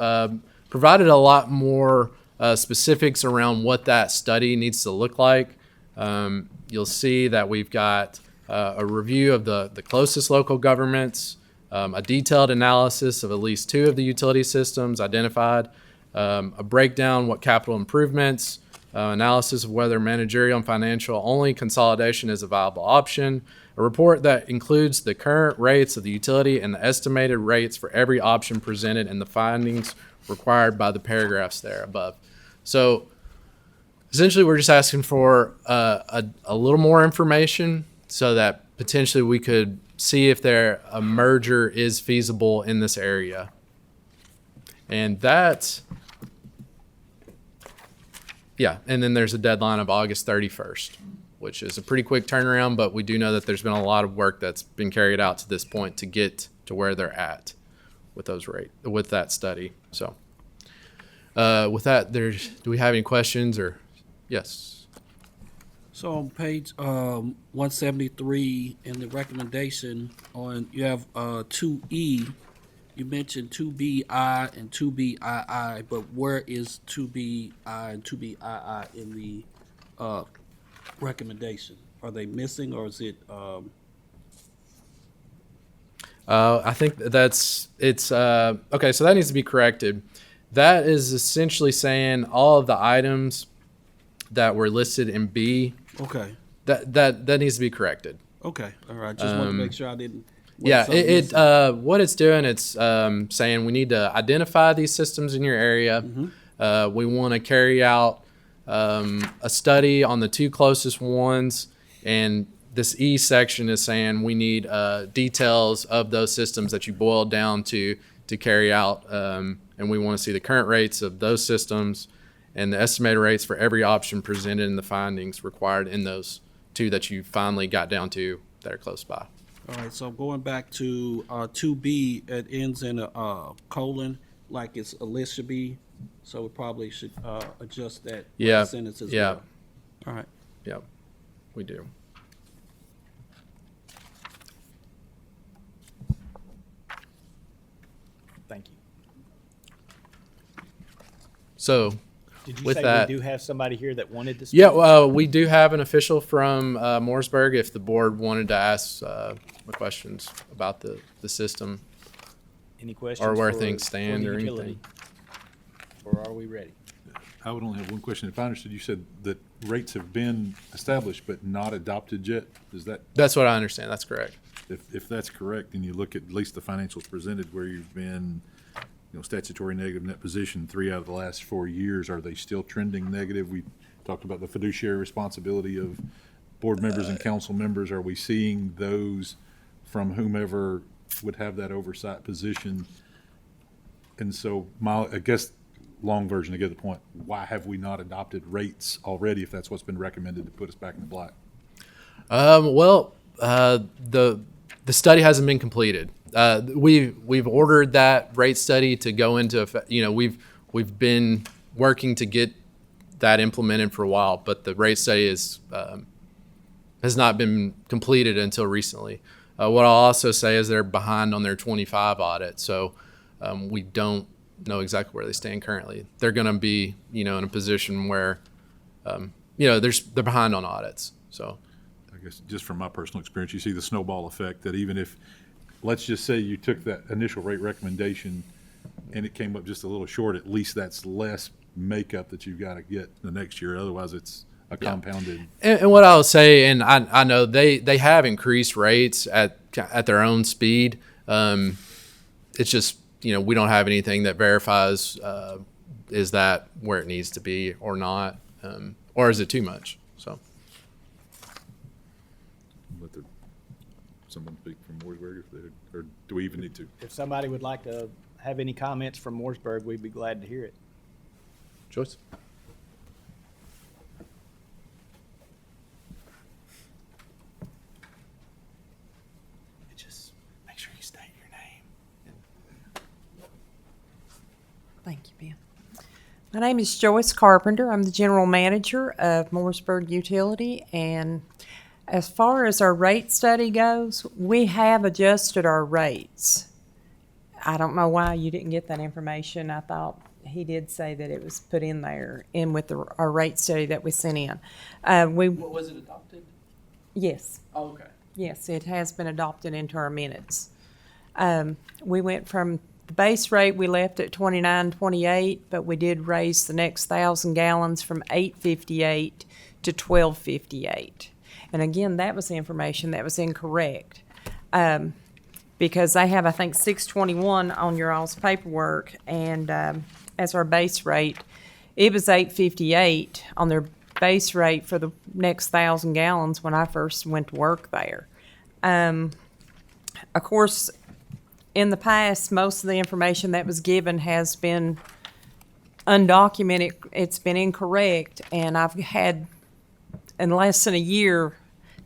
[SPEAKER 6] provided a lot more specifics around what that study needs to look like. You'll see that we've got a review of the closest local governments, a detailed analysis of at least 2 of the utility systems identified, a breakdown, what capital improvements, analysis of whether managerial and financial only consolidation is a viable option, a report that includes the current rates of the utility and the estimated rates for every option presented and the findings required by the paragraphs there above. So essentially, we're just asking for a little more information so that potentially we could see if a merger is feasible in this area. And that, yeah, and then there's a deadline of August 31st, which is a pretty quick turnaround, but we do know that there's been a lot of work that's been carried out to this point to get to where they're at with with that study. So with that, do we have any questions or? Yes.
[SPEAKER 4] So on page 173 in the recommendation you have 2E, you mentioned 2BI and 2BII, but where is 2BI and 2BII in the recommendation? Are they missing or is it?
[SPEAKER 6] I think okay, so that needs to be corrected. That is essentially saying all of the items that were listed in B.
[SPEAKER 4] Okay.
[SPEAKER 6] That needs to be corrected.
[SPEAKER 4] Okay. All right. Just wanted to make sure I didn't.
[SPEAKER 6] Yeah. What it's doing, it's saying we need to identify these systems in your area.
[SPEAKER 4] Mm-hmm.
[SPEAKER 6] We want to carry out a study on the two closest ones, and this E section is saying we need details of those systems that you boiled down to carry out, and we want to see the current rates of those systems and the estimated rates for every option presented in the findings required in those two that you finally got down to that are close by.
[SPEAKER 4] All right, so going back to 2B, it ends in a colon, like it's a list should be, so we probably should adjust that sentence as well. All right.
[SPEAKER 6] Yeah, we do.
[SPEAKER 1] Thank you.
[SPEAKER 6] So,
[SPEAKER 1] Did you
[SPEAKER 6] with
[SPEAKER 1] say
[SPEAKER 6] that,
[SPEAKER 1] we do have somebody here that wanted to speak?
[SPEAKER 6] yeah, well, we do have an official from Mooresburg if the board wanted to ask questions about the system.
[SPEAKER 1] Any questions?
[SPEAKER 6] Or where
[SPEAKER 1] for-
[SPEAKER 6] things
[SPEAKER 1] for
[SPEAKER 6] stand
[SPEAKER 1] the
[SPEAKER 6] or
[SPEAKER 1] utility?
[SPEAKER 6] anything.
[SPEAKER 1] Or are we ready?
[SPEAKER 8] I would only have one question. If I understood, you said that rates have been established but not adopted yet? Is that?
[SPEAKER 6] That's what I understand. That's correct.
[SPEAKER 8] If that's correct, and you look at least the financials presented where you've been, statutory negative net position 3 out of the last 4 years, are they still trending negative? We talked about the fiduciary responsibility of board members and council members. Are we seeing those from whomever would have that oversight position? And so I guess, long version to get the point, why have we not adopted rates already if that's what's been recommended to put us back in the black?
[SPEAKER 6] The study hasn't been completed. We've ordered that rate study to go into effect. We've been working to get that implemented for a while, but the rate study has not been completed until recently. What I'll also say is they're behind on their 25 audit, so we don't know exactly where they stand currently. They're going to be, in a position where, they're behind on audits. So,
[SPEAKER 8] I guess just from my personal experience, you see the snowball effect that even if, let's just say you took that initial rate recommendation and it came up just a little short, at least that's less makeup that you've got to get the next year. Otherwise, it's a compounded.
[SPEAKER 6] And what I'll say, and I know they have increased rates at their own speed. It's just, we don't have anything that verifies is that where it needs to be or not, or is it too much? So.
[SPEAKER 8] Let someone speak from Mooresburg, or do we even need to?
[SPEAKER 1] If somebody would like to have any comments from Mooresburg, we'd be glad to hear it.
[SPEAKER 6] Joyce?
[SPEAKER 1] Just make sure you state your name.
[SPEAKER 20] Thank you, Ben. My name is Joyce Carpenter. I'm the general manager of Mooresburg Utility, and as far as our rate study goes, we have adjusted our rates. I don't know why you didn't get that information. I thought he did say that it was put in there with our rate study that we sent in.
[SPEAKER 4] Was it adopted?
[SPEAKER 20] Yes.
[SPEAKER 4] Oh, okay.
[SPEAKER 20] Yes, it has been adopted into our minutes. We went from The base rate we left at 29.28, but we did raise the next 1,000 gallons from 8.58 to 12.58. And again, that was the information that was incorrect. Because they have, I think, 621 on your all's paperwork, and as our base rate, it was 8.58 on their base rate for the next 1,000 gallons when I first went to work there. Of course, in the past, most of the information that was given has been undocumented. It's been incorrect, and I've had in less than a year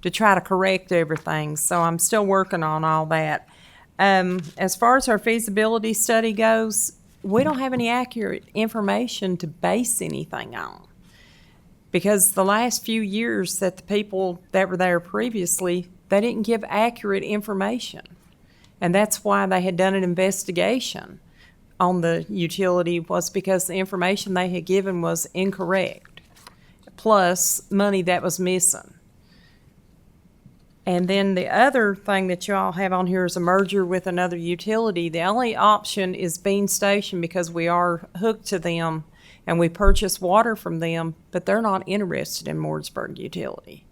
[SPEAKER 20] to try to correct everything. So I'm still working on all that. As far as our feasibility study goes, we don't have any accurate information to base anything on. Because the last few years that the people that were there previously, they didn't give accurate information. And that's why they had done an investigation on the utility, was because the information they had given was incorrect, plus money that was missing. And then the other thing that you all have on here is a merger with another utility. The only option is Bean Station, because we are hooked to them and we purchase water from them, but they're not interested in Mooresburg Utility.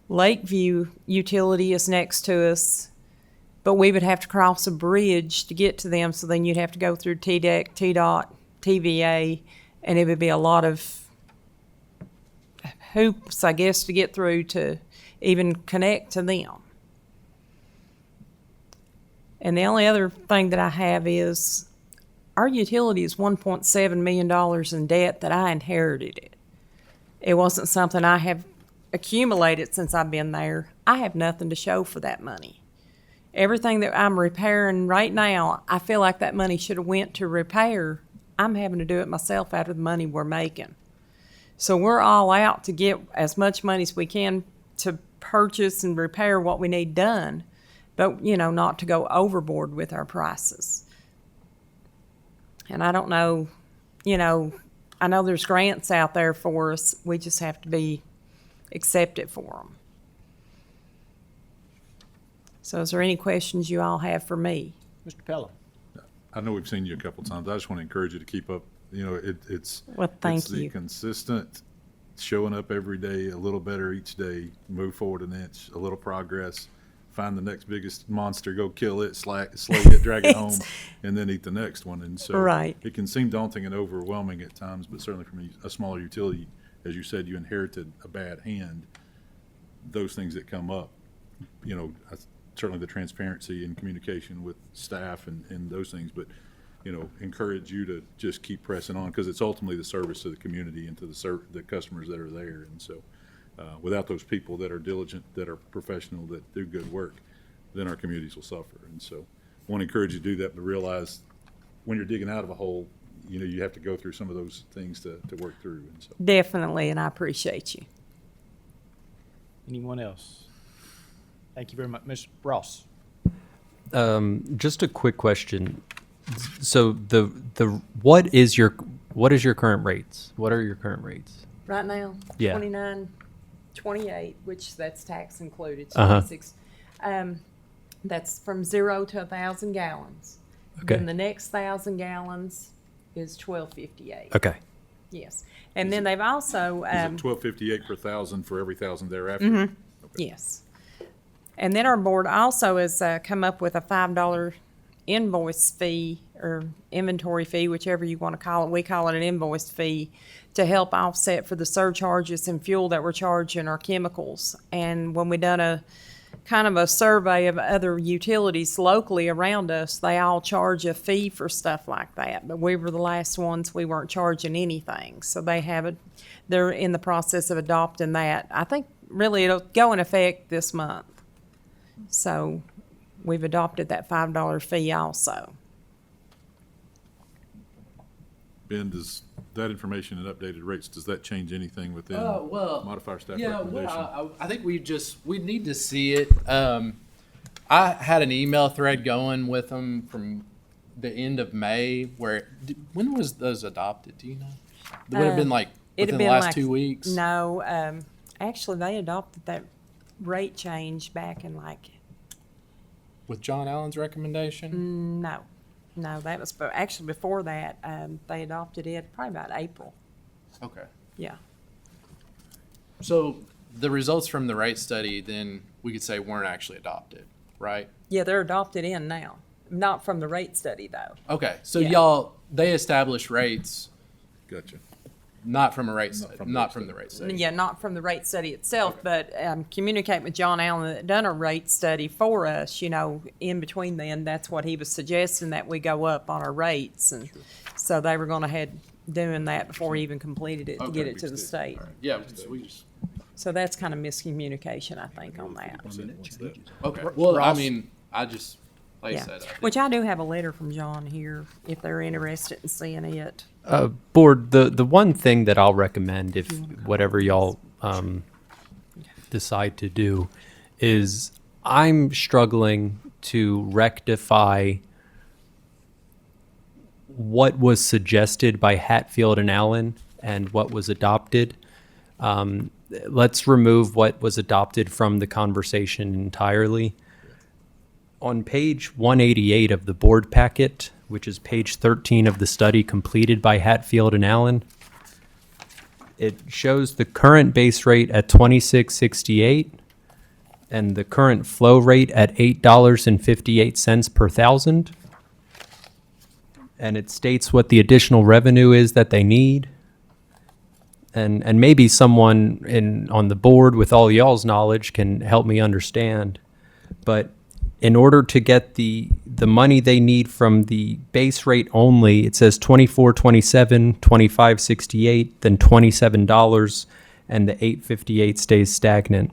[SPEAKER 20] Lakeview Utility is next to us, but we would have to cross a bridge to get to them, so then you'd have to go through TDEC, TDOT, TVA, and it would be a lot of hoops, I guess, to get through to even connect to them. And the only other thing that I have is our utility is $1.7 million in debt that I inherited it. It wasn't something I have accumulated since I've been there. I have nothing to show for that money. Everything that I'm repairing right now, I feel like that money should have went to repair. I'm having to do it myself out of the money we're making. So we're all out to get as much money as we can to purchase and repair what we need done, but, not to go overboard with our prices. And I don't know, I know there's grants out there for us. We just have to be accepted for them. So is there any questions you all have for me?
[SPEAKER 1] Mr. Pelham.
[SPEAKER 8] I know we've seen you a couple times. I just want to encourage you to keep up. It's
[SPEAKER 20] Well, thank
[SPEAKER 8] it's the
[SPEAKER 20] you.
[SPEAKER 8] consistent showing up every day, a little better each day, move forward an inch, a little progress, find the next biggest monster, go kill it, slay it, drag it home, and then eat the next one. And so
[SPEAKER 20] Right.
[SPEAKER 8] it can seem daunting and overwhelming at times, but certainly from a smaller utility, as you said, you inherited a bad hand. Those things that come up, certainly the transparency and communication with staff and those things, but encourage you to just keep pressing on, because it's ultimately the service to the community and to the customers that are there. And so without those people that are diligent, that are professional, that do good work, then our communities will suffer. And so I want to encourage you to do that, but realize when you're digging out of a hole, you have to go through some of those things to work through. And so
[SPEAKER 20] Definitely, and I appreciate you.
[SPEAKER 1] Anyone else? Thank you very much. Ms. Ross.
[SPEAKER 10] Just a quick question. So what is your current rates? What are your current rates?
[SPEAKER 20] Right now,
[SPEAKER 10] Yeah.
[SPEAKER 20] 29.28, which that's tax included.
[SPEAKER 10] Uh-huh.
[SPEAKER 20] 26. That's from 0 to 1,000 gallons.
[SPEAKER 10] Okay.
[SPEAKER 20] Then the next 1,000 gallons is 12.58.
[SPEAKER 10] Okay.
[SPEAKER 20] Yes, and then they've also
[SPEAKER 8] is it $12.58 per thousand for every thousand thereafter?
[SPEAKER 20] Mhm. Yes. And then our board also has come up with a $5 invoice fee or inventory fee, whichever you want to call it. We call it an invoice fee to help offset for the surcharges and fuel that we're charging our chemicals. And when we done a kind of a survey of other utilities locally around us, they all charge a fee for stuff like that. But we were the last ones, we weren't charging anything. So they're in the process of adopting that. I think really it'll go in effect this month. So we've adopted that $5 fee also.
[SPEAKER 8] Ben, does that information and updated rates, does that change anything within
[SPEAKER 6] Well,
[SPEAKER 8] modifier staff
[SPEAKER 6] yeah,
[SPEAKER 8] recommendation?
[SPEAKER 6] I think we need to see it. I had an email thread going with them from the end of May. When was those adopted? Do you know? It would have been like
[SPEAKER 20] It'd
[SPEAKER 6] within
[SPEAKER 20] have
[SPEAKER 6] the
[SPEAKER 20] been
[SPEAKER 6] last 2 weeks.
[SPEAKER 20] No, actually they adopted that rate change back in
[SPEAKER 6] With John Allen's recommendation.
[SPEAKER 20] no. No, that was, actually before that, they adopted it probably about April.
[SPEAKER 6] Okay.
[SPEAKER 20] Yeah.
[SPEAKER 6] So the results from the rate study, then we could say weren't actually adopted, right?
[SPEAKER 20] Yeah, they're adopted in now. Not from the rate study, though.
[SPEAKER 6] Okay, so
[SPEAKER 20] Yeah.
[SPEAKER 6] they established rates
[SPEAKER 8] Gotcha.
[SPEAKER 6] not from a rate study, not from the rate study.
[SPEAKER 20] Yeah, not from the rate study itself, but communicate with John Allen that done a rate study for us, in between then, that's what he was suggesting, that we go up on our rates. And so they were gonna head doing that before he even completed it to get it to the state.
[SPEAKER 6] Yeah, we just.
[SPEAKER 20] So that's kind of miscommunication, I think, on that.
[SPEAKER 6] Okay, well, I
[SPEAKER 11] Ross?
[SPEAKER 6] mean, I just, like I
[SPEAKER 20] Yeah,
[SPEAKER 6] said, I think-
[SPEAKER 20] which I do have a letter from John here, if they're interested in seeing it.
[SPEAKER 10] Board, the one thing that I'll recommend, if whatever y'all decide to do, is I'm struggling to rectify what was suggested by Hatfield and Allen and what was adopted. Let's remove what was adopted from the conversation entirely. On page 188 of the board packet, which is page 13 of the study completed by Hatfield and Allen, it shows the current base rate at $26.68 and the current flow rate at $8.58 per thousand. And it states what the additional revenue is that they need. And maybe someone on the board with all y'all's knowledge can help me understand. But in order to get the money they need from the base rate only, it says $24.27, $25.68, then $27, and the $8.58 stays stagnant.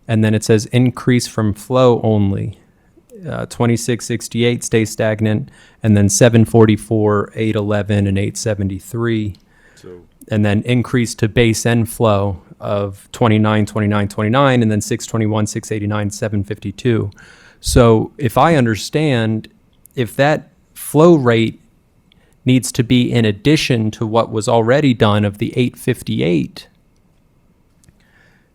[SPEAKER 10] And then it says increase from flow only. $26.68 stays stagnant, and then $7.44, $8.11, and $8.73.
[SPEAKER 8] So
[SPEAKER 10] And then increase to base and flow of 29, 29, 29, and then 621, 689, 752. So if I understand, if that flow rate needs to be in addition to what was already done of the 858,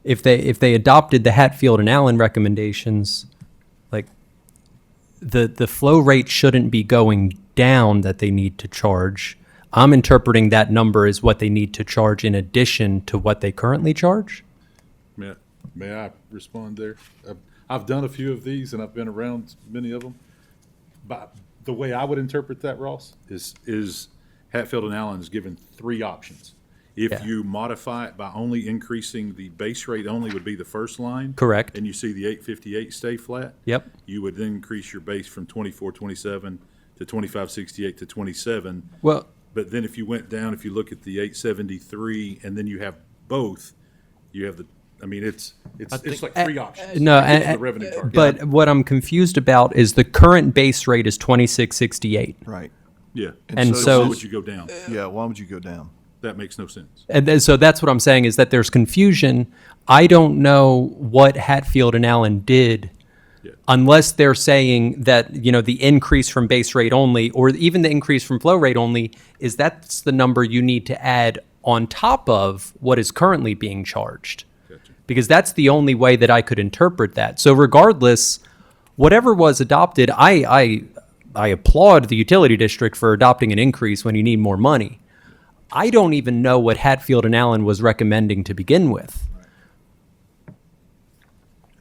[SPEAKER 10] if they adopted the Hatfield and Allen recommendations, like the flow rate shouldn't be going down that they need to charge. I'm interpreting that number as what they need to charge in addition to what they currently charge.
[SPEAKER 8] May I respond there? I've done a few of these and I've been around many of them. But the way I would interpret that, Ross, is Hatfield and Allen is given three options. If you modify it by only increasing the base rate only would be the first line.
[SPEAKER 10] Correct.
[SPEAKER 8] And you see the 858 stay flat.
[SPEAKER 10] Yep.
[SPEAKER 8] You would then increase your base from 24.27 to 25.68 to 27.
[SPEAKER 10] Well,
[SPEAKER 8] but then if you went down, if you look at the 873 and then you have both, you have it's like three options.
[SPEAKER 10] No,
[SPEAKER 8] to get to the revenue target.
[SPEAKER 10] but what I'm confused about is the current base rate is 26.68.
[SPEAKER 18] Right.
[SPEAKER 8] Yeah.
[SPEAKER 10] And so
[SPEAKER 8] why would you go down?
[SPEAKER 18] Yeah, why would you go down?
[SPEAKER 8] That makes no sense.
[SPEAKER 10] And then, so that's what I'm saying is that there's confusion. I don't know what Hatfield and Allen did unless they're saying that, the increase from base rate only, or even the increase from flow rate only, is that's the number you need to add on top of what is currently being charged. Because that's the only way that I could interpret that. So regardless, whatever was adopted, I applaud the utility district for adopting an increase when you need more money. I don't even know what Hatfield and Allen was recommending to begin with.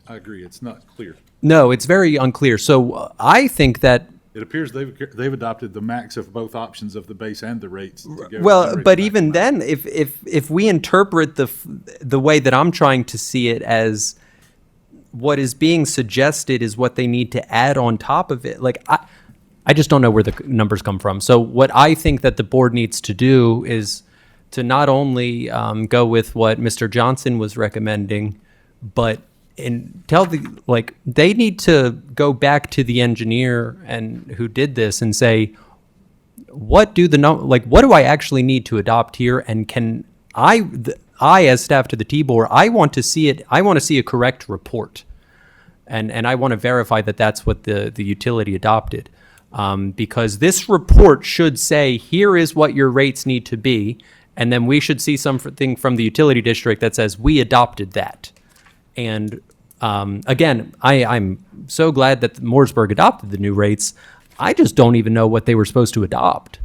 [SPEAKER 8] I agree. It's not clear.
[SPEAKER 10] No, it's very unclear. So I think that
[SPEAKER 8] It appears they've adopted the max of both options of the base and the rates. To go
[SPEAKER 10] well,
[SPEAKER 8] generate
[SPEAKER 10] but
[SPEAKER 8] the
[SPEAKER 10] even then, if we interpret the way that I'm trying to see it as what is being suggested is what they need to add on top of it, like I just don't know where the numbers come from. So what I think that the board needs to do is to not only go with what Mr. Johnson was recommending, but they need to go back to the engineer and who did this and say, what do I actually need to adopt here? And can I as staff to the T-Board, I want to see a correct report. And I want to verify that that's what the utility adopted. Because this report should say, here is what your rates need to be. And then we should see something from the utility district that says, we adopted that. And again, I'm so glad that Mooresburg adopted the new rates. I just don't even know what they were supposed to adopt.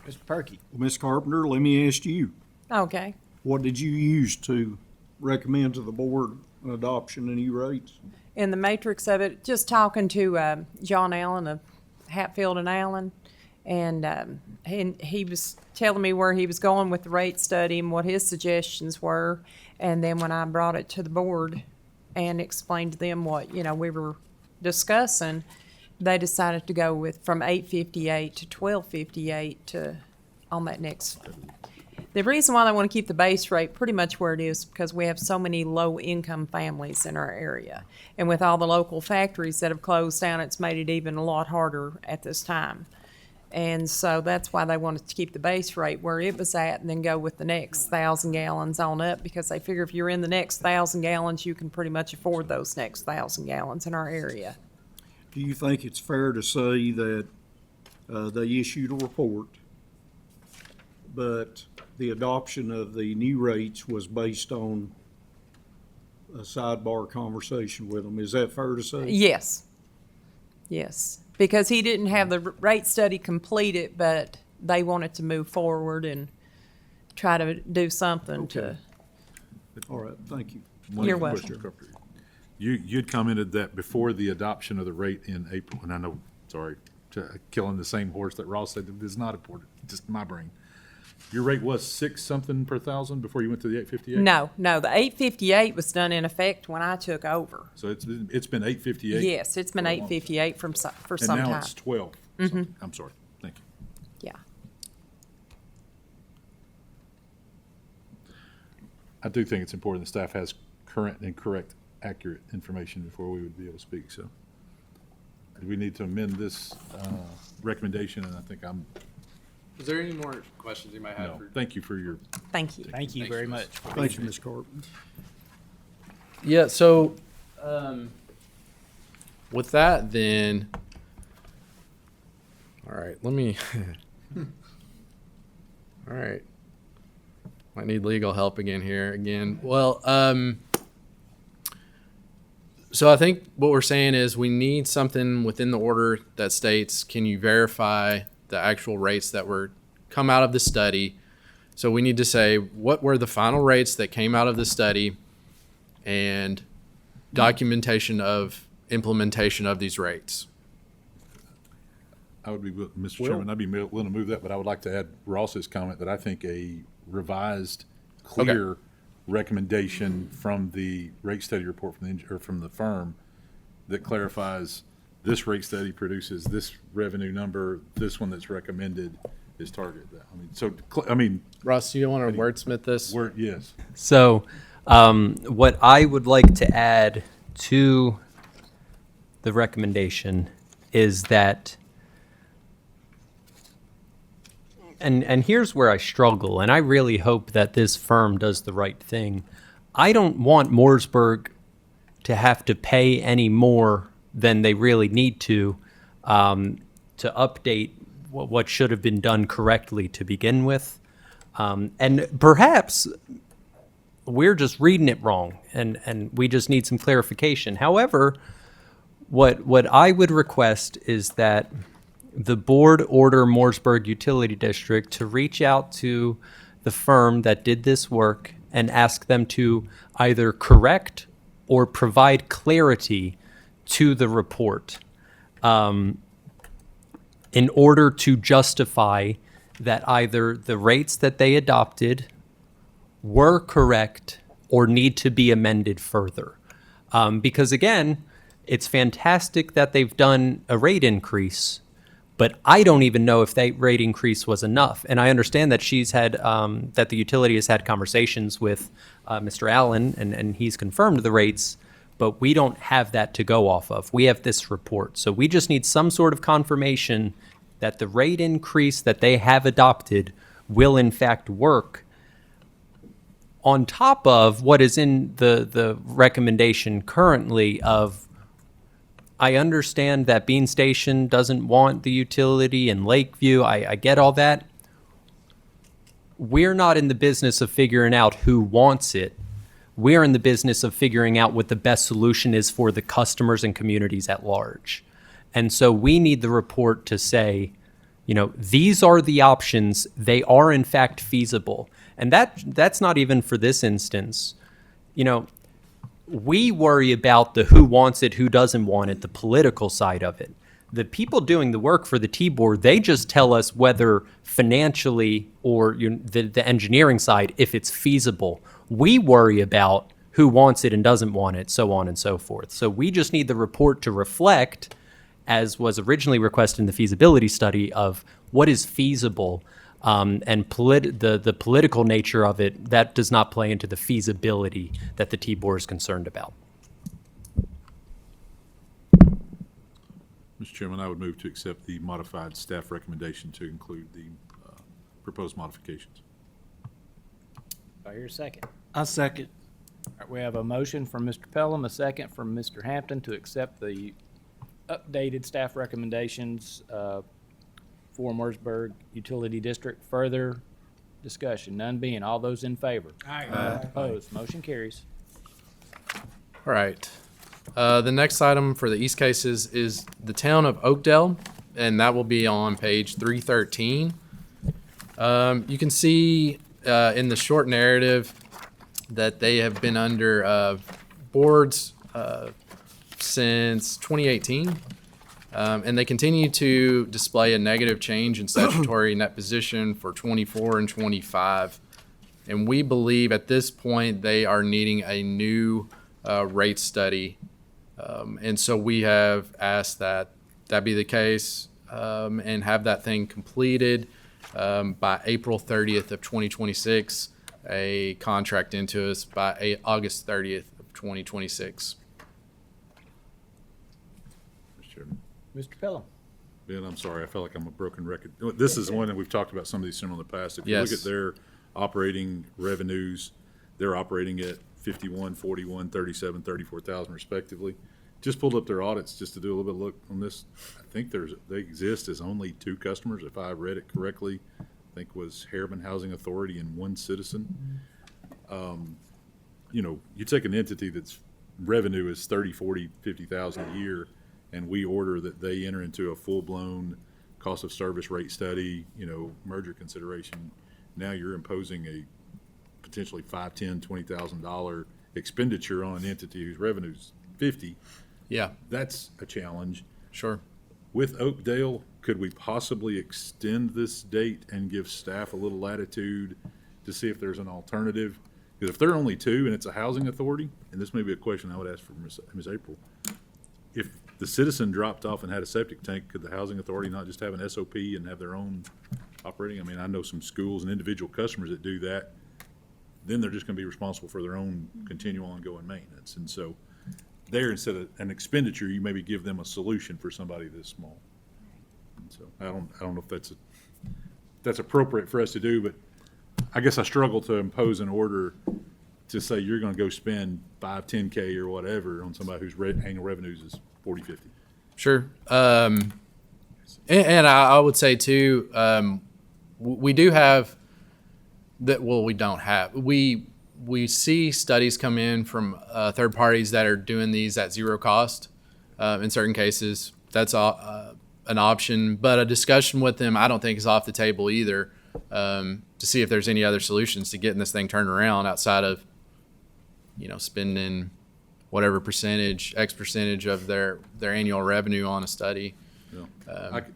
[SPEAKER 1] Mr. Perky.
[SPEAKER 7] Well, Ms. Carpenter, let me ask you,
[SPEAKER 20] Okay.
[SPEAKER 7] what did you use to recommend to the board an adoption of new rates?
[SPEAKER 20] In the matrix of it, just talking to John Allen of Hatfield and Allen, and he was telling me where he was going with the rate study and what his suggestions were. And then when I brought it to the board and explained to them what, we were discussing, they decided to go with from 858 to 1258 on that next. The reason why they want to keep the base rate pretty much where it is because we have so many low-income families in our area. And with all the local factories that have closed down, it's made it even a lot harder at this time. And so that's why they wanted to keep the base rate where it was at and then go with the next 1,000 gallons on up, because they figure if you're in the next 1,000 gallons, you can pretty much afford those next 1,000 gallons in our area.
[SPEAKER 7] Do you think it's fair to say that they issued a report, but the adoption of the new rates was based on a sidebar conversation with them? Is that fair to say?
[SPEAKER 20] Yes. Yes. Because he didn't have the rate study completed, but they wanted to move forward and try to do something to.
[SPEAKER 7] All right, thank you.
[SPEAKER 20] You're
[SPEAKER 8] One
[SPEAKER 20] welcome.
[SPEAKER 8] question, Carpenter. You'd commented that before the adoption of the rate in April, and I know, sorry, killing the same horse that Ross said that is not important, just my brain. Your rate was 6 something per thousand before you went to the 858?
[SPEAKER 20] No, the 858 was done in effect when I took over.
[SPEAKER 8] So it's been 858?
[SPEAKER 20] Yes, it's been 858 for some time.
[SPEAKER 8] And now it's 12.
[SPEAKER 20] Mhm.
[SPEAKER 8] I'm sorry, thank you.
[SPEAKER 20] Yeah.
[SPEAKER 8] I do think it's important the staff has current and correct, accurate information before we would be able to speak, so. Do we need to amend this recommendation? And I think
[SPEAKER 6] Is there any more questions you might have?
[SPEAKER 8] no, thank you for your.
[SPEAKER 20] Thank you.
[SPEAKER 1] Thank you very much.
[SPEAKER 7] Thank you, Ms. Carpenter.
[SPEAKER 6] Yeah, so with that, then, all right, let me, all right. Might need legal help again. Well, so I think what we're saying is we need something within the order that states, can you verify the actual rates that were come out of the study? So we need to say, what were the final rates that came out of the study and documentation of implementation of these rates.
[SPEAKER 8] I would be, Mr. Chairman, I'd be willing to move that, but I would like to add Ross's comment that I think a revised, clear recommendation from the rate study report from the firm that clarifies this rate study produces this revenue number, this one that's recommended is targeted.
[SPEAKER 6] Ross, do you want to wordsmith this?
[SPEAKER 8] Yes.
[SPEAKER 10] So, what I would like to add to the recommendation is that, and here's where I struggle, and I really hope that this firm does the right thing. I don't want Mooresburg to have to pay any more than they really need to update what should have been done correctly to begin with. And perhaps we're just reading it wrong and we just need some clarification. However, what I would request is that the board order Mooresburg Utility District to reach out to the firm that did this work and ask them to either correct or provide clarity to the report in order to justify that either the rates that they adopted were correct or need to be amended further. Because again, it's fantastic that they've done a rate increase, but I don't even know if that rate increase was enough. And I understand that she's had, that the utility has had conversations with Mr. Allen and he's confirmed the rates, but we don't have that to go off of. We have this report. So we just need some sort of confirmation that the rate increase that they have adopted will in fact work on top of what is in the recommendation currently of, I understand that Bean Station doesn't want the utility in Lakeview. I get all that. We're not in the business of figuring out who wants it. We're in the business of figuring out what the best solution is for the customers and communities at large. And so we need the report to say, you know, these are the options. They are in fact feasible. And that's not even for this instance. You know, we worry about the who wants it, who doesn't want it, the political side of it. The people doing the work for the T-Board, they just tell us whether financially or the engineering side, if it's feasible. We worry about who wants it and doesn't want it, so on and so forth. So we just need the report to reflect, as was originally requested in the feasibility study, of what is feasible, and the political nature of it, that does not play into the feasibility that the T-Board is concerned about.
[SPEAKER 8] Mr. Chairman, I would move to accept the modified staff recommendation to include the proposed modifications.
[SPEAKER 1] Do I hear a second?
[SPEAKER 11] I second.
[SPEAKER 1] All right, we have a motion from Mr. Pelham, a second from Mr. Hampton to accept the updated staff recommendations for Mooresburg Utility District. Further discussion? None being, all those in favor?
[SPEAKER 11] Aye.
[SPEAKER 1] Opposed? Motion carries.
[SPEAKER 6] All right. The next item for the East cases is the town of Oakdale, and that will be on page 313. You can see in the short narrative that they have been under boards since 2018, and they continue to display a negative change in statutory net position for 24 and 25. And we believe at this point they are needing a new rate study. And so we have asked that be the case and have that thing completed by April 30th of 2026, a contract into us by August 30th of 2026.
[SPEAKER 8] Mr. Chairman.
[SPEAKER 1] Mr. Pelham.
[SPEAKER 8] Ben, I'm sorry, I felt like I'm a broken record. This is one that we've talked about some of these similar in the past. If you look
[SPEAKER 6] Yes.
[SPEAKER 8] at their operating revenues, they're operating at 51, 41, 37, 34,000 respectively. Just pulled up their audits just to do a little bit of look on this. I think they exist as only 2 customers, if I read it correctly. I think was Harriman Housing Authority and 1 citizen. You know, you take an entity that's revenue is 30, 40, 50,000 a year, and we order that they enter into a full-blown cost of service rate study, you know, merger consideration. Now you're imposing a potentially $5, $10, $20,000 expenditure on an entity whose revenue's 50.
[SPEAKER 6] Yeah.
[SPEAKER 8] That's a challenge.
[SPEAKER 6] Sure.
[SPEAKER 8] With Oakdale, could we possibly extend this date and give staff a little latitude to see if there's an alternative? Because if there are only 2 and it's a housing authority, and this may be a question I would ask for Ms. April, if the citizen dropped off and had a septic tank, could the housing authority not just have an SOP and have their own operating? I mean, I know some schools and individual customers that do that. Then they're just going to be responsible for their own continual ongoing maintenance. And so there, instead of an expenditure, you maybe give them a solution for somebody this small. And so I don't know if that's appropriate for us to do, but I guess I struggle to impose an order to say you're going to go spend 5, 10K or whatever on somebody whose annual revenues is 40, 50.
[SPEAKER 6] Sure. And I would say too, we do have that. Well, we don't have. We see studies come in from third parties that are doing these at zero cost. In certain cases, that's an option. But a discussion with them, I don't think, is off the table either. To see if there's any other solutions to getting this thing turned around outside of, you know, spending whatever X percentage of their annual revenue on a study.
[SPEAKER 8] Yeah.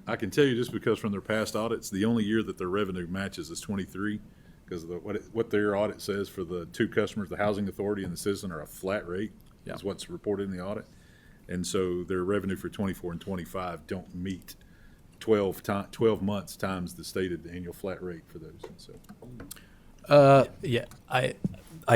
[SPEAKER 8] I can tell you just because from their past audits, the only year that their revenue matches is 23, because what their audit says for the 2 customers, the housing authority and the citizen, are a flat rate.
[SPEAKER 6] Yeah.
[SPEAKER 8] Is what's reported in the audit. And so their revenue for 24 and 25 don't meet 12 months times the stated annual flat rate for those. And so.
[SPEAKER 10] Yeah, I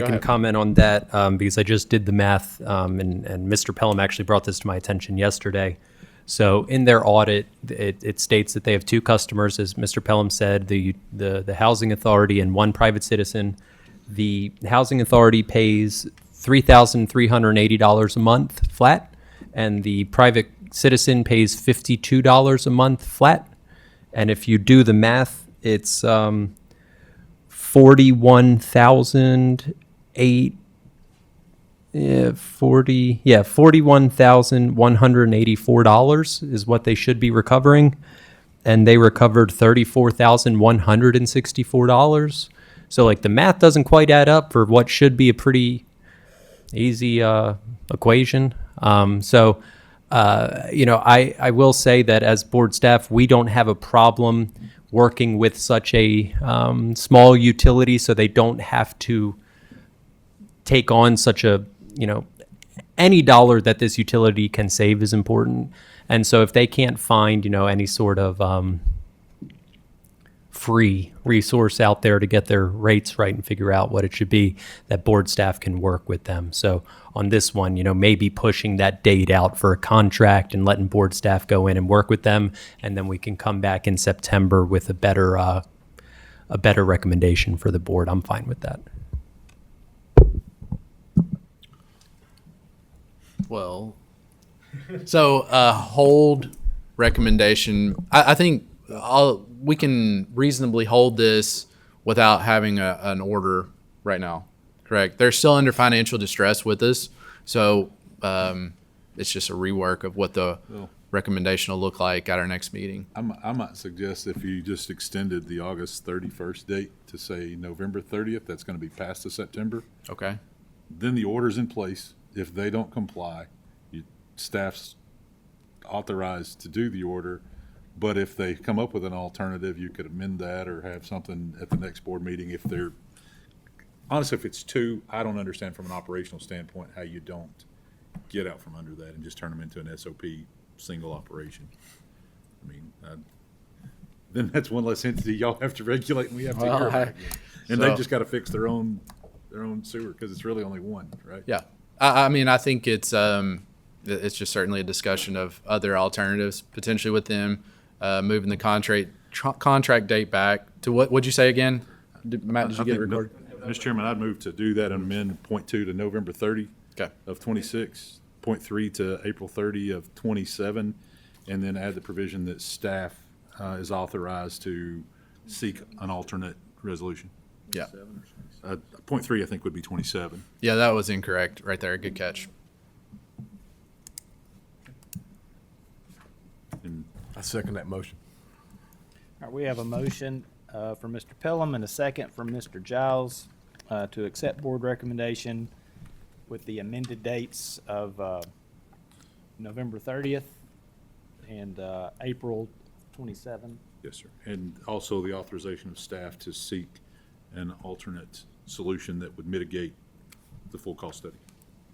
[SPEAKER 10] can comment on that because I just did the math, and Mr. Pelham actually brought this to my attention yesterday. So in their audit, it states that they have 2 customers, as Mr. Pelham said, the housing authority and 1 private citizen. The housing authority pays $3,380 a month flat, and the private citizen pays $52 a month flat. And if you do the math, it's $41,800 $41,184 is what they should be recovering, and they recovered $34,164. So like the math doesn't quite add up for what should be a pretty easy equation. I will say that as board staff, we don't have a problem working with such a small utility, so they don't have to take on such a, any dollar that this utility can save is important. And so if they can't find, any sort of free resource out there to get their rates right and figure out what it should be, that board staff can work with them. So on this one, maybe pushing that date out for a contract and letting board staff go in and work with them, and then we can come back in September with a better recommendation for the board. I'm fine with that.
[SPEAKER 6] Well, so hold recommendation. I think we can reasonably hold this without having an order right now. Correct. They're still under financial distress with us, so it's just a rework of what the recommendation will look like at our next meeting.
[SPEAKER 8] I might suggest if you just extended the August 31st date to say November 30th, that's going to be past the September.
[SPEAKER 6] Okay.
[SPEAKER 8] Then the order's in place. If they don't comply, staff's authorized to do the order. But if they come up with an alternative, you could amend that or have something at the next board meeting. If they're, honestly, if it's two, I don't understand from an operational standpoint how you don't get out from under that and just turn them into an SOP single operation. I mean, then that's one less entity y'all have to regulate and we have to take care of it again. And they've just got to fix their own sewer because it's really only one, right?
[SPEAKER 6] Yeah. I mean, I think it's just certainly a discussion of other alternatives, potentially with them moving the contract date back to what you say again? Matt, did you get it recorded?
[SPEAKER 8] Mr. Chairman, I'd move to do that and amend point 2 to November 30 of 26, point 3 to April 30 of 27, and then add the provision that staff is authorized to seek an alternate resolution.
[SPEAKER 6] Yeah.
[SPEAKER 8] Point 3, I think, would be 27.
[SPEAKER 6] Yeah, that was incorrect right there. Good catch.
[SPEAKER 3] I second that motion.
[SPEAKER 1] All right, we have a motion from Mr. Pelham and a second from Mr. Giles to accept board recommendation with the amended dates of November 30th and April 27.
[SPEAKER 8] Yes, sir. And also the authorization of staff to seek an alternate solution that would mitigate the full cost study.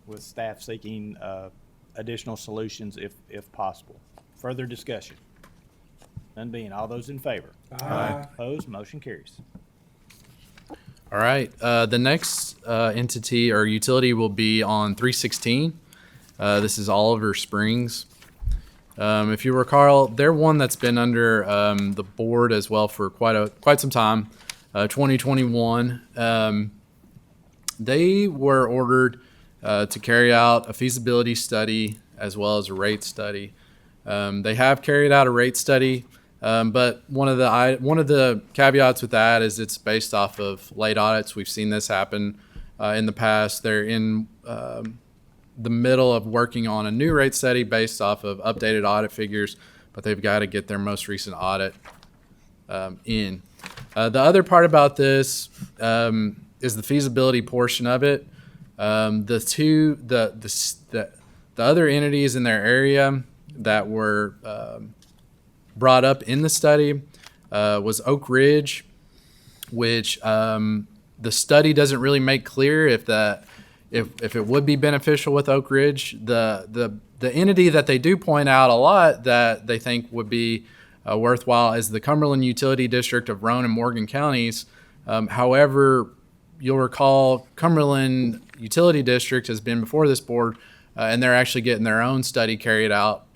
[SPEAKER 1] With staff seeking additional solutions if possible. Further discussion? None being, all those in favor?
[SPEAKER 3] Aye.
[SPEAKER 1] Opposed? Motion carries.
[SPEAKER 6] All right. The next entity or utility will be on 316. This is Oliver Springs. If you recall, they're one that's been under the board as well for quite some time. 2021. They were ordered to carry out a feasibility study as well as a rate study. They have carried out a rate study, but one of the caveats with that is it's based off of late audits. We've seen this happen in the past. They're in the middle of working on a new rate study based off of updated audit figures, but they've got to get their most recent audit in. The other part about this is the feasibility portion of it. The other entities in their area that were brought up in the study was Oak Ridge, which the study doesn't really make clear if it would be beneficial with Oak Ridge. The entity that they do point out a lot that they think would be worthwhile is the Cumberland Utility District of Roane and Morgan counties. However, you'll recall Cumberland Utility District has been before this board, and they're actually getting their own study carried out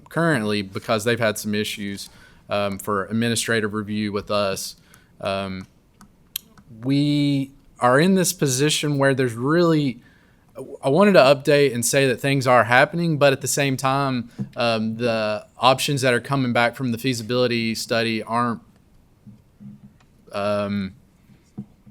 [SPEAKER 6] currently because they've had some issues for administrative review with us. We are in this position where there's really, I wanted to update and say that things are happening, but at the same time, the options that are coming back from the feasibility study aren't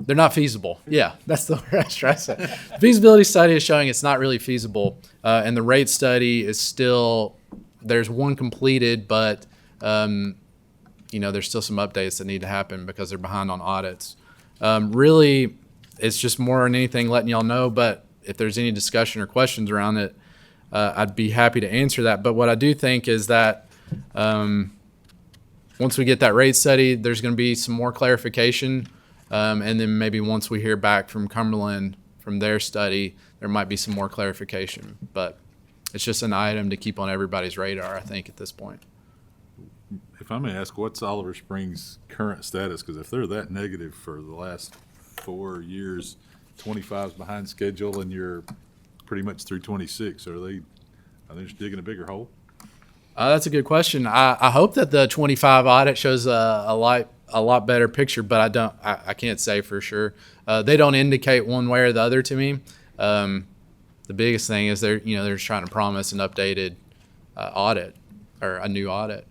[SPEAKER 6] They're not feasible. Yeah, that's the word I was trying to say. Feasibility study is showing it's not really feasible, and the rate study is still, there's one completed, but there's still some updates that need to happen because they're behind on audits. Really, it's just more than anything letting y'all know, but if there's any discussion or questions around it, I'd be happy to answer that. But what I do think is that once we get that rate study, there's going to be some more clarification. And then maybe once we hear back from Cumberland from their study, there might be some more clarification. But it's just an item to keep on everybody's radar, I think, at this point.
[SPEAKER 8] If I may ask, what's Oliver Springs' current status? Because if they're that negative for the last 4 years, 25's behind schedule, and you're pretty much through 26, are they just digging a bigger hole?
[SPEAKER 6] That's a good question. I hope that the 25 audit shows a lot better picture, but I can't say for sure. They don't indicate one way or the other to me. The biggest thing is they're just trying to promise an updated audit or a new audit.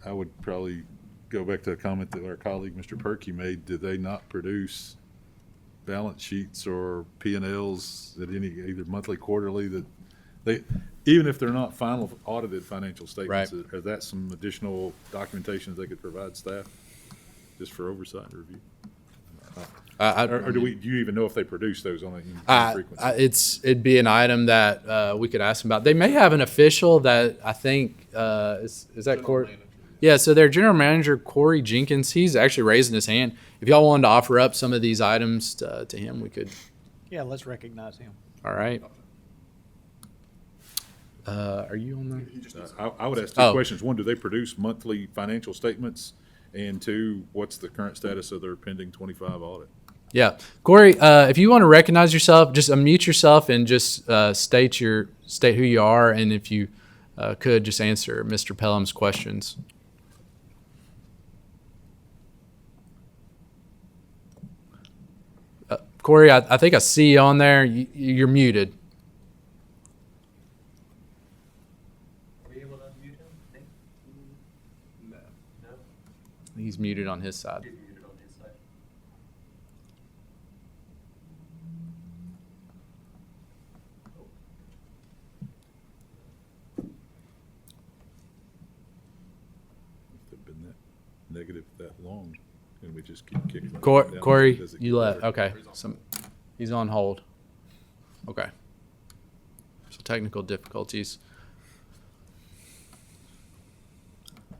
[SPEAKER 8] I would probably go back to a comment that our colleague, Mr. Perky, made. Did they not produce balance sheets or P&Ls at any, either monthly, quarterly, that they, even if they're not final audited financial statements,
[SPEAKER 6] Right.
[SPEAKER 8] are that some additional documentation they could provide staff just for oversight and review? Or do you even know if they produce those on a frequency?
[SPEAKER 6] It'd be an item that we could ask them about. They may have an official that I think is that Corey? Yeah, so their general manager, Corey Jenkins, he's actually raising his hand. If y'all wanted to offer up some of these items to him, we could.
[SPEAKER 1] Yeah, let's recognize him.
[SPEAKER 6] All right. Are you on there?
[SPEAKER 8] I would ask two questions. One, do they produce monthly financial statements? And two, what's the current status of their pending 25 audit?
[SPEAKER 6] Yeah. Corey, if you want to recognize yourself, just unmute yourself and just state who you are, and if you could just answer Mr. Pelham's questions. Corey, I think I see you on there. You're muted.
[SPEAKER 2] Were you able to unmute him? No. No?
[SPEAKER 6] He's muted on his side.
[SPEAKER 2] He's muted on his side.
[SPEAKER 8] If they've been that negative that long, and we just keep kicking it down,
[SPEAKER 6] Corey,
[SPEAKER 8] does it
[SPEAKER 6] you
[SPEAKER 8] get
[SPEAKER 6] left.
[SPEAKER 8] better?
[SPEAKER 6] Okay. He's on hold. Okay. So technical difficulties.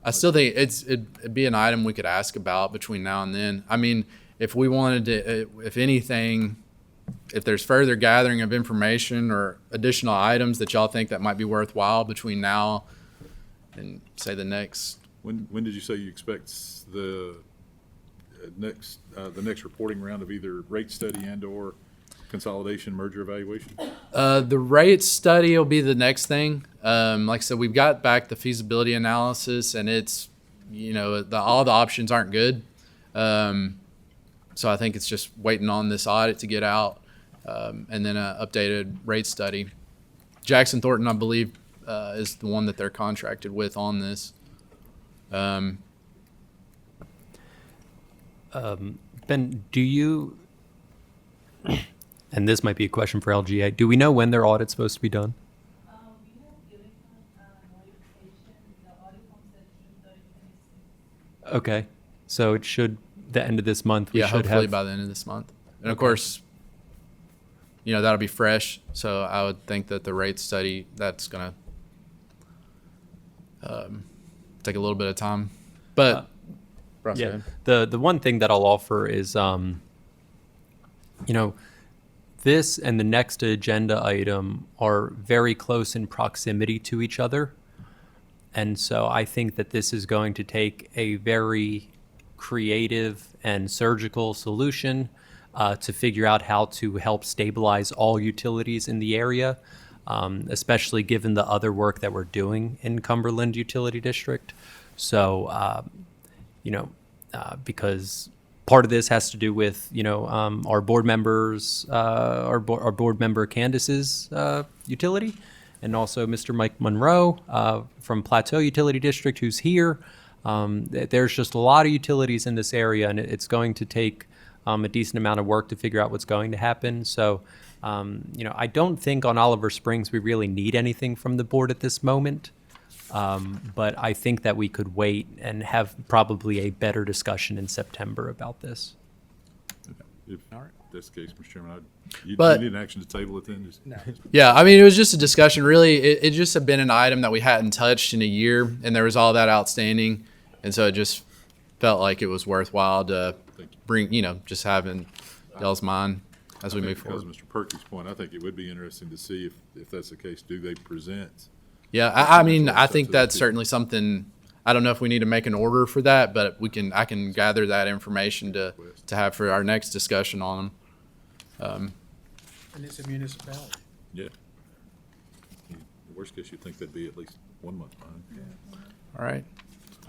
[SPEAKER 6] I still think it'd be an item we could ask about between now and then. I mean, if we wanted to, if anything, if there's further gathering of information or additional items that y'all think that might be worthwhile between now and say the next.
[SPEAKER 8] When did you say you expect the next reporting round of either rate study and/or consolidation merger evaluation?
[SPEAKER 6] The rate study will be the next thing. Like I said, we've got back the feasibility analysis, and it's all the options aren't good. So I think it's just waiting on this audit to get out, and then an updated rate study. Jackson Thornton, I believe, is the one that they're contracted with on this.
[SPEAKER 10] Ben, do you, and this might be a question for LGA, do we know when their audit's supposed to be done? Okay, so it should, the end of this month, we should have.
[SPEAKER 6] Hopefully by the end of this month. And of course, that'll be fresh. So I would think that the rate study, that's going to take a little bit of time. But
[SPEAKER 10] yeah, the one thing that I'll offer is, this and the next agenda item are very close in proximity to each other. And so I think that this is going to take a very creative and surgical solution to figure out how to help stabilize all utilities in the area, especially given the other work that we're doing in Cumberland Utility District. So, because part of this has to do with, our board members, our board member Candace's utility, and also Mr. Mike Monroe from Plateau Utility District, who's here. There's just a lot of utilities in this area, and it's going to take a decent amount of work to figure out what's going to happen. So, I don't think on Oliver Springs we really need anything from the board at this moment. But I think that we could wait and have probably a better discussion in September about this.
[SPEAKER 8] If that's the case, Mr. Chairman, you
[SPEAKER 6] But-
[SPEAKER 8] need an action to table it then?
[SPEAKER 6] Yeah, I mean, it was just a discussion. Really, it just had been an item that we hadn't touched in a year, and there was all that outstanding, and so it just felt like it was worthwhile to bring, just having y'all's mind as we move forward.
[SPEAKER 8] Because of Mr. Perky's point, I think it would be interesting to see if that's the case, do they present?
[SPEAKER 6] Yeah, I mean, I think that's certainly something. I don't know if we need to make an order for that, but I can gather that information to have for our next discussion on them.
[SPEAKER 11] And it's a municipality.
[SPEAKER 8] Yeah. The worst case, you'd think that'd be at least 1 month behind.
[SPEAKER 6] All right.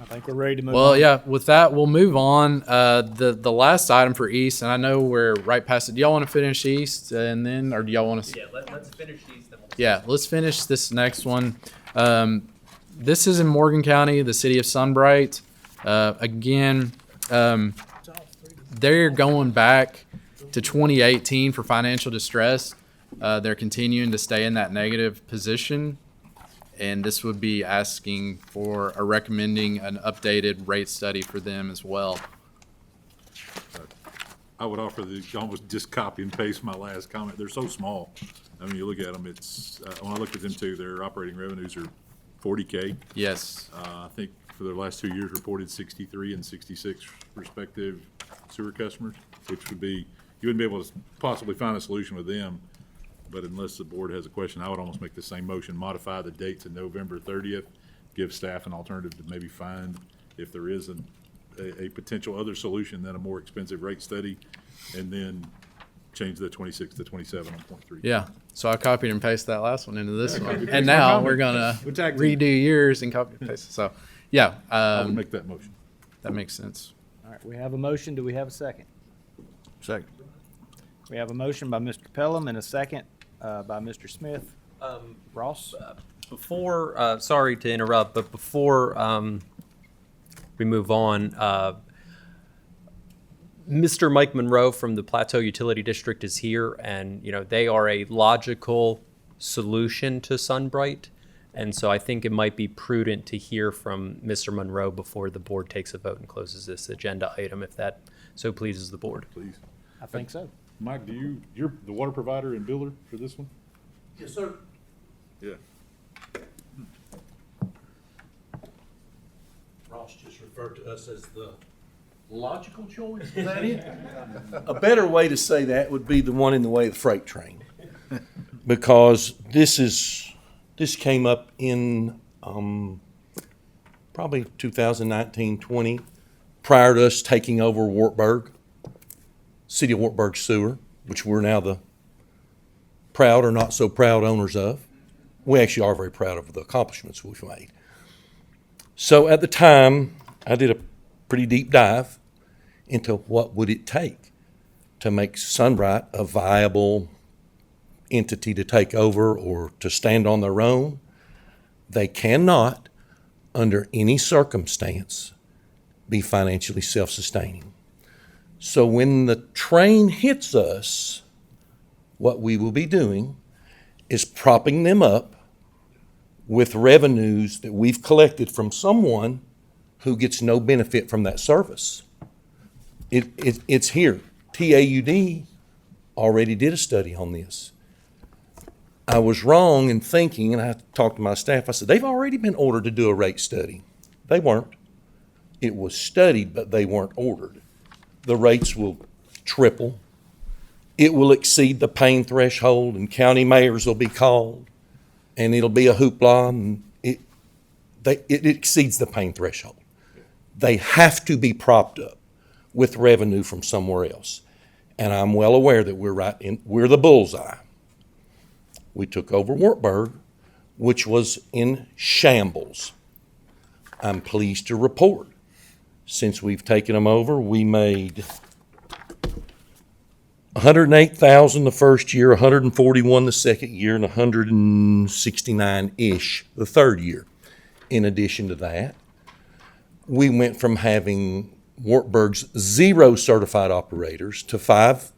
[SPEAKER 1] I think we're ready to move on.
[SPEAKER 6] Well, yeah, with that, we'll move on. The last item for East, and I know we're right past it. Do y'all want to finish East and then, or do y'all want to?
[SPEAKER 10] Yeah, let's finish these. Then
[SPEAKER 6] Yeah, let's finish this next one. This is in Morgan County, the city of Sunbright. Again, they're going back to 2018 for financial distress. They're continuing to stay in that negative position. And this would be asking for or recommending an updated rate study for them as well.
[SPEAKER 8] I would offer almost just copy and paste my last comment. They're so small. I mean, you look at them, it's, when I looked at them too, their operating revenues are 40K.
[SPEAKER 6] Yes.
[SPEAKER 8] I think for their last 2 years reported 63 and 66 respective sewer customers, which would be, you wouldn't be able to possibly find a solution with them. But unless the board has a question, I would almost make the same motion, modify the date to November 30th, give staff an alternative to maybe find if there is a potential other solution than a more expensive rate study, and then change the 26 to 27 on point 3.
[SPEAKER 6] Yeah. So I copied and pasted that last one into this
[SPEAKER 8] Yeah,
[SPEAKER 6] one.
[SPEAKER 8] copy,
[SPEAKER 6] And
[SPEAKER 8] paste
[SPEAKER 6] now
[SPEAKER 8] my comment.
[SPEAKER 6] we're gonna
[SPEAKER 8] We'll tag team.
[SPEAKER 6] redo yours and copy and paste. So, yeah.
[SPEAKER 8] I would make that motion.
[SPEAKER 6] That makes sense.
[SPEAKER 1] All right, we have a motion. Do we have a second?
[SPEAKER 18] Second.
[SPEAKER 1] We have a motion by Mr. Pelham and a second by Mr. Smith. Ross?
[SPEAKER 10] Before, sorry to interrupt, but before we move on, Mr. Mike Monroe from the Plateau Utility District is here, and they are a logical solution to Sunbright, and so I think it might be prudent to hear from Mr. Monroe before the board takes a vote and closes this agenda item, if that so pleases the board.
[SPEAKER 8] Please.
[SPEAKER 1] I think so.
[SPEAKER 8] Mike, you're the water provider and builder for this one?
[SPEAKER 12] Yes, sir.
[SPEAKER 8] Yeah.
[SPEAKER 12] Ross just referred to us as the logical choice, is that it? A better way to say that would be the one in the way of the freight train. Because this came up in, probably 2019, 20, prior to us taking over Wartburg, City of Wartburg Sewer, which we're now the proud or not so proud owners of. We actually are very proud of the accomplishments we've made. So at the time, I did a pretty deep dive into what would it take to make Sunbright a viable entity to take over or to stand on their own. They cannot, under any circumstance, be financially self-sustaining. So when the train hits us, what we will be doing is propping them up with revenues that we've collected from someone who gets no benefit from that service. It's here. TAUD already did a study on this. I was wrong in thinking, and I talked to my staff, I said, they've already been ordered to do a rate study. They weren't. It was studied, but they weren't ordered. The rates will triple. It will exceed the pain threshold, and county mayors will be called, and it'll be a hoopla, and it exceeds the pain threshold. They have to be propped up with revenue from somewhere else. And I'm well aware that we're the bullseye. We took over Wartburg, which was in shambles. I'm pleased to report, since we've taken them over, we made $108,000 the first year, $141 the second year, and $169-ish the third year. In addition to that, we went from having
[SPEAKER 19] Wartburg's 0 certified operators to 5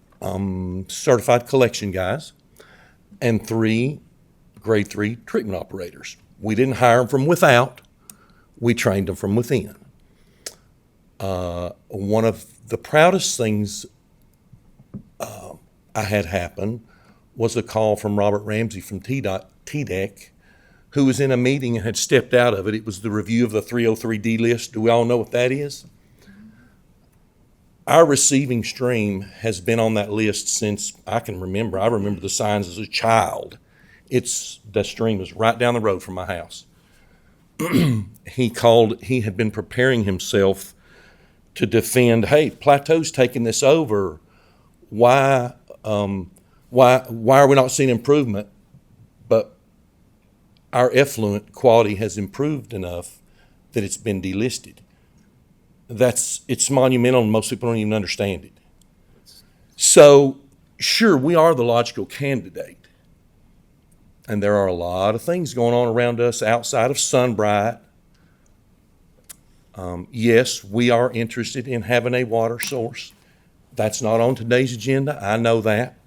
[SPEAKER 19] certified collection guys and 3 grade 3 treatment operators. We didn't hire them from without, we trained them from within. One of the proudest things I had happen was a call from Robert Ramsey from TDEC, who was in a meeting and had stepped out of it. It was the review of the 303D list. Do we all know what that is? Our receiving stream has been on that list since I can remember. I remember the signs as a child. The stream is right down the road from my house. He had been preparing himself to defend, hey, Plateau's taking this over. Why are we not seeing improvement? But our effluent quality has improved enough that it's been delisted. It's monumental and most people don't even understand it. So, sure, we are the logical candidate. And there are a lot of things going on around us outside of Sunbright. Yes, we are interested in having a water source. That's not on today's agenda. I know that.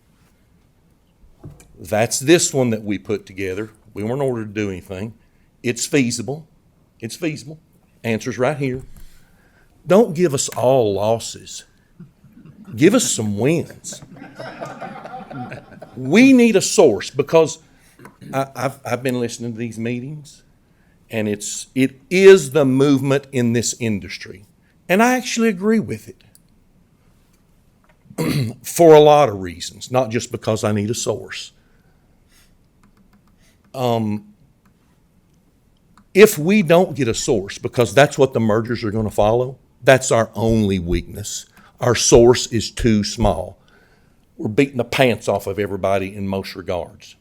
[SPEAKER 19] That's this one that we put together. We weren't ordered to do anything. It's feasible. It's feasible. Answer's right here. Don't give us all losses. Give us some wins. We need a source because I've been listening to these meetings, and it is the movement in this industry. And I actually agree with it for a lot of reasons, not just because I need a source. If we don't get a source, because that's what the mergers are going to follow, that's our only weakness. Our source is too small. We're beating the pants off of everybody in most regards.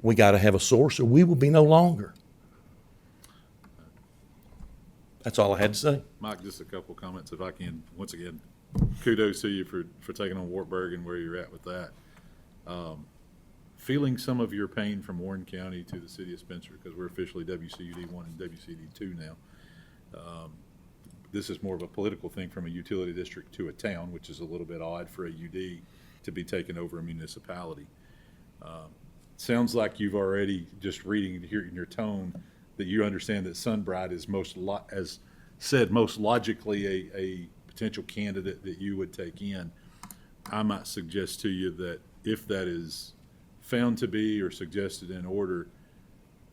[SPEAKER 19] We got to have a source or we will be no longer. That's all I had to say.
[SPEAKER 8] Mike, just a couple comments if I can. Once again, kudos to you for taking on Wartburg and where you're at with that. Feeling some of your pain from Warren County to the city of Spencer, because we're officially WCUD 1 and WCUD 2 now. This is more of a political thing from a utility district to a town, which is a little bit odd for a UD to be taking over a municipality. Sounds like you've already, just reading and hearing your tone, that you understand that Sunbright is most logically a potential candidate that you would take in. I might suggest to you that if that is found to be or suggested in order,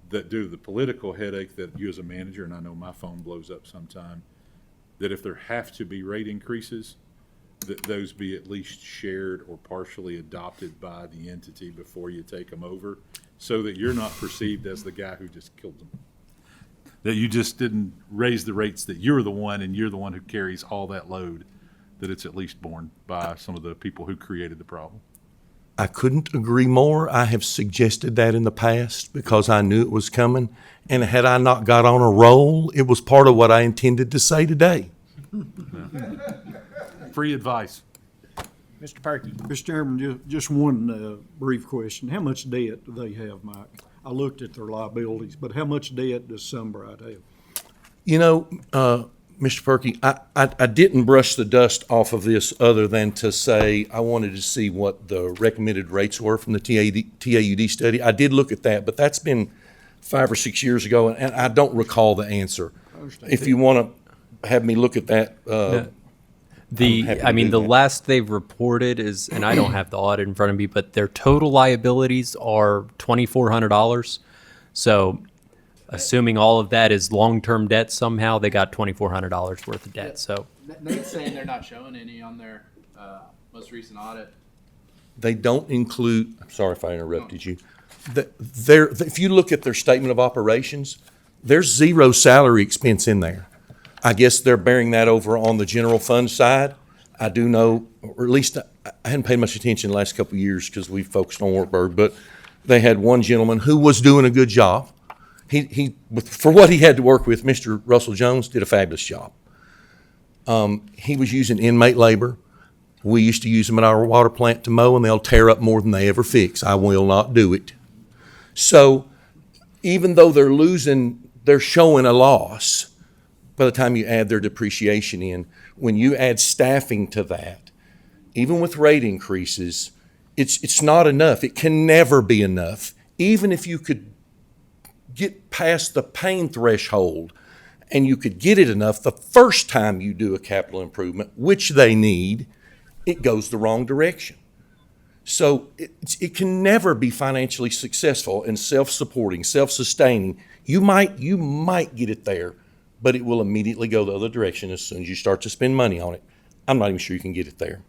[SPEAKER 8] that due to the political headache that you as a manager, and I know my phone blows up sometime, that if there have to be rate increases, that those be at least shared or partially adopted by the entity before you take them over, so that you're not perceived as the guy who just killed them. That you just didn't raise the rates, that you're the one and you're the one who carries all that load, that it's at least borne by some of the people who created the problem.
[SPEAKER 19] I couldn't agree more. I have suggested that in the past because I knew it was coming. And had I not got on a roll, it was part of what I intended to say today.
[SPEAKER 8] Free advice.
[SPEAKER 1] Mr. Perky.
[SPEAKER 7] Mr. Chairman, just one brief question. How much debt do they have, Mike? I looked at their liabilities, but how much debt does Sunbright have?
[SPEAKER 19] You know, Mr. Perky, I didn't brush the dust off of this other than to say I wanted to see what the recommended rates were from the TAUD study. I did look at that, but that's been 5 or 6 years ago, and I don't recall the answer. If you want to have me look at that,
[SPEAKER 10] the last they've reported is, and I don't have the audit in front of me, but their total liabilities are $2,400. So assuming all of that is long-term debt somehow, they got $2,400 worth of debt. So
[SPEAKER 6] Nate's saying they're not showing any on their most recent audit.
[SPEAKER 19] they don't include, I'm sorry if I interrupted you. If you look at their statement of operations, there's 0 salary expense in there. I guess they're bearing that over on the general fund side. I do know, or at least I hadn't paid much attention the last couple of years because we focused on Wartburg, but they had one gentleman who was doing a good job. For what he had to work with, Mr. Russell Jones did a fabulous job. He was using inmate labor. We used to use them at our water plant to mow, and they'll tear up more than they ever fix. I will not do it. So even though they're showing a loss, by the time you add their depreciation in, when you add staffing to that, even with rate increases, it's not enough. It can never be enough. Even if you could get past the pain threshold and you could get it enough the first time you do a capital improvement, which they need, it goes the wrong direction. So it can never be financially successful and self-supporting, self-sustaining. You might get it there, but it will immediately go the other direction as soon as you start to spend money on it. I'm not even sure you can get it there.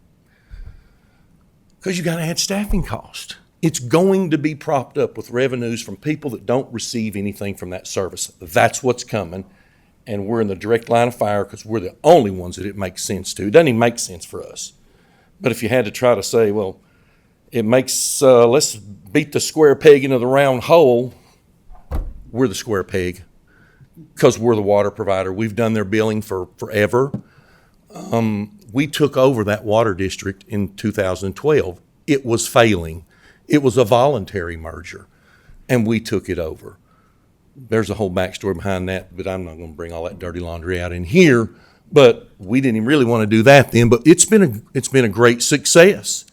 [SPEAKER 19] Because you got to add staffing cost. It's going to be propped up with revenues from people that don't receive anything from that service. That's what's coming. And we're in the direct line of fire because we're the only ones that it makes sense to. It doesn't even make sense for us. But if you had to try to say, well, it makes, let's beat the square peg into the round hole, we're the square peg because we're the water provider. We've done their billing for forever. We took over that water district in 2012. It was failing. It was a voluntary merger, and we took it over. There's a whole backstory behind that, but I'm not going to bring all that dirty laundry out in here. But we didn't even really want to do that then. But it's been a great success.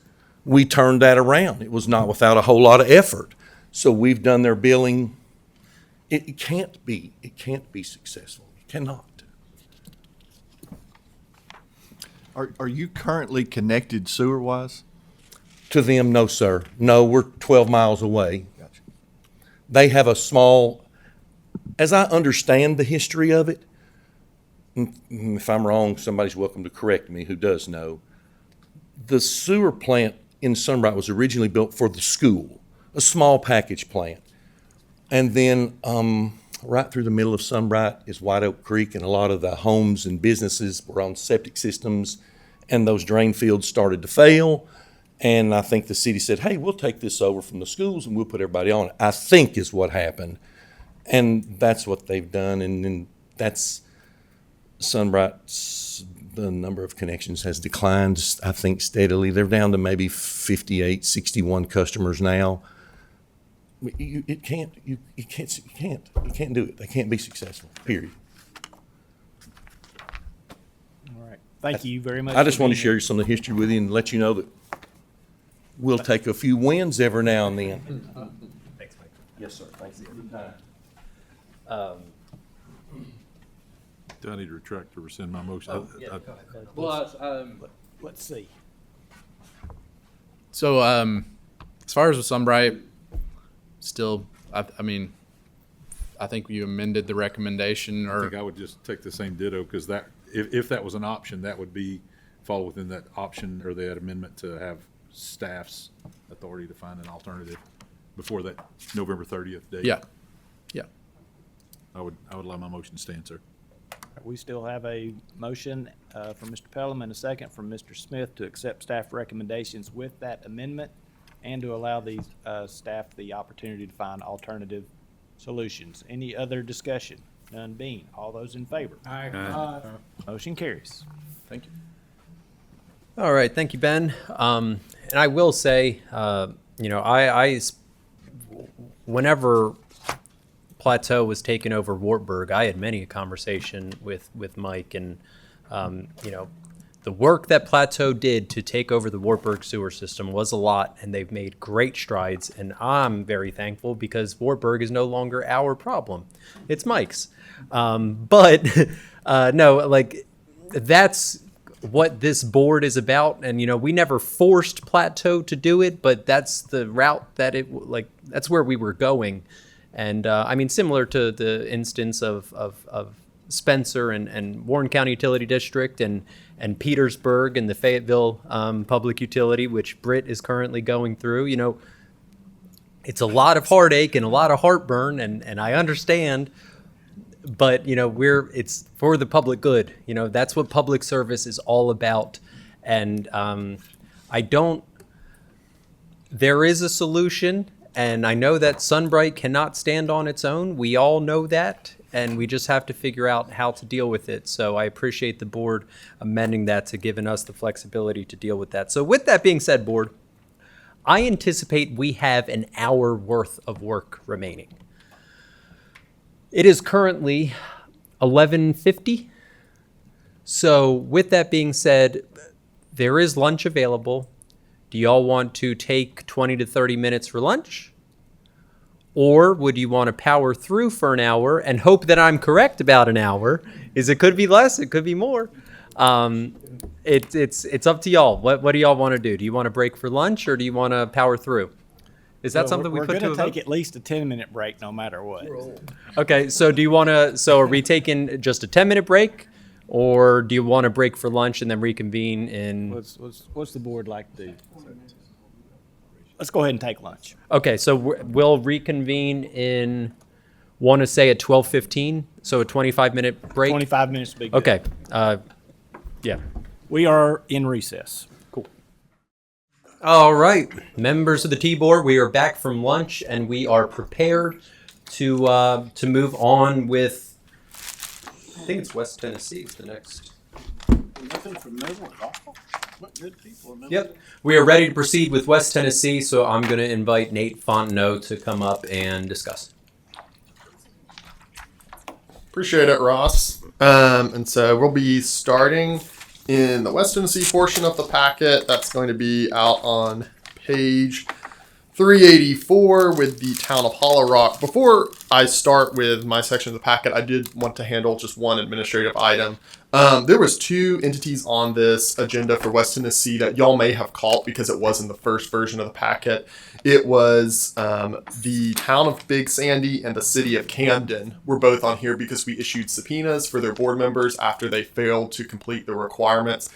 [SPEAKER 19] We turned that around. It was not without a whole lot of effort. So we've done their billing. It can't be successful. It cannot.
[SPEAKER 18] Are you currently connected sewer-wise?
[SPEAKER 19] To them, no, sir. No, we're 12 miles away.
[SPEAKER 18] Gotcha.
[SPEAKER 19] They have a small, as I understand the history of it, if I'm wrong, somebody's welcome to correct me who does know. The sewer plant in Sunbright was originally built for the school, a small package plant. And then right through the middle of Sunbright is White Oak Creek, and a lot of the homes and businesses were on septic systems, and those drain fields started to fail. And I think the city said, hey, we'll take this over from the schools and we'll put everybody on it, I think is what happened. And that's what they've done. And then that's Sunbright's, the number of connections has declined, I think, steadily. They're down to maybe 58, 61 customers now. You can't do it. They can't be successful, period.
[SPEAKER 1] All right. Thank you very much.
[SPEAKER 19] I just
[SPEAKER 1] for
[SPEAKER 19] want to
[SPEAKER 1] being
[SPEAKER 19] share some of the history with you and let you know that we'll take a few wins every now and then.
[SPEAKER 10] Thanks, Mike.
[SPEAKER 19] Yes, sir. Thanks.
[SPEAKER 8] Do I need to retract or rescind my motion?
[SPEAKER 10] Go ahead.
[SPEAKER 6] Well,
[SPEAKER 1] let's see.
[SPEAKER 6] So, as far as with Sunbright, still, I mean, I think you amended the recommendation,
[SPEAKER 8] I
[SPEAKER 6] or
[SPEAKER 8] think I would just take the same ditto, because that, if that was an option, that would fall within that option or that amendment to have staff's authority to find an alternative before that November 30th date.
[SPEAKER 6] yeah.
[SPEAKER 8] I would allow my motion to stand, sir.
[SPEAKER 1] We still have a motion from Mr. Pelham and a second from Mr. Smith to accept staff recommendations with that amendment and to allow the staff the opportunity to find alternative solutions. Any other discussion? None being. All those in favor?
[SPEAKER 11] Aye.
[SPEAKER 1] Motion carries.
[SPEAKER 19] Thank you.
[SPEAKER 10] All right, thank you, Ben. And I will say, whenever Plateau was taken over Wartburg, I had many a conversation with Mike, and the work that Plateau did to take over the Wartburg sewer system was a lot, and they've made great strides, and I'm very thankful because Wartburg is no longer our problem. It's Mike's. That's what this board is about, and we never forced Plateau to do it, but that's the route that that's where we were going. And similar to the instance of Spencer and Warren County Utility District and Petersburg and the Fayetteville Public Utility, which Britt is currently going through, it's a lot of heartache and a lot of heartburn, and I understand, but it's for the public good. That's what public service is all about. And there is a solution. And I know that Sunbright cannot stand on its own. We all know that, and we just have to figure out how to deal with it. So I appreciate the board amending that to giving us the flexibility to deal with that. So with that being said, board, I anticipate we have an hour worth of work remaining. It is currently 11:50. So with that being said, there is lunch available. Do y'all want to take 20 to 30 minutes for lunch? Or would you want to power through for an hour and hope that I'm correct about an hour? Is it could be less, it could be more. It's up to y'all. What do y'all want to do? Do you want to break for lunch or do you want to power through? Is that something we put to a
[SPEAKER 1] We're going to
[SPEAKER 10] vote?
[SPEAKER 1] take at least a 10-minute break no matter what.
[SPEAKER 10] Okay, so do you want to, so are we taking just a 10-minute break? Or do you want to break for lunch and then reconvene in?
[SPEAKER 1] What's the board like to do? Let's go ahead and take lunch.
[SPEAKER 10] Okay, so we'll reconvene in, want to say at 12:15, so a 25-minute break?
[SPEAKER 1] 25 minutes would be good.
[SPEAKER 10] Okay, yeah.
[SPEAKER 1] We are in recess. Cool.
[SPEAKER 10] All right, members of the T-Board, we are back from lunch and we are prepared to move on with, I think it's West Tennessee is the next.
[SPEAKER 12] Nothing from Millwood at all? What good people in Millwood?
[SPEAKER 10] Yep. We are ready to proceed with West Tennessee, so I'm going to invite Nate Fontenot to come up and discuss.
[SPEAKER 21] Appreciate it, Ross. And so we'll be starting in the West Tennessee portion of the packet. That's going to be out on page 384 with the town of Hollow Rock. Before I start with my section of the packet, I did want to handle just one administrative item. There was 2 entities on this agenda for West Tennessee that y'all may have caught because it was in the first version of the packet. It was the town of Big Sandy and the city of Camden were both on here because we issued subpoenas for their board members after they failed to complete the requirements.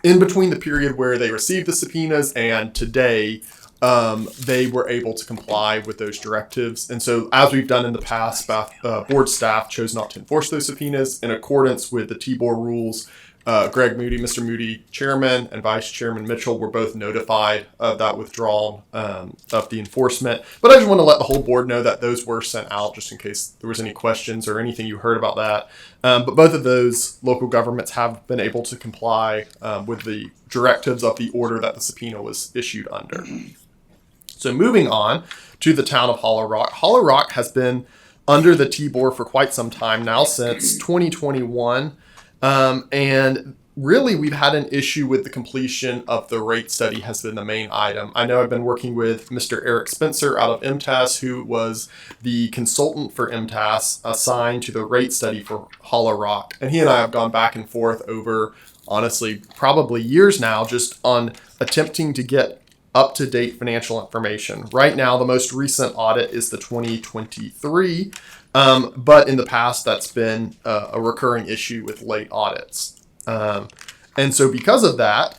[SPEAKER 21] In between the period where they received the subpoenas and today, they were able to comply with those directives. And so, as we've done in the past, board staff chose not to enforce those subpoenas in accordance with the T-Board rules. Greg Moody, Mr. Moody, Chairman, and Vice Chairman Mitchell were both notified of that withdrawal of the enforcement. But I just want to let the whole board know that those were sent out just in case there was any questions or anything you heard about that. But both of those local governments have been able to comply with the directives of the order that the subpoena was issued under. So moving on to the town of Hollow Rock. Hollow Rock has been under the T-Board for quite some time now, since 2021. And really, we've had an issue with the completion of the rate study has been the main item. I know I've been working with Mr. Eric Spencer out of MTAS, who was the consultant for MTAS assigned to the rate study for Hollow Rock. And he and I have gone back and forth over, honestly, probably years now, just on attempting to get up-to-date financial information. Right now, the most recent audit is the 2023, but in the past, that's been a recurring issue with late audits. And so because of that,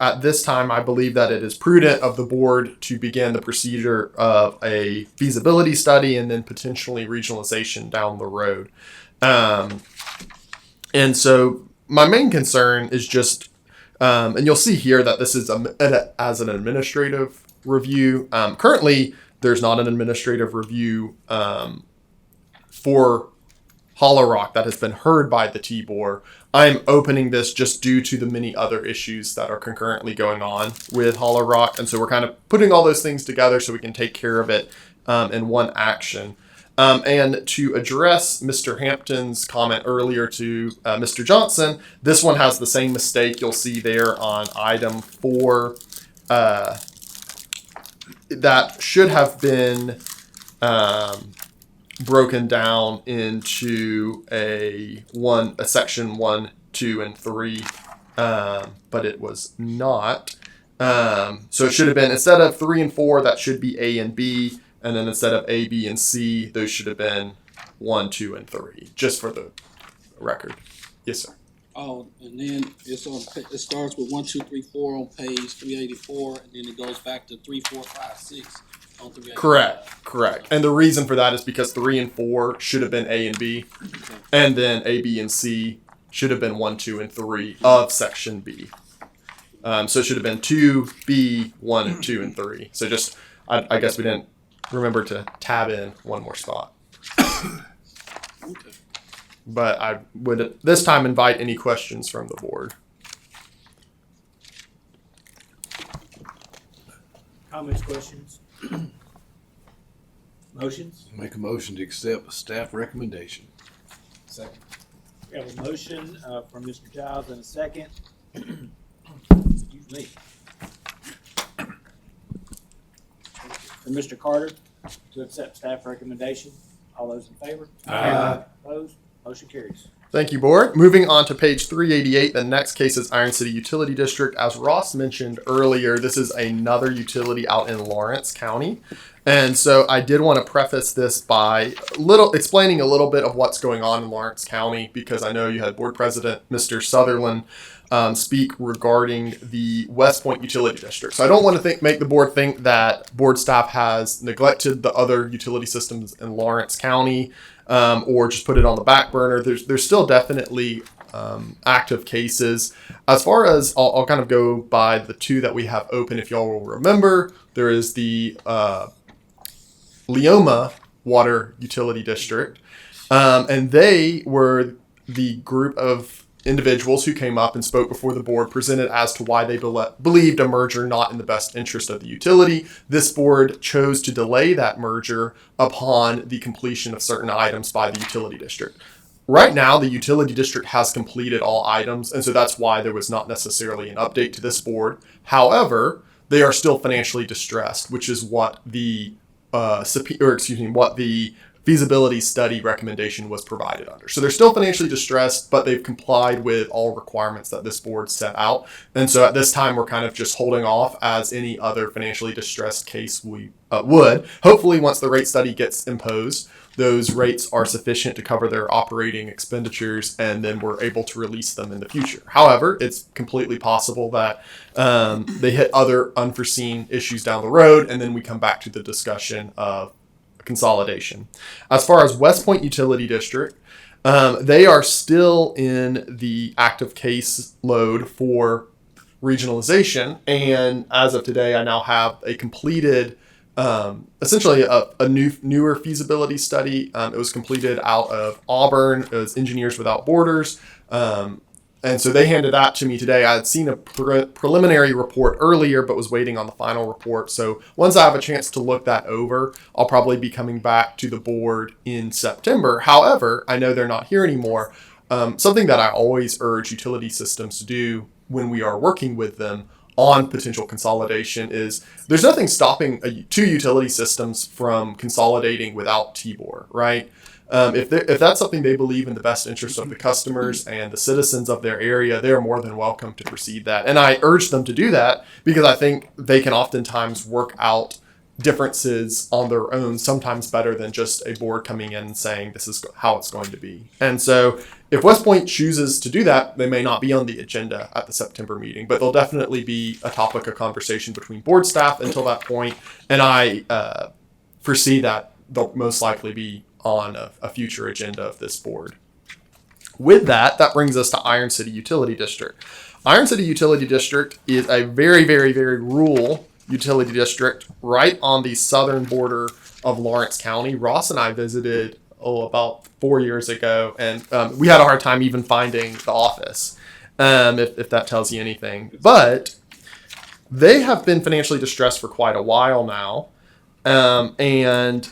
[SPEAKER 21] at this time, I believe that it is prudent of the board to begin the procedure of a feasibility study and then potentially regionalization down the road. And so my main concern is just, and you'll see here that this is as an administrative review. Currently, there's not an administrative review for Hollow Rock that has been heard by the T-Board. I'm opening this just due to the many other issues that are concurrently going on with Hollow Rock. And so we're kind of putting all those things together so we can take care of it in one action. And to address Mr. Hampton's comment earlier to Mr. Johnson, this one has the same mistake you'll see there on item 4. That should have been broken down into a section 1, 2, and 3, but it was not. So it should have been, instead of 3 and 4, that should be A and B. And then instead of A, B, and C, those should have been 1, 2, and 3, just for the record. Yes, sir.
[SPEAKER 4] Oh, and then it starts with 1, 2, 3, 4 on page 384, and then it goes back to 3, 4, 5, 6 on 385.
[SPEAKER 21] Correct. And the reason for that is because 3 and 4 should have been A and B, and then A, B, and C should have been 1, 2, and 3 of section B. So it should have been 2, B, 1, and 2, and 3. So just, I guess we didn't remember to tab in one more spot. But I would this time invite any questions from the board.
[SPEAKER 1] Comments, questions? Motions?
[SPEAKER 3] Make a motion to accept a staff recommendation.
[SPEAKER 1] Second. We have a motion from Mr. Giles and a second. Excuse me. From Mr. Carter to accept staff recommendation. All those in favor?
[SPEAKER 8] Aye.
[SPEAKER 1] Opposed? Motion carries.
[SPEAKER 21] Thank you, Board. Moving on to page 388, the next case is Iron City Utility District. As Ross mentioned earlier, this is another utility out in Lawrence County. And so I did want to preface this by explaining a little bit of what's going on in Lawrence County, because I know you had Board President Mr. Sutherland speak regarding the West Point Utility District. So I don't want to make the board think that board staff has neglected the other utility systems in Lawrence County, or just put it on the back burner. There's still definitely active cases. As far as, I'll kind of go by the two that we have open. If y'all will remember, there is the Leoma Water Utility District, and they were the group of individuals who came up and spoke before the board, presented as to why they believed a merger not in the best interest of the utility. This board chose to delay that merger upon the completion of certain items by the utility district. Right now, the utility district has completed all items, and so that's why there was not necessarily an update to this board. However, they are still financially distressed, which is what the what the feasibility study recommendation was provided under. So they're still financially distressed, but they've complied with all requirements that this board set out. And so at this time, we're kind of just holding off as any other financially distressed case we would. Hopefully, once the rate study gets imposed, those rates are sufficient to cover their operating expenditures, and then we're able to release them in the future. However, it's completely possible that they hit other unforeseen issues down the road, and then we come back to the discussion of consolidation. As far as West Point Utility District, they are still in the active case load for regionalization, and as of today, I now have a completed, essentially a newer feasibility study. It was completed out of Auburn. It was Engineers Without Borders. And so they handed that to me today. I had seen a preliminary report earlier, but was waiting on the final report. So once I have a chance to look that over, I'll probably be coming back to the board in September. However, I know they're not here anymore. Something that I always urge utility systems to do when we are working with them on potential consolidation is there's nothing stopping two utility systems from consolidating without TBOR, right? If that's something they believe in the best interest of the customers and the citizens of their area, they're more than welcome to proceed that. And I urge them to do that because I think they can oftentimes work out differences on their own, sometimes better than just a board coming in and saying this is how it's going to be. And so if West Point chooses to do that, they may not be on the agenda at the September meeting, but they'll definitely be a topic of conversation between board staff until that point. And I foresee that they'll most likely be on a future agenda of this board. With that brings us to Iron City Utility District. Iron City Utility District is a very, very, very rural utility district right on the southern border of Lawrence County. Ross and I visited about 4 years ago, and we had a hard time even finding the office, if that tells you anything. But they have been financially distressed for quite a while now, and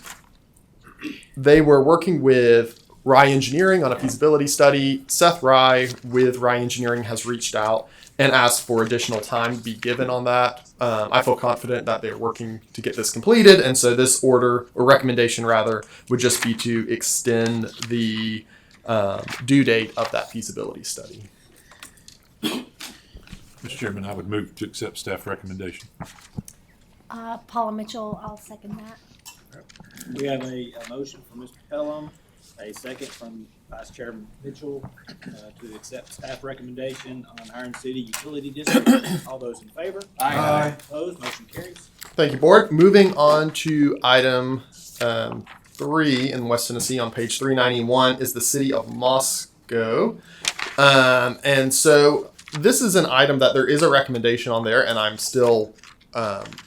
[SPEAKER 21] they were working with Rye Engineering on a feasibility study. Seth Rye with Rye Engineering has reached out and asked for additional time to be given on that. I feel confident that they're working to get this completed, and so this order, or recommendation rather, would just be to extend the due date of that feasibility study.
[SPEAKER 8] Mr. Chairman, I would move to accept staff recommendation.
[SPEAKER 9] Paula Mitchell, I'll second that.
[SPEAKER 1] We have a motion from Mr. Pelham, a second from Vice Chairman Mitchell to accept staff recommendation on Iron City Utility District. All those in favor?
[SPEAKER 8] Aye.
[SPEAKER 1] Opposed? Motion carries.
[SPEAKER 21] Thank you, board. Moving on to item 3 in West Tennessee on page 391 is the City of Moscow. And so this is an item that there is a recommendation on there, and I'm still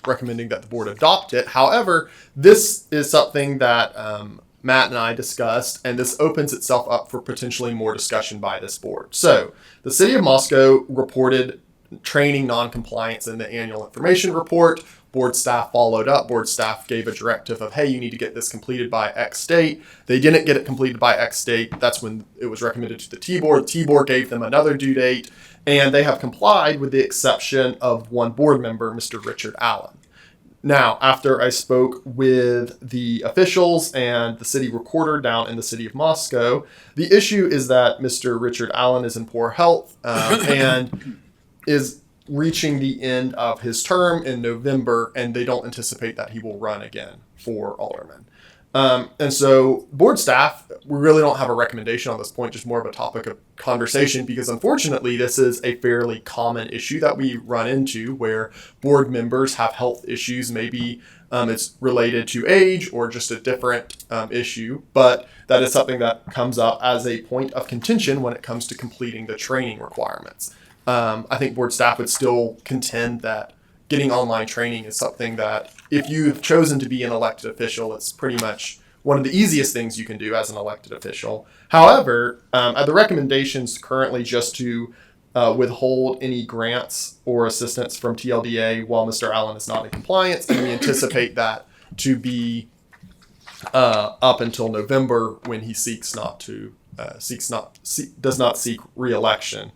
[SPEAKER 21] recommending that the board adopt it. However, this is something that Matt and I discussed, and this opens itself up for potentially more discussion by this board. So the City of Moscow reported training noncompliance in the annual information report. board staff followed up. Board staff gave a directive of, hey, you need to get this completed by X date. They didn't get it completed by X date. That's when it was recommended to the T-Board. T-Board gave them another due date, and they have complied with the exception of one board member, Mr. Richard Allen. Now, after I spoke with the officials and the city recorder down in the city of Moscow, the issue is that Mr. Richard Allen is in poor health and is reaching the end of his term in November, and they don't anticipate that he will run again for alderman. And so board staff, we really don't have a recommendation on this point, just more of a topic of conversation, because unfortunately this is a fairly common issue that we run into where board members have health issues. Maybe it's related to age or just a different issue, but that is something that comes up as a point of contention when it comes to completing the training requirements. I think board staff would still contend that getting online training is something that, if you've chosen to be an elected official, it's pretty much one of the easiest things you can do as an elected official. However, the recommendations currently just to withhold any grants or assistance from TLDA while Mr. Allen is not in compliance, and we anticipate that to be up until November when he does not seek re-election.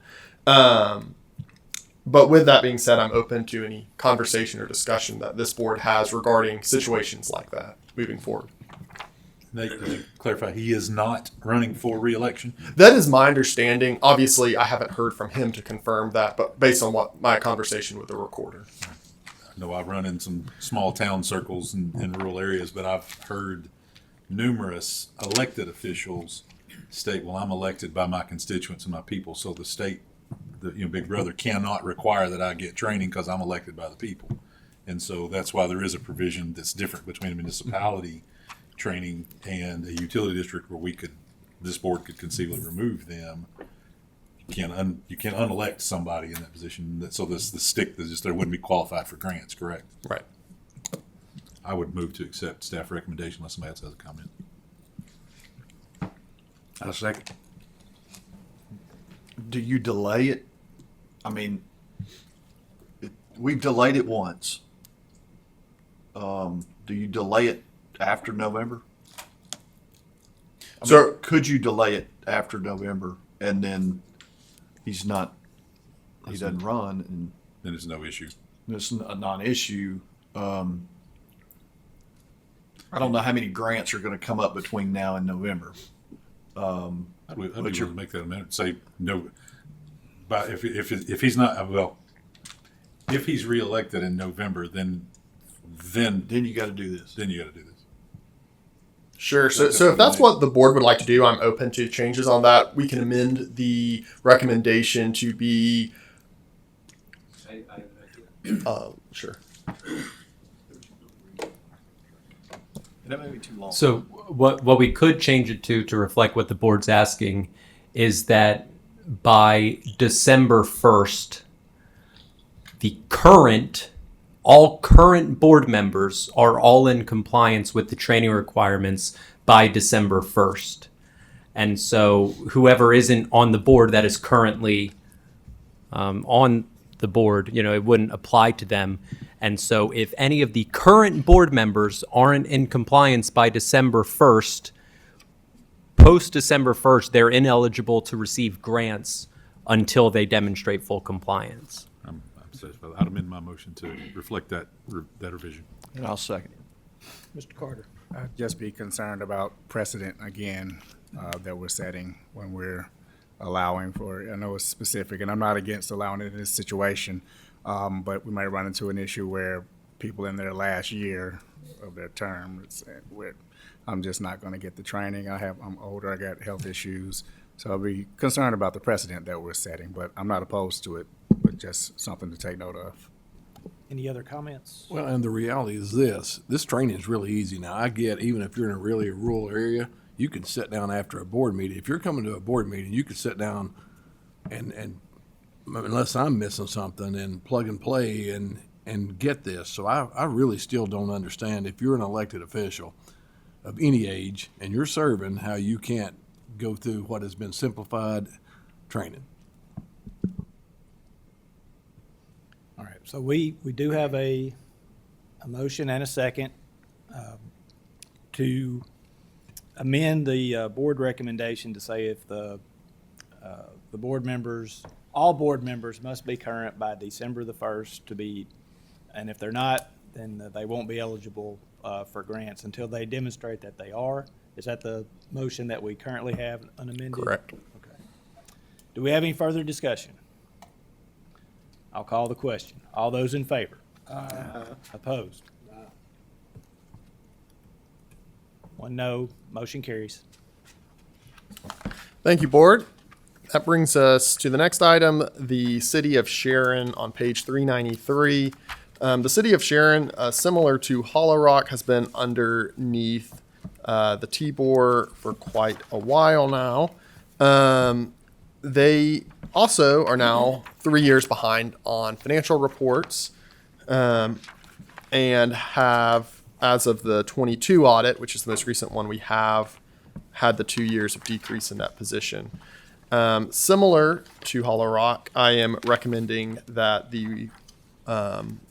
[SPEAKER 21] But with that being said, I'm open to any conversation or discussion that this board has regarding situations like that moving forward.
[SPEAKER 8] Nate, to clarify, he is not running for re-election?
[SPEAKER 21] That is my understanding. Obviously, I haven't heard from him to confirm that, but based on what my conversation with the recorder.
[SPEAKER 8] I know I've run in some small town circles in rural areas, but I've heard numerous elected officials state, well, I'm elected by my constituents and my people, so the state, Big Brother cannot require that I get training because I'm elected by the people. And so that's why there is a provision that's different between a municipality training and a utility district where this board could conceivably remove them. You can't unelect somebody in that position. So they wouldn't be qualified for grants, correct?
[SPEAKER 21] Right.
[SPEAKER 8] I would move to accept staff recommendation unless somebody else has a comment.
[SPEAKER 14] I'll second.
[SPEAKER 18] Do you delay it? I mean, we've delayed it once. Do you delay it after November? Could you delay it after November and then he doesn't run and
[SPEAKER 8] then it's no issue?
[SPEAKER 18] It's a non-issue. I don't know how many grants are going to come up between now and November.
[SPEAKER 8] I'd be willing to make that amendment. Say no, but if he's not, well, if he's reelected in November, then
[SPEAKER 18] you got to do this.
[SPEAKER 8] Then you got to do this.
[SPEAKER 21] Sure. So if that's what the board would like to do, I'm open to changes on that. We can amend the recommendation to be. Sure.
[SPEAKER 18] That may be too long.
[SPEAKER 10] So what we could change it to reflect what the board's asking is that by December 1st, all current board members are all in compliance with the training requirements by December 1st. And so whoever isn't on the board that is currently on the board, it wouldn't apply to them. And so if any of the current board members aren't in compliance by December 1st, post December 1st, they're ineligible to receive grants until they demonstrate full compliance.
[SPEAKER 8] I'm satisfied. I'd amend my motion to reflect that revision.
[SPEAKER 18] And I'll second it.
[SPEAKER 11] Mr. Carter.
[SPEAKER 16] I'd just be concerned about precedent again that we're setting when we're allowing for, I know it's specific, and I'm not against allowing it in this situation, but we might run into an issue where people in their last year of their term, I'm just not going to get the training. I'm older, I got health issues, so I'll be concerned about the precedent that we're setting, but I'm not opposed to it, but just something to take note of.
[SPEAKER 11] Any other comments?
[SPEAKER 3] Well, and the reality is this training is really easy. Now, I get, even if you're in a really rural area, you can sit down after a board meeting. If you're coming to a board meeting, you can sit down and unless I'm missing something, and plug and play and get this. So I really still don't understand, if you're an elected official of any age and you're serving, how you can't go through what has been simplified training.
[SPEAKER 11] All right, so we do have a
[SPEAKER 1] a motion and a second to amend the board recommendation to say if the board members, all board members must be current by December the 1st to be, and if they're not, then they won't be eligible for grants until they demonstrate that they are. Is that the motion that we currently have unamended?
[SPEAKER 21] Correct.
[SPEAKER 1] Okay. Do we have any further discussion? I'll call the question. All those in favor? Opposed? One no, motion carries.
[SPEAKER 21] Thank you, board. That brings us to the next item, the City of Sharon on page 393. The City of Sharon, similar to Hollow Rock, has been underneath the TBOR for quite a while now. They also are now 3 years behind on financial reports and have, as of the 22 audit, which is the most recent one we have, had the 2 years of decrease in that position. Similar to Hollow Rock, I am recommending that the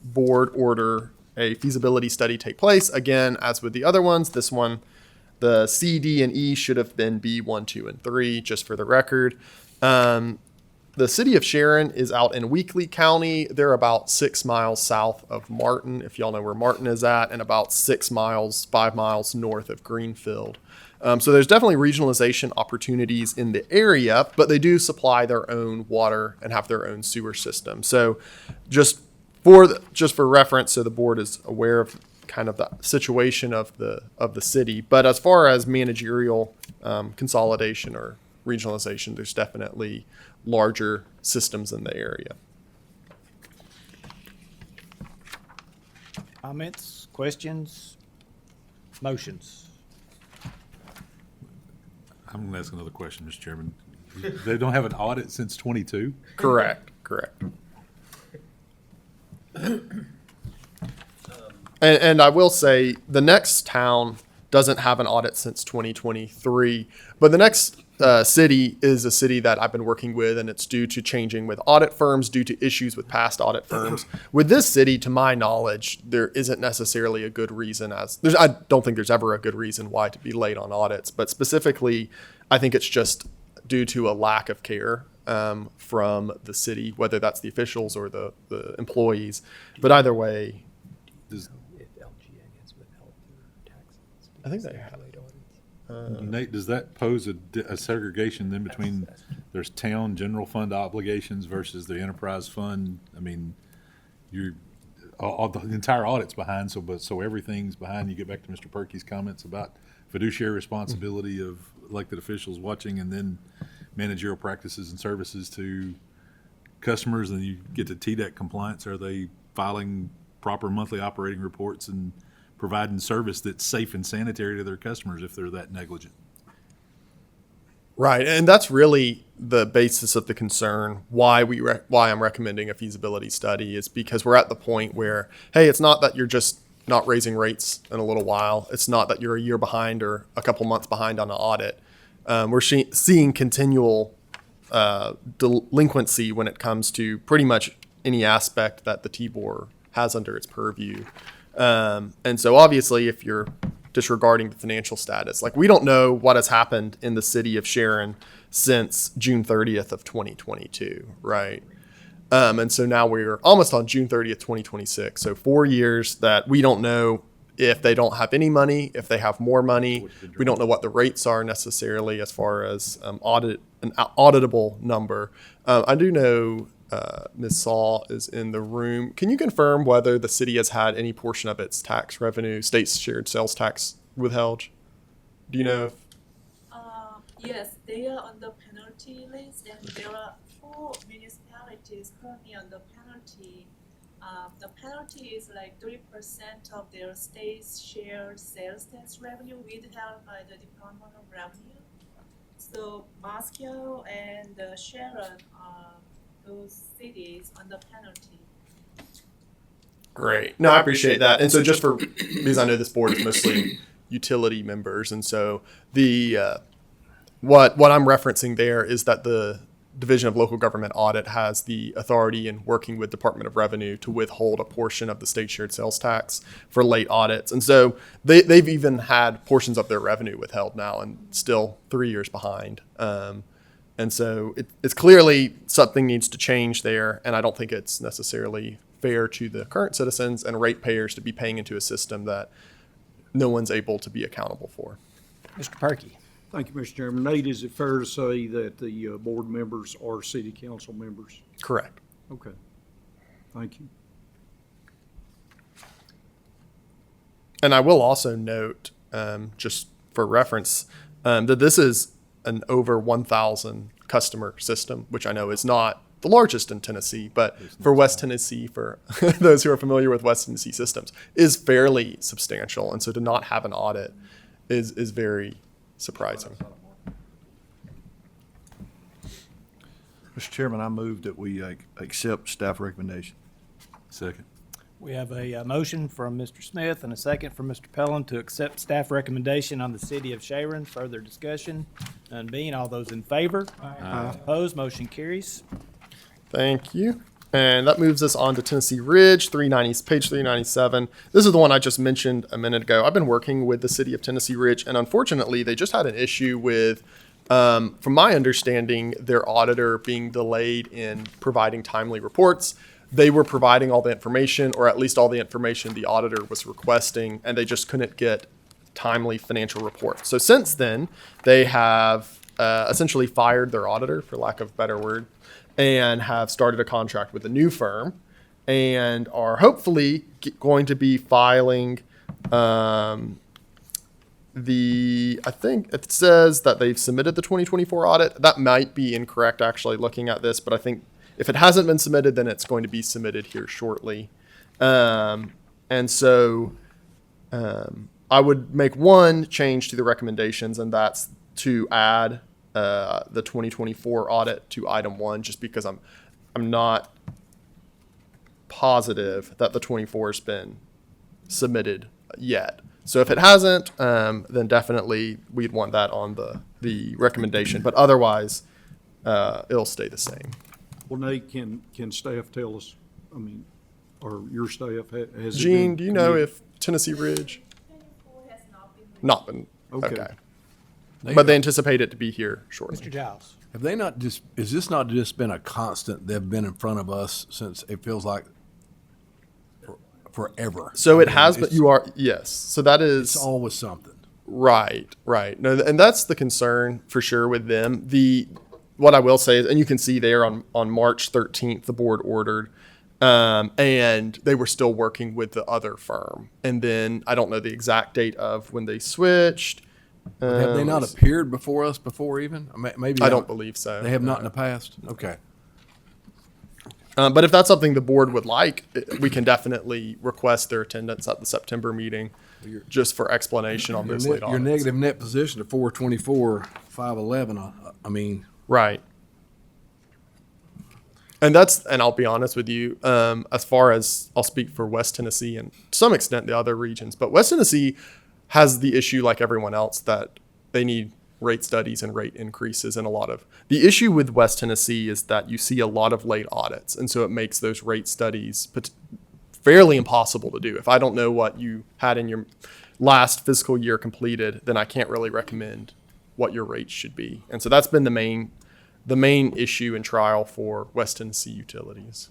[SPEAKER 21] board order a feasibility study take place. Again, as with the other ones, this one, the C, D, and E should have been B, 1, 2, and 3, just for the record. The City of Sharon is out in Weakley County. They're about 6 miles south of Martin, if y'all know where Martin is at, and about 5 miles north of Greenfield. So there's definitely regionalization opportunities in the area, but they do supply their own water and have their own sewer system. So just for reference, so the board is aware of kind of the situation of the city. But as far as managerial consolidation or regionalization, there's definitely larger systems in the area.
[SPEAKER 1] Comments, questions, motions?
[SPEAKER 8] I'm going to ask another question, Mr. Chairman. They don't have an audit since 22?
[SPEAKER 21] Correct. And I will say the next town doesn't have an audit since 2023, but the next city is a city that I've been working with, and it's due to changing with audit firms due to issues with past audit firms. With this city, to my knowledge, there isn't necessarily a good reason I don't think there's ever a good reason why to be late on audits, but specifically, I think it's just due to a lack of care from the city, whether that's the officials or the employees. But either way, I think they have.
[SPEAKER 8] Nate, does that pose a segregation then between there's town general fund obligations versus the enterprise fund? I mean, the entire audit's behind, so everything's behind. You get back to Mr. Perky's comments about fiduciary responsibility of elected officials watching, and then managerial practices and services to customers, and you get to TDEC compliance. Are they filing proper monthly operating reports and providing service that's safe and sanitary to their customers if they're that negligent?
[SPEAKER 21] Right, and that's really the basis of the concern. Why I'm recommending a feasibility study is because we're at the point where, hey, it's not that you're just not raising rates in a little while. It's not that you're a year behind or a couple months behind on an audit. We're seeing continual delinquency when it comes to pretty much any aspect that the TBOR has under its purview. And so obviously if you're disregarding the financial status, like we don't know what has happened in the City of Sharon since June 30th of 2022, right? And so now we're almost on June 30th, 2026. So 4 years that we don't know if they don't have any money, if they have more money. We don't know what the rates are necessarily as far as an auditable number. I do know Ms. Saul is in the room. Can you confirm whether the city has had any portion of its tax revenue, state's shared sales tax, withheld? Do you know?
[SPEAKER 15] Yes, they are on the penalty list, and there are 4 municipalities currently on the penalty. The penalty is like 3% of their state's shared sales tax revenue withheld by the Department of Revenue. So Moscow and Sharon are those cities on the penalty.
[SPEAKER 21] Great. No, I appreciate that. And so just because I know this board is mostly utility members, and so the what I'm referencing there is that the Division of Local Government Audit has the authority in working with Department of Revenue to withhold a portion of the state shared sales tax for late audits. And so they've even had portions of their revenue withheld now and still 3 years behind. And so it's clearly something needs to change there. And I don't think it's necessarily fair to the current citizens and ratepayers to be paying into a system that no one's able to be accountable for.
[SPEAKER 1] Mr. Perky.
[SPEAKER 7] Thank you, Mr. Chairman. Nate, is it fair to say that the board members are city council members?
[SPEAKER 21] Correct.
[SPEAKER 7] Okay. Thank you.
[SPEAKER 21] And I will also note, just for reference, that this is an over 1,000 customer system, which I know is not the largest in Tennessee, but for West Tennessee, for those who are familiar with West Tennessee systems, is fairly substantial. And so to not have an audit is very surprising.
[SPEAKER 18] Mr. Chairman, I move that we accept staff recommendation.
[SPEAKER 8] Second.
[SPEAKER 1] We have a motion from Mr. Smith and a second from Mr. Pellin to accept staff recommendation on the City of Sharon. Further discussion? None being, all those in favor?
[SPEAKER 7] Aye.
[SPEAKER 1] Opposed? Motion carries.
[SPEAKER 21] Thank you. And that moves us on to Tennessee Ridge, page 397. This is the one I just mentioned a minute ago. I've been working with the city of Tennessee Ridge, and unfortunately, they just had an issue with, from my understanding, their auditor being delayed in providing timely reports. They were providing all the information, or at least all the information the auditor was requesting, and they just couldn't get timely financial reports. So since then, they have essentially fired their auditor, for lack of a better word, and have started a contract with a new firm and are hopefully going to be filing I think it says that they've submitted the 2024 audit. That might be incorrect actually looking at this, but I think if it hasn't been submitted, then it's going to be submitted here shortly. And so I would make one change to the recommendations, and that's to add the 2024 audit to item 1, just because I'm not positive that the 24 has been submitted yet. So if it hasn't, then definitely we'd want that on the recommendation. But otherwise, it'll stay the same.
[SPEAKER 7] Well, Nate, can staff tell us, I mean, or your staff has?
[SPEAKER 21] Gene, do you know if Tennessee Ridge? Not been.
[SPEAKER 7] Okay.
[SPEAKER 21] But they anticipate it to be here shortly.
[SPEAKER 1] Mr. Giles.
[SPEAKER 3] Have they not just, is this not just been a constant? They've been in front of us since it feels like forever.
[SPEAKER 21] So
[SPEAKER 3] I
[SPEAKER 21] it
[SPEAKER 3] mean,
[SPEAKER 21] has, but
[SPEAKER 3] it's-
[SPEAKER 21] you are, yes. So that is.
[SPEAKER 3] It's always something.
[SPEAKER 21] Right. No, and that's the concern for sure with them. What I will say is, and you can see there on March 13th, the board ordered, and they were still working with the other firm. And then I don't know the exact date of when they switched.
[SPEAKER 3] Have they not appeared before us before even? Maybe
[SPEAKER 21] I don't believe so.
[SPEAKER 3] They have not in the past? Okay.
[SPEAKER 21] But if that's something the board would like, we can definitely request their attendance at the September meeting, just for explanation on those late
[SPEAKER 3] Your
[SPEAKER 21] audits.
[SPEAKER 3] negative net position of 424, 511, I mean.
[SPEAKER 21] Right. And I'll be honest with you, as far as I'll speak for West Tennessee and to some extent the other regions, but West Tennessee has the issue like everyone else that they need rate studies and rate increases, and the issue with West Tennessee is that you see a lot of late audits. And so it makes those rate studies fairly impossible to do. If I don't know what you had in your last fiscal year completed, then I can't really recommend what your rates should be. And so that's been the main issue and trial for West Tennessee utilities.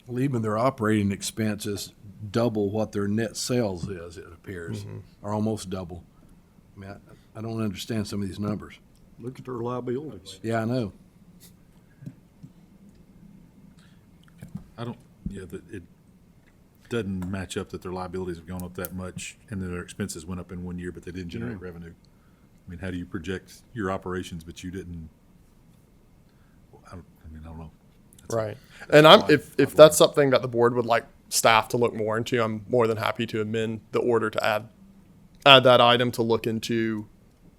[SPEAKER 3] Well, even their operating expenses double what their net sales is, it appears, or almost double. I mean, I don't understand some of these numbers.
[SPEAKER 7] Look at their liabilities.
[SPEAKER 3] Yeah, I know.
[SPEAKER 8] It doesn't match up that their liabilities have gone up that much and then their expenses went up in 1 year, but they didn't generate revenue. I mean, how do you project your operations, but you didn't? I don't know.
[SPEAKER 21] Right. And if that's something that the board would like staff to look more into, I'm more than happy to amend the order to add that item to look into,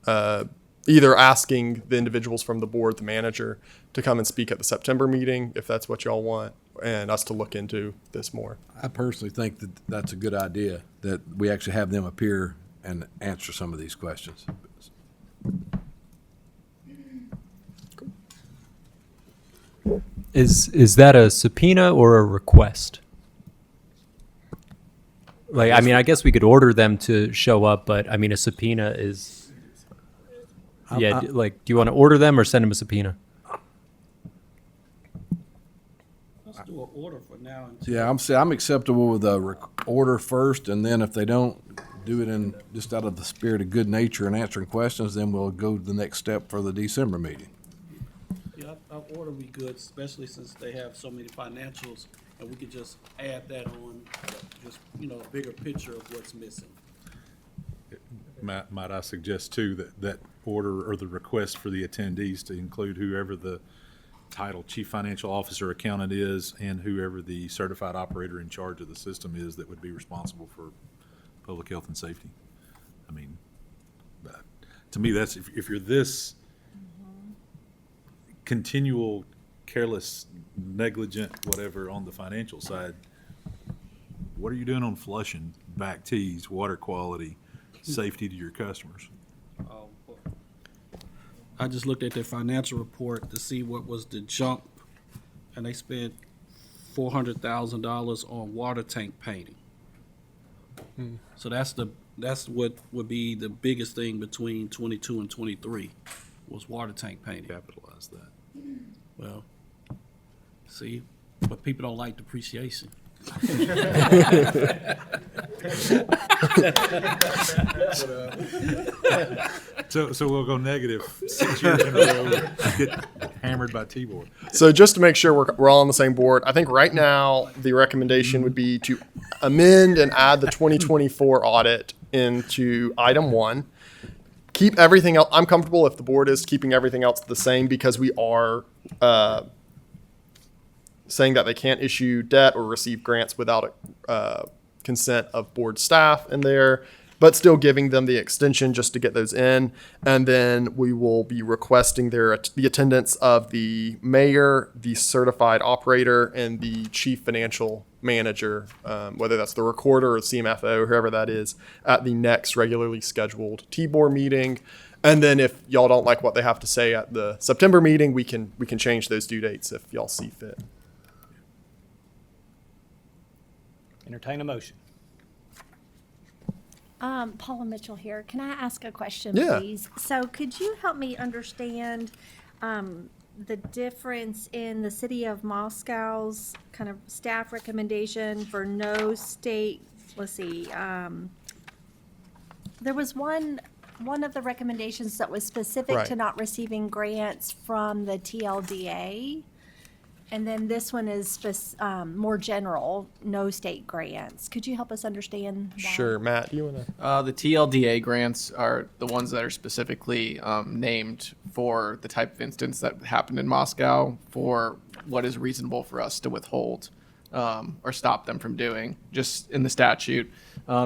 [SPEAKER 21] either asking the individuals from the board, the manager, to come and speak at the September meeting, if that's what y'all want, and us to look into this more.
[SPEAKER 3] I personally think that that's a good idea, that we actually have them appear and answer some of these questions.
[SPEAKER 10] Is that a subpoena or a request? Like, I mean, I guess we could order them to show up, but I mean, a subpoena is. Yeah, like, do you want to order them or send them a subpoena?
[SPEAKER 4] Let's do an order for now.
[SPEAKER 3] Yeah, I'm acceptable with a order first, and then if they don't do it in, just out of the spirit of good nature and answering questions, then we'll go to the next step for the December meeting.
[SPEAKER 4] Yeah, our order be good, especially since they have so many financials, and we could just add that on, just, a bigger picture of what's missing.
[SPEAKER 8] Might I suggest too that order or the request for the attendees to include whoever the title chief financial officer accountant is and whoever the certified operator in charge of the system is that would be responsible for public health and safety. I mean, to me, that's if you're this continual, careless, negligent, whatever on the financial side, what are you doing on flushing, back tees, water quality, safety to your customers?
[SPEAKER 4] I just looked at their financial report to see what was the jump, and they spent $400,000 on water tank painting. So that's what would be the biggest thing between 22 and 23 was water tank painting.
[SPEAKER 8] Capitalize that.
[SPEAKER 4] Well, see, but people don't like depreciation.
[SPEAKER 8] So we'll go negative 6 years in a row, get hammered by T-Board.
[SPEAKER 21] So just to make sure we're all on the same board, I think right now the recommendation would be to amend and add the 2024 audit into item 1. Keep everything else. I'm comfortable if the board is keeping everything else the same because we are saying that they can't issue debt or receive grants without consent of board staff in there, but still giving them the extension just to get those in. And then we will be requesting the attendance of the mayor, the certified operator, and the chief financial manager, whether that's the recorder or CMFO, whoever that is, at the next regularly scheduled T-Board meeting. And then if y'all don't like what they have to say at the September meeting, we can change those due dates if y'all see fit.
[SPEAKER 1] Entertain a motion.
[SPEAKER 9] Paula Mitchell here. Can I ask a question,
[SPEAKER 21] Yeah.
[SPEAKER 9] please? So could you help me understand the difference in the city of Moscow's kind of staff recommendation for no state, let's see, there was one of the recommendations that was specific
[SPEAKER 21] Right.
[SPEAKER 9] to not receiving grants from the TLDA. And then this one is more general, no state grants. Could you help us understand that?
[SPEAKER 21] Sure, Matt, do you want to?
[SPEAKER 5] The TLDA grants are the ones that are specifically named for the type of instance that happened in Moscow for what is reasonable for us to withhold or stop them from doing, just in the statute.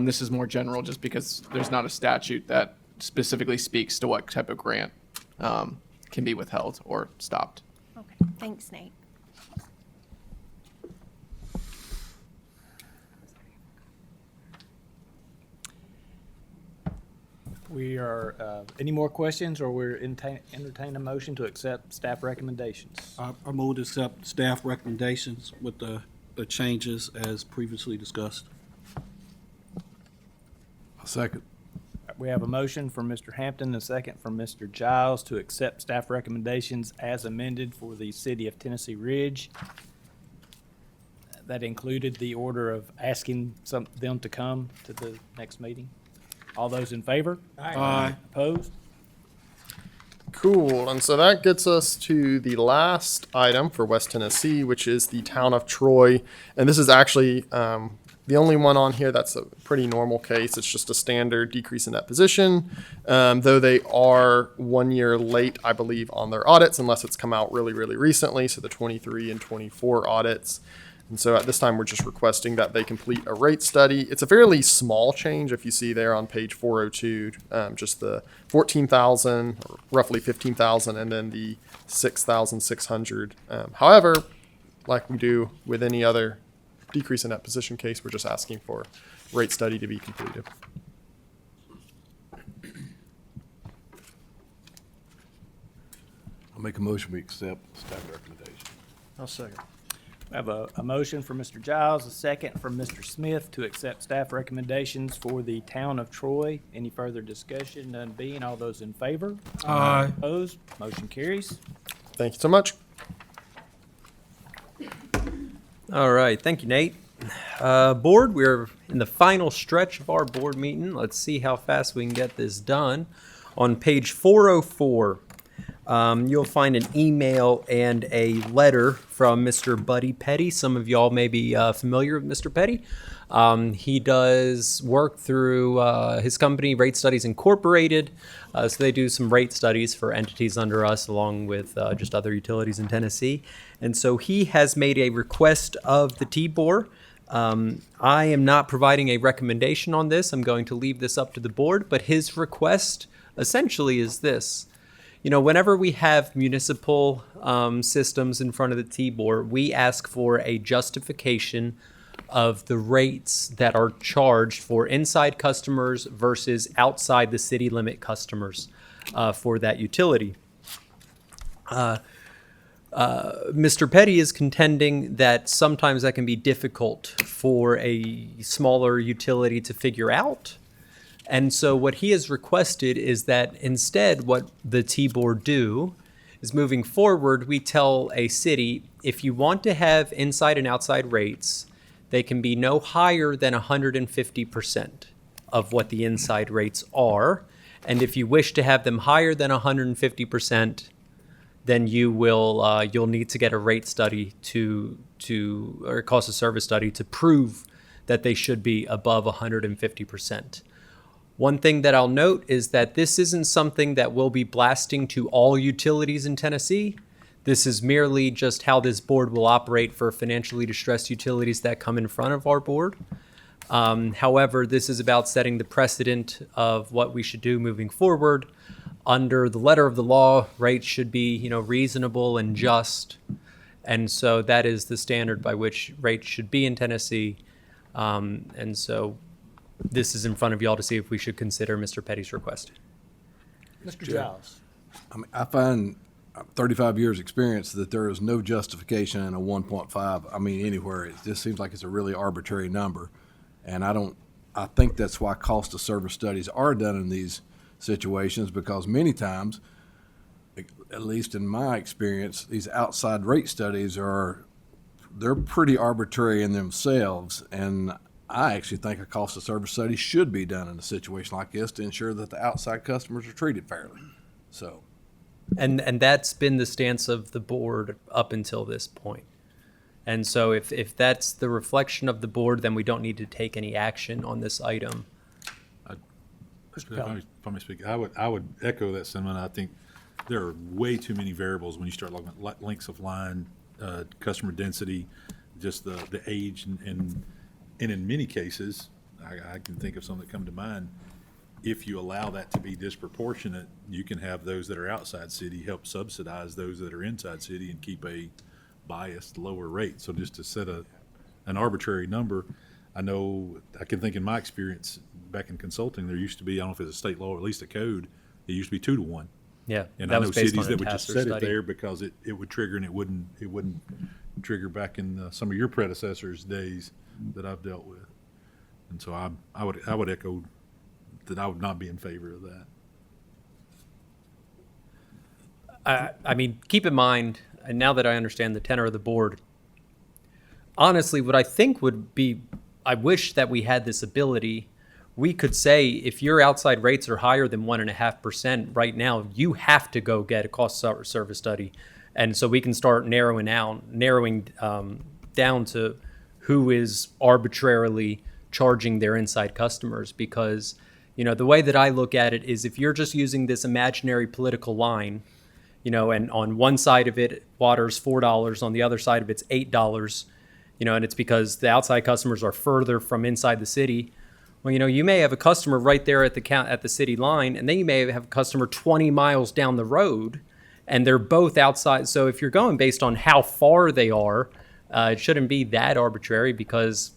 [SPEAKER 5] This is more general just because there's not a statute that specifically speaks to what type of grant can be withheld or stopped.
[SPEAKER 9] Okay, thanks, Nate.
[SPEAKER 1] We are, any more questions, or we're entertain a motion to accept staff recommendations?
[SPEAKER 4] I move to accept staff recommendations with the changes as previously discussed.
[SPEAKER 3] A second.
[SPEAKER 1] We have a motion from Mr. Hampton and a second from Mr. Giles to accept staff recommendations as amended for the city of Tennessee Ridge. That included the order of asking them to come to the next meeting. All those in favor?
[SPEAKER 4] Aye.
[SPEAKER 1] Opposed?
[SPEAKER 21] Cool. And so that gets us to the last item for West Tennessee, which is the town of Troy. And this is actually the only one on here that's a pretty normal case. It's just a standard decrease in that position, though they are 1 year late, I believe, on their audits, unless it's come out really, really recently. So the 23 and 24 audits. And so at this time, we're just requesting that they complete a rate study. It's a fairly small change, if you see there on page 402, just the 14,000, roughly 15,000, and then the 6,600. However, like we do with any other decrease in that position case, we're just asking for rate study to be completed.
[SPEAKER 3] I'll make a motion we accept staff recommendation.
[SPEAKER 11] I'll second.
[SPEAKER 1] We have a motion from Mr. Giles, a second from Mr. Smith to accept staff recommendations for the town of Troy. Any further discussion? None being, all those in favor?
[SPEAKER 11] Aye.
[SPEAKER 1] Opposed? Motion carries.
[SPEAKER 21] Thank you so much.
[SPEAKER 10] All right, thank you, Nate. Board, we're in the final stretch of our board meeting. Let's see how fast we can get this done. On page 404, you'll find an email and a letter from Mr. Buddy Petty. Some of y'all may be familiar with Mr. Petty. He does work through his company, Rate Studies Incorporated. So they do some rate studies for entities under us, along with just other utilities in Tennessee. And so he has made a request of the TBOR. I am not providing a recommendation on this. I'm going to leave this up to the board. But his request essentially is this. You know, whenever we have municipal systems in front of the TBOR, we ask for a justification of the rates that are charged for inside customers versus outside the city limit customers for that utility. Mr. Petty is contending that sometimes that can be difficult for a smaller utility to figure out. And so what he has requested is that instead what the TBOR do is moving forward, we tell a city, if you want to have inside and outside rates, they can be no higher than 150% of what the inside rates are. And if you wish to have them higher than 150%, then you'll need to get a rate study or a cost of service study to prove that they should be above 150%. One thing that I'll note is that this isn't something that we'll be blasting to all utilities in Tennessee. This is merely just how this board will operate for financially distressed utilities that come in front of our board. However, this is about setting the precedent of what we should do moving forward. Under the letter of the law, rates should be, reasonable and just. And so that is the standard by which rates should be in Tennessee. And so this is in front of y'all to see if we should consider Mr. Petty's request.
[SPEAKER 1] Mr. Giles.
[SPEAKER 3] I find 35 years experience that there is no justification in a 1.5. Anywhere. It just seems like it's a really arbitrary number. And I think that's why cost of service studies are done in these situations, because many times, at least in my experience, these outside rate studies they're pretty arbitrary in themselves. And I actually think a cost of service study should be done in a situation like this to ensure that the outside customers are treated fairly. So.
[SPEAKER 10] And that's been the stance of the board up until this point. And so if that's the reflection of the board, then we don't need to take any action on this item.
[SPEAKER 8] If I may speak, I would echo that sentiment. I think there are way too many variables when you start looking at lengths of line, customer density, just the age, and in many cases, I can think of some that come to mind. If you allow that to be disproportionate, you can have those that are outside city help subsidize those that are inside city and keep a biased lower rate. So just to set an arbitrary number, I can think in my experience back in consulting, there used to be, I don't know if it's a state law or at least a code, it used to be 2 to 1.
[SPEAKER 10] Yeah,
[SPEAKER 8] and
[SPEAKER 10] that
[SPEAKER 8] I know
[SPEAKER 10] was based
[SPEAKER 8] cities
[SPEAKER 10] on a
[SPEAKER 8] that would just
[SPEAKER 10] Tasser
[SPEAKER 8] set
[SPEAKER 10] study.
[SPEAKER 8] it there because it would trigger, and it wouldn't trigger back in some of your predecessors' days that I've dealt with. And so I would echo that I would not be in favor of that.
[SPEAKER 10] Keep in mind, and now that I understand the tenor of the board, honestly, what I think would be, I wish that we had this ability. We could say if your outside rates are higher than 1.5% right now, you have to go get a cost of service study. And so we can start narrowing down to who is arbitrarily charging their inside customers. Because, the way that I look at it is if you're just using this imaginary political line, and on one side of it, water's $4, on the other side of it's $8, and it's because the outside customers are further from inside the city. Well, you may have a customer right there at the city line, and then you may have a customer 20 miles down the road, and they're both outside. So if you're going based on how far they are, it shouldn't be that arbitrary, because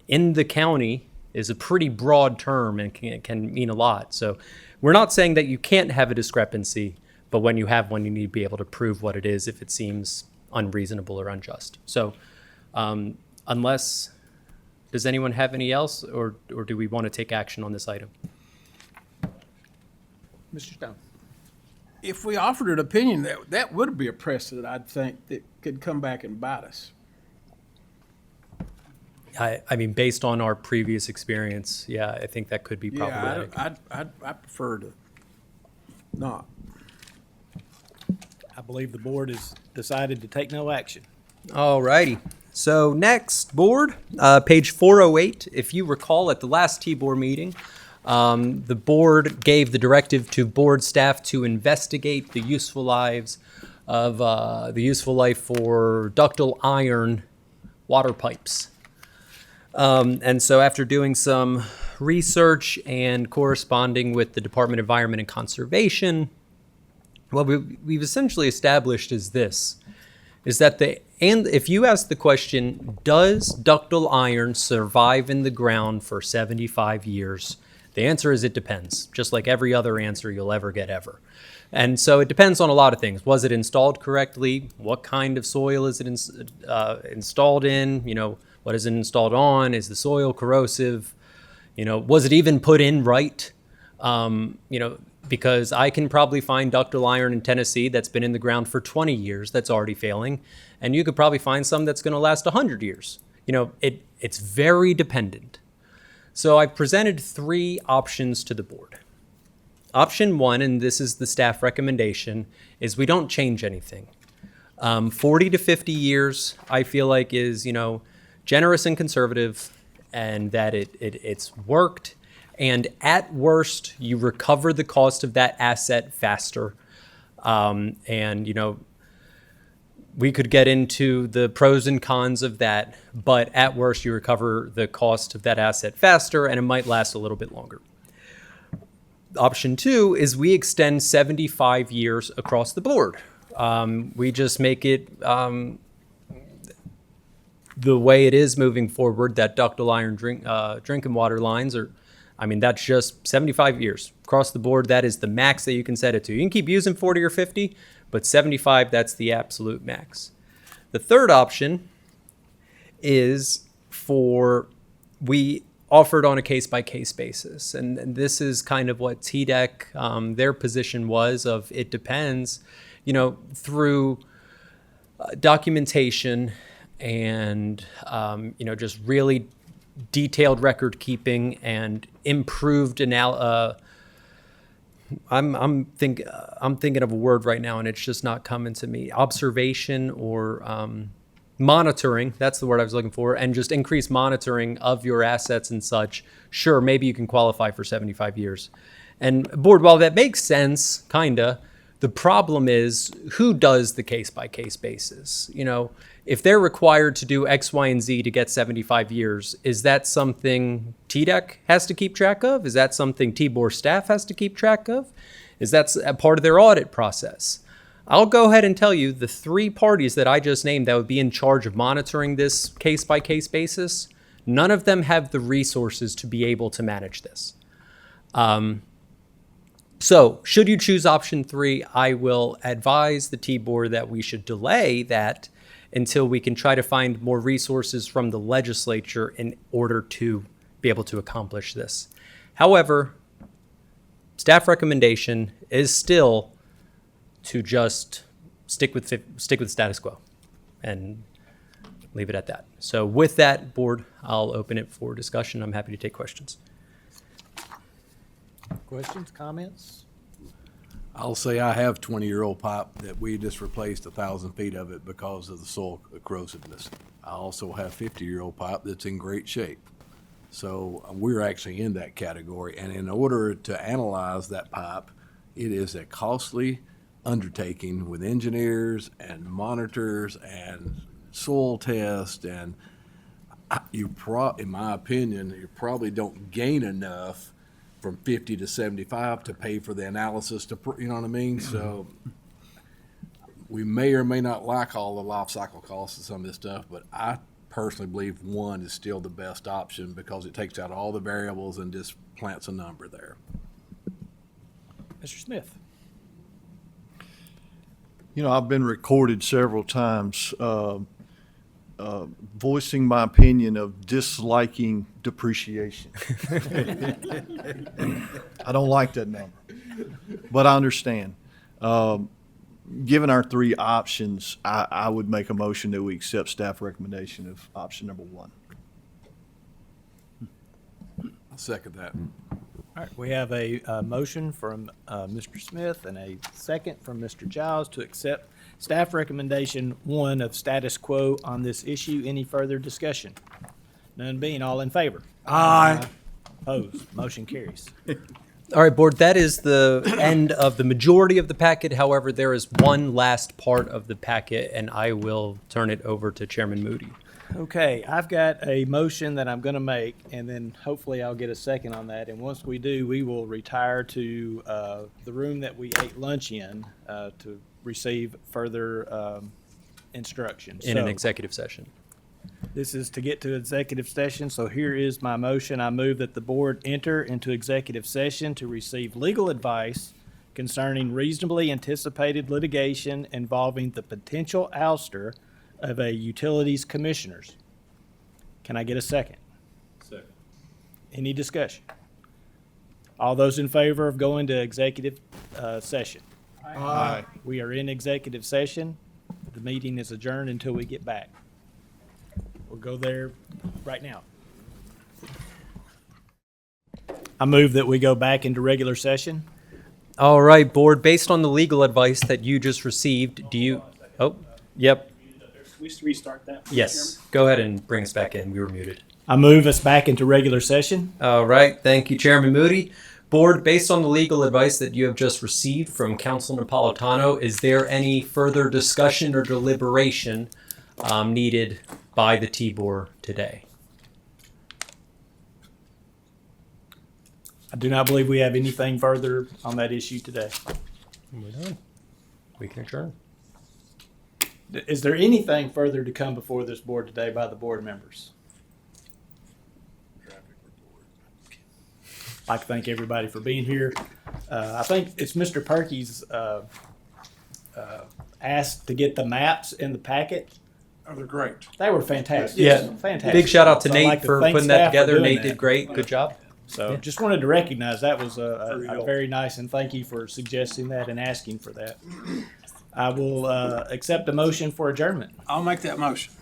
[SPEAKER 10] in the county is a pretty broad term and can mean a lot. So we're not saying that you can't have a discrepancy, but when you have one, you need to be able to prove what it is if it seems unreasonable or unjust. So unless, does anyone have any else, or do we want to take action on this item?
[SPEAKER 11] Mr. Stone. If we offered an opinion, that would be a precedent, I'd think, that could come back and bite us.
[SPEAKER 10] I mean, based on our previous experience, yeah, I think that could be problematic.
[SPEAKER 11] Yeah, I prefer to not.
[SPEAKER 1] I believe the board has decided to take no action.
[SPEAKER 10] All righty. So next, board, page 408. If you recall, at the last T-Board meeting, the board gave the directive to board staff to investigate the useful life for ductile iron water pipes. And so after doing some research and corresponding with the Department of Environment and Conservation, what we've essentially established is this, is that if you ask the question, does ductile iron survive in the ground for 75 years? The answer is it depends, just like every other answer you'll ever get ever. And so it depends on a lot of things. Was it installed correctly? What kind of soil is it installed in? You know, what is it installed on? Is the soil corrosive? You know, was it even put in right? You know, because I can probably find ductile iron in Tennessee that's been in the ground for 20 years that's already failing. And you could probably find some that's going to last 100 years. You know, it's very dependent. So I've presented 3 options to the board. Option 1, and this is the staff recommendation, is we don't change anything. 40 to 50 years, I feel like is, you know, generous and conservative, and that it's worked. And at worst, you recover the cost of that asset faster. And, you know, we could get into the pros and cons of that, but at worst, you recover the cost of that asset faster, and it might last a little bit longer. Option 2 is we extend 75 years across the board. We just make it the way it is moving forward, that ductile iron drinking water lines are, I mean, that's just 75 years across the board. That is the max that you can set it to. You can keep using 40 or 50, but 75, that's the absolute max. The third option is we offered on a case-by-case basis. And this is kind of what TDEC, their position was of it depends, you know, through documentation and, you know, just really detailed record keeping and improved I'm thinking of a word right now and it's just not coming to me. Observation or monitoring, that's the word I was looking for, and just increased monitoring of your assets and such. Sure, maybe you can qualify for 75 years. And board, while that makes sense, kinda, the problem is who does the case-by-case basis? You know, if they're required to do X, Y, and Z to get 75 years, is that something TDEC has to keep track of? Is that something T-Board staff has to keep track of? Is that a part of their audit process? I'll go ahead and tell you the 3 parties that I just named that would be in charge of monitoring this case-by-case basis, none of them have the resources to be able to manage this. So should you choose option 3, I will advise the T-Board that we should delay that until we can try to find more resources from the legislature in order to be able to accomplish this. However, staff recommendation is still to just stick with status quo and leave it at that. So with that, board, I'll open it for discussion. I'm happy to take questions.
[SPEAKER 1] Questions, comments?
[SPEAKER 3] I'll say I have 20-year-old pipe that we just replaced 1,000 feet of it because of the soil corrosiveness. I also have 50-year-old pipe that's in great shape. So we're actually in that category. And in order to analyze that pipe, it is a costly undertaking with engineers and monitors and soil tests. And in my opinion, you probably don't gain enough from 50 to 75 to pay for the analysis to, you know what I mean? So we may or may not like all the life cycle costs of some of this stuff, but I personally believe 1 is still the best option because it takes out all the variables and just plants a number there.
[SPEAKER 1] Mr. Smith.
[SPEAKER 18] You know, I've been recorded several times voicing my opinion of disliking depreciation. I don't like that number, but I understand. Given our three options, I would make a motion that we accept staff recommendation of option number 1.
[SPEAKER 3] I'll second that.
[SPEAKER 1] All right, we have a motion from Mr. Smith and a second from Mr. Giles to accept staff recommendation 1 of status quo on this issue. Any further discussion? None being, all in favor?
[SPEAKER 11] Aye.
[SPEAKER 1] Opposed? Motion carries.
[SPEAKER 10] All right, board, that is the end of the majority of the packet. However, there is one last part of the packet, and I will turn it over to Chairman Moody.
[SPEAKER 1] Okay, I've got a motion that I'm going to make, and then hopefully I'll get a second on that. And once we do, we will retire to the room that we ate lunch in to receive further instructions.
[SPEAKER 10] In an
[SPEAKER 1] So,
[SPEAKER 10] executive session.
[SPEAKER 1] this is to get to executive session, so here is my motion. I move that the board enter into executive session to receive legal advice concerning reasonably anticipated litigation involving the potential ouster of a utilities commissioners. Can I get a second?
[SPEAKER 8] Second.
[SPEAKER 1] Any discussion? All those in favor of going to executive session?
[SPEAKER 18] Aye.
[SPEAKER 1] We are in executive session. The meeting is adjourned until we get back. We'll go there right now. I move that we go back into regular session.
[SPEAKER 10] All right, board, based on the legal advice that you just received, do you, oh, yep,
[SPEAKER 11] We restart that.
[SPEAKER 10] yes. Go ahead and bring us back in. We were muted.
[SPEAKER 1] I move us back into regular session.
[SPEAKER 10] All right, thank you, Chairman Moody. Board, based on the legal advice that you have just received from Council Napolitano, is there any further discussion or deliberation needed by the T-Board today?
[SPEAKER 1] I do not believe we have anything further on that issue today.
[SPEAKER 10] We're done. We can adjourn.
[SPEAKER 1] Is there anything further to come before this board today by the board members? I'd like to thank everybody for being here. I think it's Mr. Perky's asked to get the maps in the packet.
[SPEAKER 11] Oh, they're great.
[SPEAKER 1] They were fantastic.
[SPEAKER 10] Yeah,
[SPEAKER 1] Fantastic.
[SPEAKER 10] big shout out to
[SPEAKER 1] So I'd
[SPEAKER 10] Nate
[SPEAKER 1] like to
[SPEAKER 10] for
[SPEAKER 1] thank
[SPEAKER 10] putting that
[SPEAKER 1] staff for
[SPEAKER 10] together.
[SPEAKER 1] doing
[SPEAKER 10] Nate
[SPEAKER 1] that.
[SPEAKER 10] did great. Good job.
[SPEAKER 1] So just wanted to recognize that was a very nice, and thank you for suggesting that and asking for that. I will accept a motion for adjournment.
[SPEAKER 11] I'll make that motion.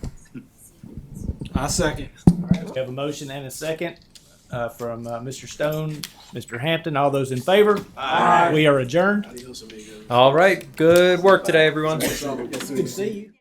[SPEAKER 11] I second.
[SPEAKER 1] We have a motion and a second from Mr. Stone, Mr. Hampton. All those in favor? Aye. We are adjourned.
[SPEAKER 10] All right, good work today, everyone.
[SPEAKER 1] Good to see you.